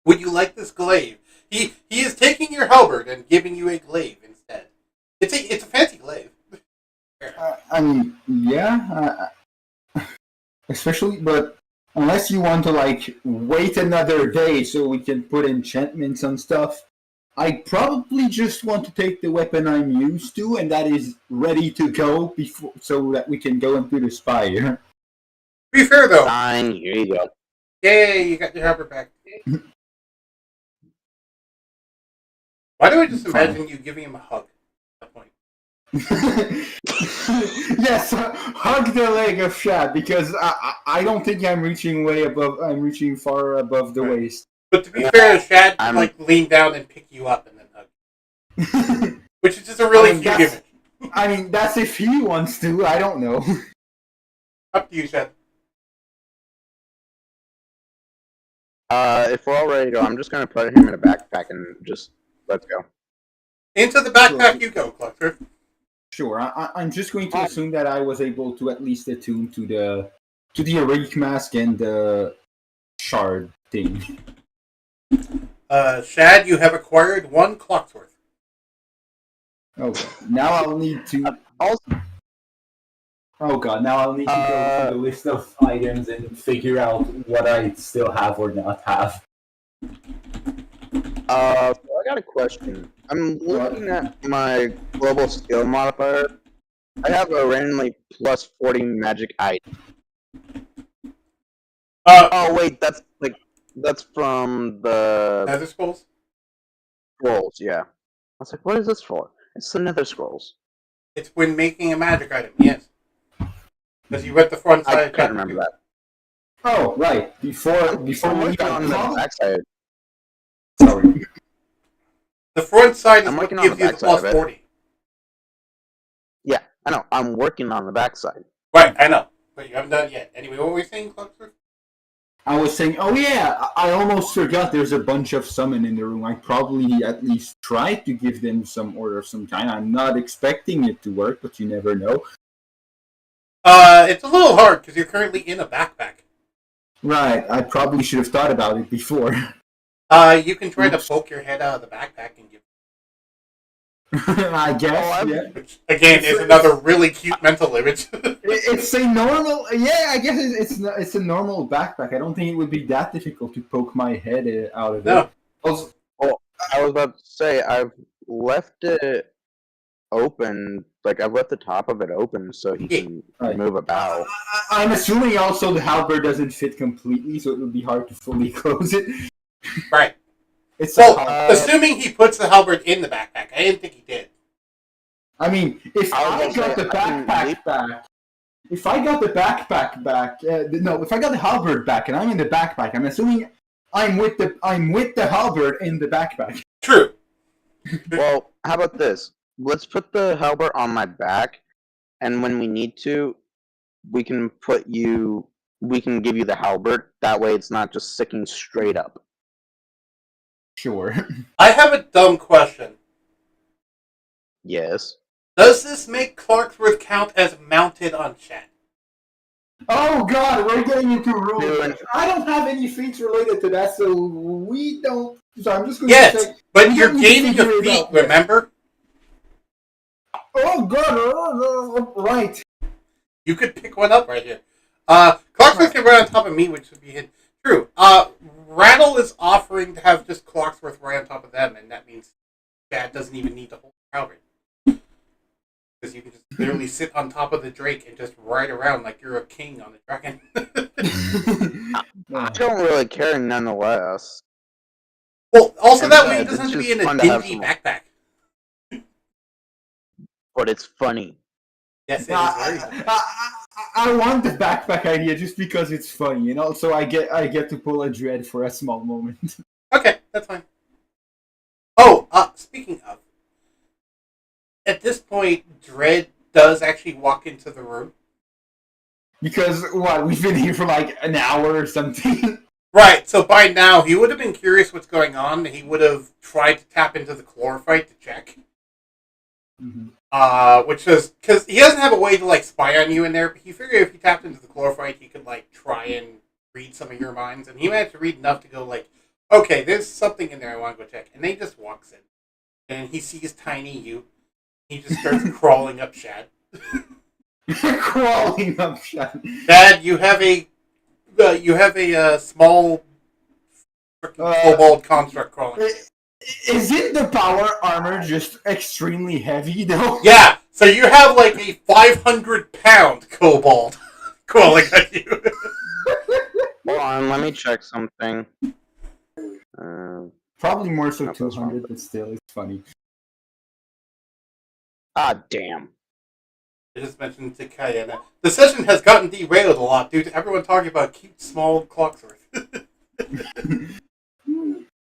Would you like this glaive? He is taking your halberd and giving you a glaive instead. It's a fancy glaive. I mean, yeah. Especially, but unless you want to, like, wait another day so we can put enchantments on stuff, I probably just want to take the weapon I'm used to, and that is ready to go before, so that we can go into the Spire. To be fair, though. Fine, here you go. Yay, you got your halberd back. Why do I just imagine you giving him a hug at that point? Yes, hug the leg of Shad, because I don't think I'm reaching far above the waist. But to be fair, Shad can lean down and pick you up and then hug. Which is just a really cute image. I mean, that's if he wants to, I don't know. Up to you, Shad. If we're all ready to go, I'm just going to put him in a backpack and just let's go. Into the backpack you go, Cluster. Sure, I'm just going to assume that I was able to at least attune to the Awake Mask and the Shard thing. Shad, you have acquired 1 clock's worth. Oh, now I'll need to... Oh god, now I'll need to go through the list of items and figure out what I still have or not have. So I got a question. I'm looking at my global skill modifier. I have a randomly plus 40 magic item. Oh wait, that's from the Nether Scrolls? scrolls. Yeah. I was like, what is this for? It's the Nether Scrolls. It's when making a magic item, yes. Because you read the front I side. can't remember that. Oh, right. Before I'm we working got on the backside. Sorry. The front side is I'm what working on gives the you the backside plus of it. 40. Yeah, I know. I'm working on the backside. Right, I know. But you haven't done it yet. Anyway, what were we saying, Cluxford? I was saying, oh yeah, I almost forgot there's a bunch of summon in the room. I probably at least tried to give them some order of some kind. I'm not expecting it to work, but you never know. It's a little hard because you're currently in a backpack. Right, I probably should have thought about it before. You can try to Oops. poke your head out of the backpack and give. I guess, Oh, yeah. Which, again, is another really cute mental image. It's a normal, yeah. I guess it's a normal backpack. I don't think it would be that difficult to poke my head out of No. it. Also, I was about to say I've left it open. Like I've left the top of it open so he can Right. move about. I'm assuming also the halberd doesn't fit completely, so it would be hard to fully close it. Right. It's Well, a assuming he puts the halberd in the backpack. I didn't think he did. I mean, if I I was got the gonna say, I can backpack leave- back, if I got the backpack back, no, if I got the halberd back and I'm in the backpack, I'm assuming I'm with the halberd in the backpack. True. Well, how about this? Let's put the halberd on my back, and when we need to, we can give you the halberd. That way, it's not just sticking straight up. Sure. I have a dumb question. Yes. Does this make Clarksworth count as mounted on chat? Oh god, we're getting into rules. Dude. I don't have any feats related to that, so we don't. So I'm just going Yes, to say. but we you're don't need to gaining a figure it feat, out. remember? Oh god, right. You could pick one up right here. Clarksworth can run on top of me, which would be hit. True. Rattle is offering to have just Clarksworth right on top of them, and that means Chad doesn't even need to hold the halberd. Because you can just literally sit on top of the Drake and just ride around like you're a king on a dragon. I don't really care nonetheless. Well, also And that way he besides, doesn't have it's to be in just a fun to have dingy some- backpack. But it's funny. Yes, it is very funny. I want the backpack idea just because it's funny, you know. So I get to pull a dread for a small moment. Okay, that's fine. Oh, speaking of, at this point, Dread does actually walk into the room. Because what, we've been here for like an hour or something. Right, so by now, he would have been curious what's going on, and he would have tried to tap into the chlorophyte to check. Mm-hmm. Which is, because he doesn't have a way to, like, spy on you in there, but he figured if he tapped into the chlorophyte, he could, like, try and read some of your minds, and he managed to read enough to go, like, okay, there's something in there I want to go check. And then he just walks in, and he sees tiny you. He just starts crawling up Shad. Crawling up shot. Dad, you have a small freaking kobold construct crawling. Isn't the power armor just extremely heavy though? Yeah, so you have like a 500-pound kobold crawling at you. Hold on, let me check something. Probably more so No, that's wrong. 200, but still, it's funny. Ah, damn. I just mentioned to Kayana. The session has gotten derailed a lot due to everyone talking about cute, small Clocksworth.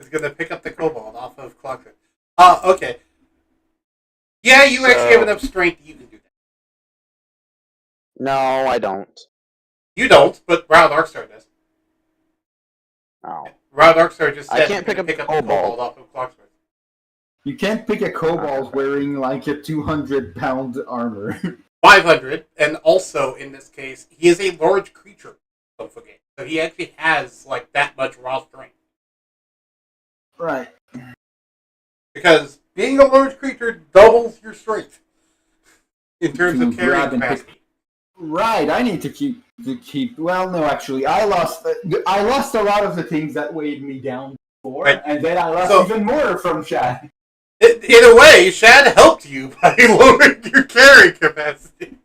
It's going to pick up the kobold off of Clocksworth. Okay. Yeah, you actually have enough strength you can do that. No, I don't. You don't, but Rao Darkstar does. Oh. Rao Darkstar just said I can't pick up the the kobold. kobold off of Clocksworth. You can't pick a kobold wearing like a 200-pound armor. 500, and also, in this case, he is a large creature, don't forget. So he actually has, like, that much raw strength. Right. Because being a large creature doubles your strength in terms of To carrying grab and pick- capacity. Right, I need to keep. Well, no, actually, I lost a lot of the things that weighed me down 4, Right. and then I lost So- even more from Shad. In a way, Shad helped you by lowering your carry capacity.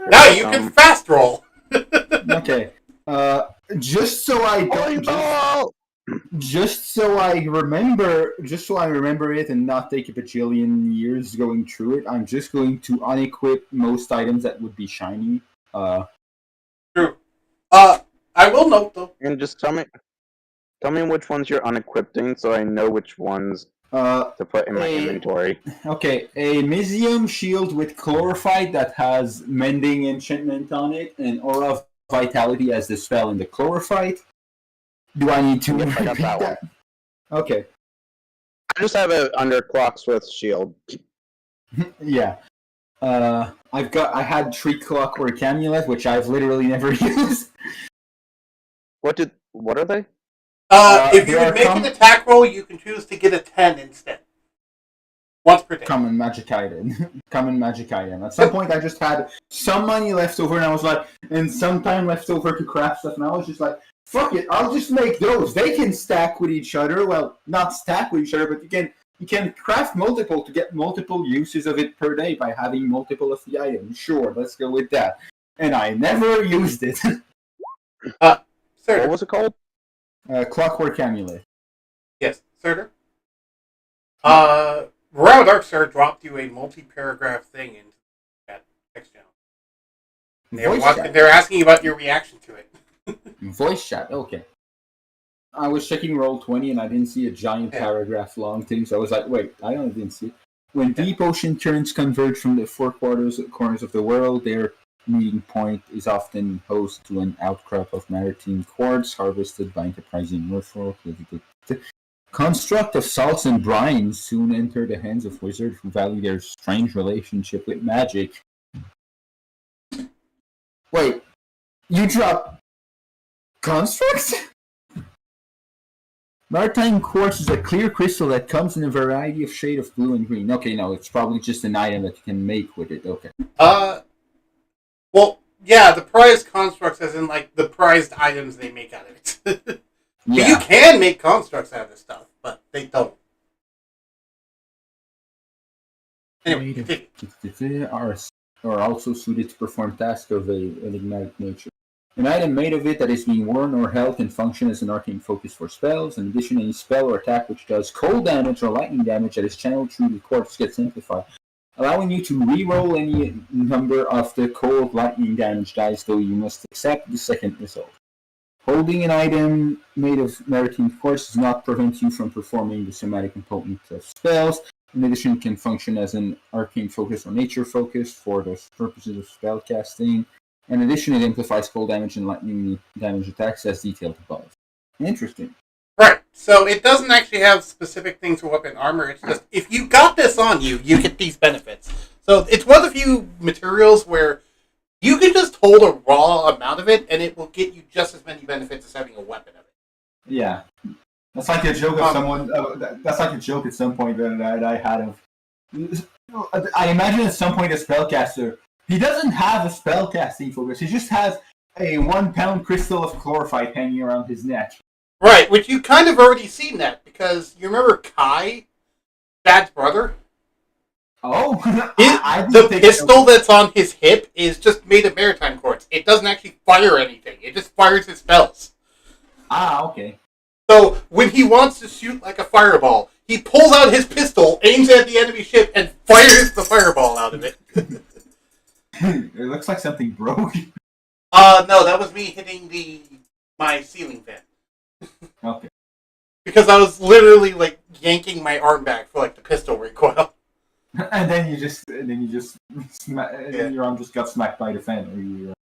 Now you can fast roll. Okay. Just so I don't. Just so I remember it and not take a bajillion years going through it, I'm just going to unequip most items that would be shiny. True. I will note though. And just tell me which ones you're unequipping, so I know which ones to put in my inventory. Okay, a Mysium shield with chlorophyte that has mending enchantment on it, and Aura of Vitality as the spell in the chlorophyte. Do I need to Yep, I got repeat that that? Okay, I just have it under Clocksmith's shield. yeah. I had 3 Clockwork Amulet, which I've literally never used. What are they? If you would make an attack roll, you can choose to get a 10 instead. Once per day. Common magic item. Common magic item. At some point, I just had some money left over, and I was like, and some time left over to craft stuff, and I was just like, fuck it, I'll just make those. They can stack with each other. Well, not stack with each other, but you can craft multiple to get multiple uses of it per day by having multiple of the items. Sure, let's go with that. And I never used it. Surtur. What was it called? Clockwork Amulet. Yes, Surtur. Royal Darkstar dropped you a multi-paragraph thing into that text channel. They're asking about your reaction to it. Voice chat, okay. I was checking Roll20 and I didn't see a giant paragraph long thing, so I was like, wait, I didn't see it. When deep ocean currents converge from the 4 corners of the world, their meeting point is often host to an outcrop of maritime quartz harvested by enterprising merfolk. The construct of salts and brines soon enter the hands of wizards who value their strange relationship with magic. Wait, you drop constructs? Maritime quartz is a clear crystal that comes in a variety of shades of blue and green. Okay, no, it's probably just an item that you can make with it. Okay. Well, yeah, the prized constructs, as in like the prized items they make out of it. Yeah. You can make constructs out of this stuff, but they don't. Anyway, are also suited to perform tasks of an enigmatic nature. An item made of it that is being worn or held can function as an arcane focus for spells. In addition, any spell or attack which does cold damage or lightning damage that is channeled through the quartz gets amplified, allowing you to re-roll any number of the cold lightning damage dice, though you must accept the second result. Holding an item made of maritime quartz does not prevent you from performing the somatic component of spells. In addition, it can function as an arcane focus or nature focus for the purposes of spellcasting. In addition, it amplifies cold damage and lightning damage attacks as detailed above. Interesting. right. So it doesn't actually have specific things for weapon armor. It's just, if you got this on you, you get these benefits. So it's one of the few materials where you can just hold a raw amount of it, and it will get you just as many benefits as having a weapon of it. Yeah. That's like a joke of someone. That's like a joke at some point that I had of. I imagine at some point a spellcaster. He doesn't have a spellcasting focus. He just has a 1 pound crystal of chlorophyte hanging around his neck. Right, which you kind of already seen that, because you remember Kai, Dad's brother? Oh, The pistol that's on his hip is just made of maritime quartz. It doesn't actually fire anything. It just fires his spells. Ah, okay. So when he wants to shoot like a fireball, he pulls out his pistol, aims at the enemy ship, and fires the fireball out of it. It looks like something broke. No, that was me hitting my ceiling fan. Okay. Because I was literally like yanking my arm back for like the pistol recoil. And then you just your arm just got smacked by the fan.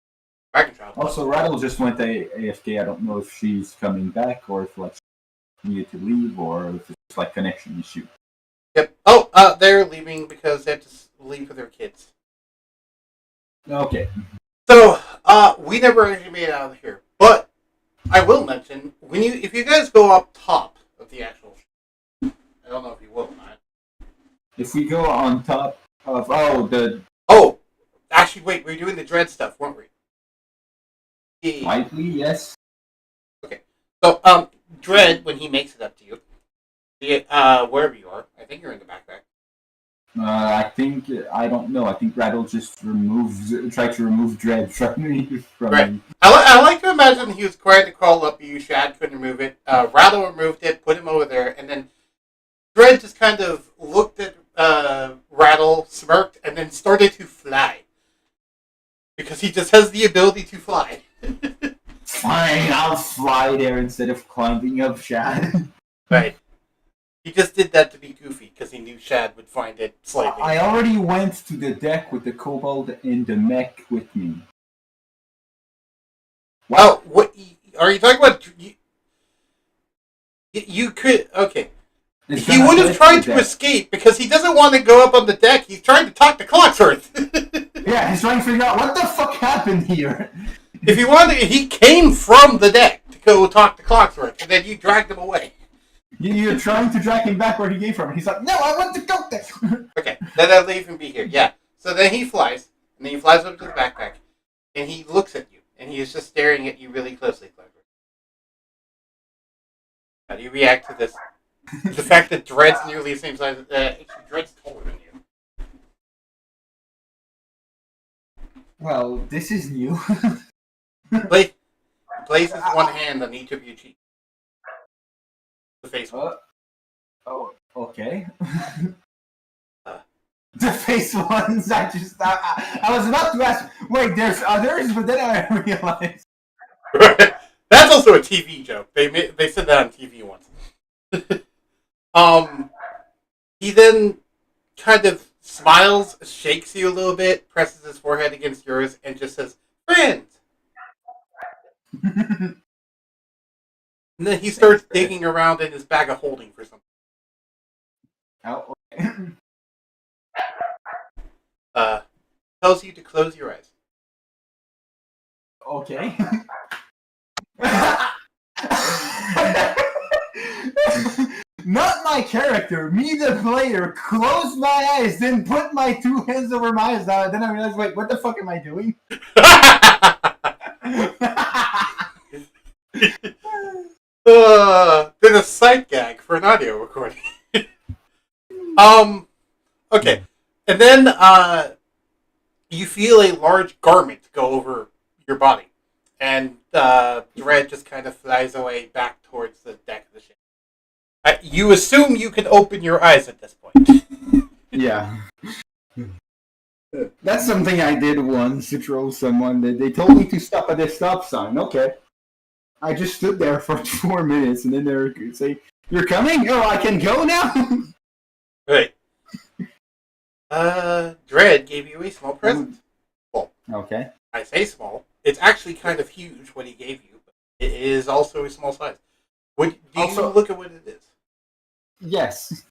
Ragnachilde. Also, Rattle just went AFK. I don't know if she's coming back or if like she needed to leave or if it's like connection issue. Yep. Oh, they're leaving because they have to leave for their kids. Okay. So, we never actually made it out of here. But I will mention, if you guys go up top of the actual I don't know if you will or not. If we go on top of Oh, actually wait, we were doing the dread stuff, weren't we? likely, yes. Okay. So, Dread, when he makes it up to you, wherever you are, I think you're in the backpack. I think I don't know. I think Rattle just tried to remove Dread from me. Right. I like to imagine he was trying to crawl up you. Shad couldn't remove it. Rattle removed it, put him over there, and then Dread just kind of looked at Rattle, smirked, and then started to fly. Because he just has the ability to fly. Fine, I'll fly there instead of climbing up Shad. Right. He just did that to be goofy because he knew Shad would find it slightly. I already went to the deck with the kobold and the mech with me. Wow, what are you talking about? You could okay. He would have tried to escape because he doesn't want to go up on the deck. He's trying to talk to Clocksworth. Yeah, he's trying to figure out what the fuck happened here. If he wanted, he came from the deck to go talk to Clocksworth, and then you dragged him away. You're trying to drag him back where he came from. He's like, no, I want to go there. Okay, then I'll leave him be here. Yeah. So then he flies, and then he flies up to the backpack, and he looks at you, and he is just staring at you really closely, Clocksworth. How do you react to this? The fact that Dread's nearly the same size. Actually, Dread's taller than you. Well, this is new. Places one hand on each of your cheeks. The face one. Oh, okay. The face ones, I was about to ask, wait, there's others, but then I realized. That's also a TV joke. They said that on TV once. He then kind of smiles, shakes you a little bit, presses his forehead against yours, and just says, "Friends." And then he starts digging around in his bag of holding for something. Oh, okay. Tells you to close your eyes. Okay. Not my character, me the player, closed my eyes, then put my two hands over my eyes, then I realized, wait, what the fuck am I doing? Did a sight gag for an audio recording. Okay. And then, you feel a large garment go over your body. And, Dread just kind of flies away back towards the deck of the ship. You assume you can open your eyes at this point. Yeah. That's something I did once to troll someone. They told me to stop at the stop sign. Okay. I just stood there for 4 minutes, and then they were saying, "You're coming? Oh, I can go now?" Right. Dread gave you a small present. Well, okay. I say small. It's actually kind of huge what he gave you, but it is also a small size. Do you look at what it is? Yes.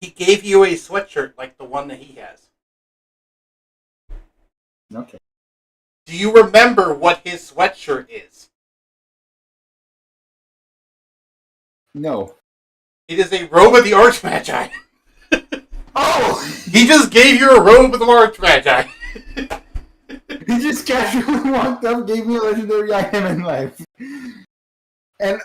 He gave you a sweatshirt like the one that he has. Okay. Do you remember what his sweatshirt is? No. It is a robe of the Archmagi. Oh! He just gave you a robe of the Archmagi. He just casually walked up, gave me a legendary item in life. And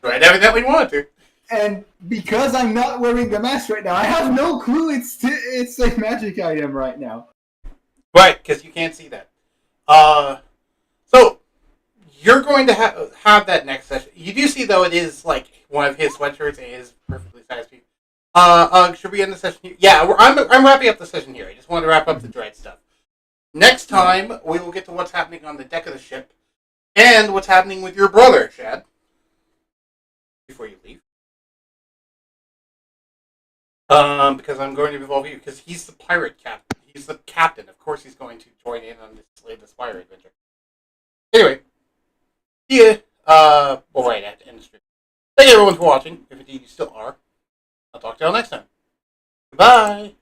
Right, evidently wanted to. And because I'm not wearing the mask right now, I have no clue it's a magic item right now. Right, because you can't see that. So you're going to have that next session. You do see, though, it is like one of his sweatshirts. It is perfectly sized for you. Should we end the session here? Yeah, I'm wrapping up the session here. I just wanted to wrap up the Dread stuff. Next time, we will get to what's happening on the deck of the ship and what's happening with your brother, Shad. Before you leave. Because I'm going to involve you, because he's the pirate captain. He's the captain. Of course he's going to join in on the Spire adventure. Anyway. See ya. Well, right at the end of the stream. Thank you everyone for watching, if indeed you still are. I'll talk to y'all next time. Goodbye!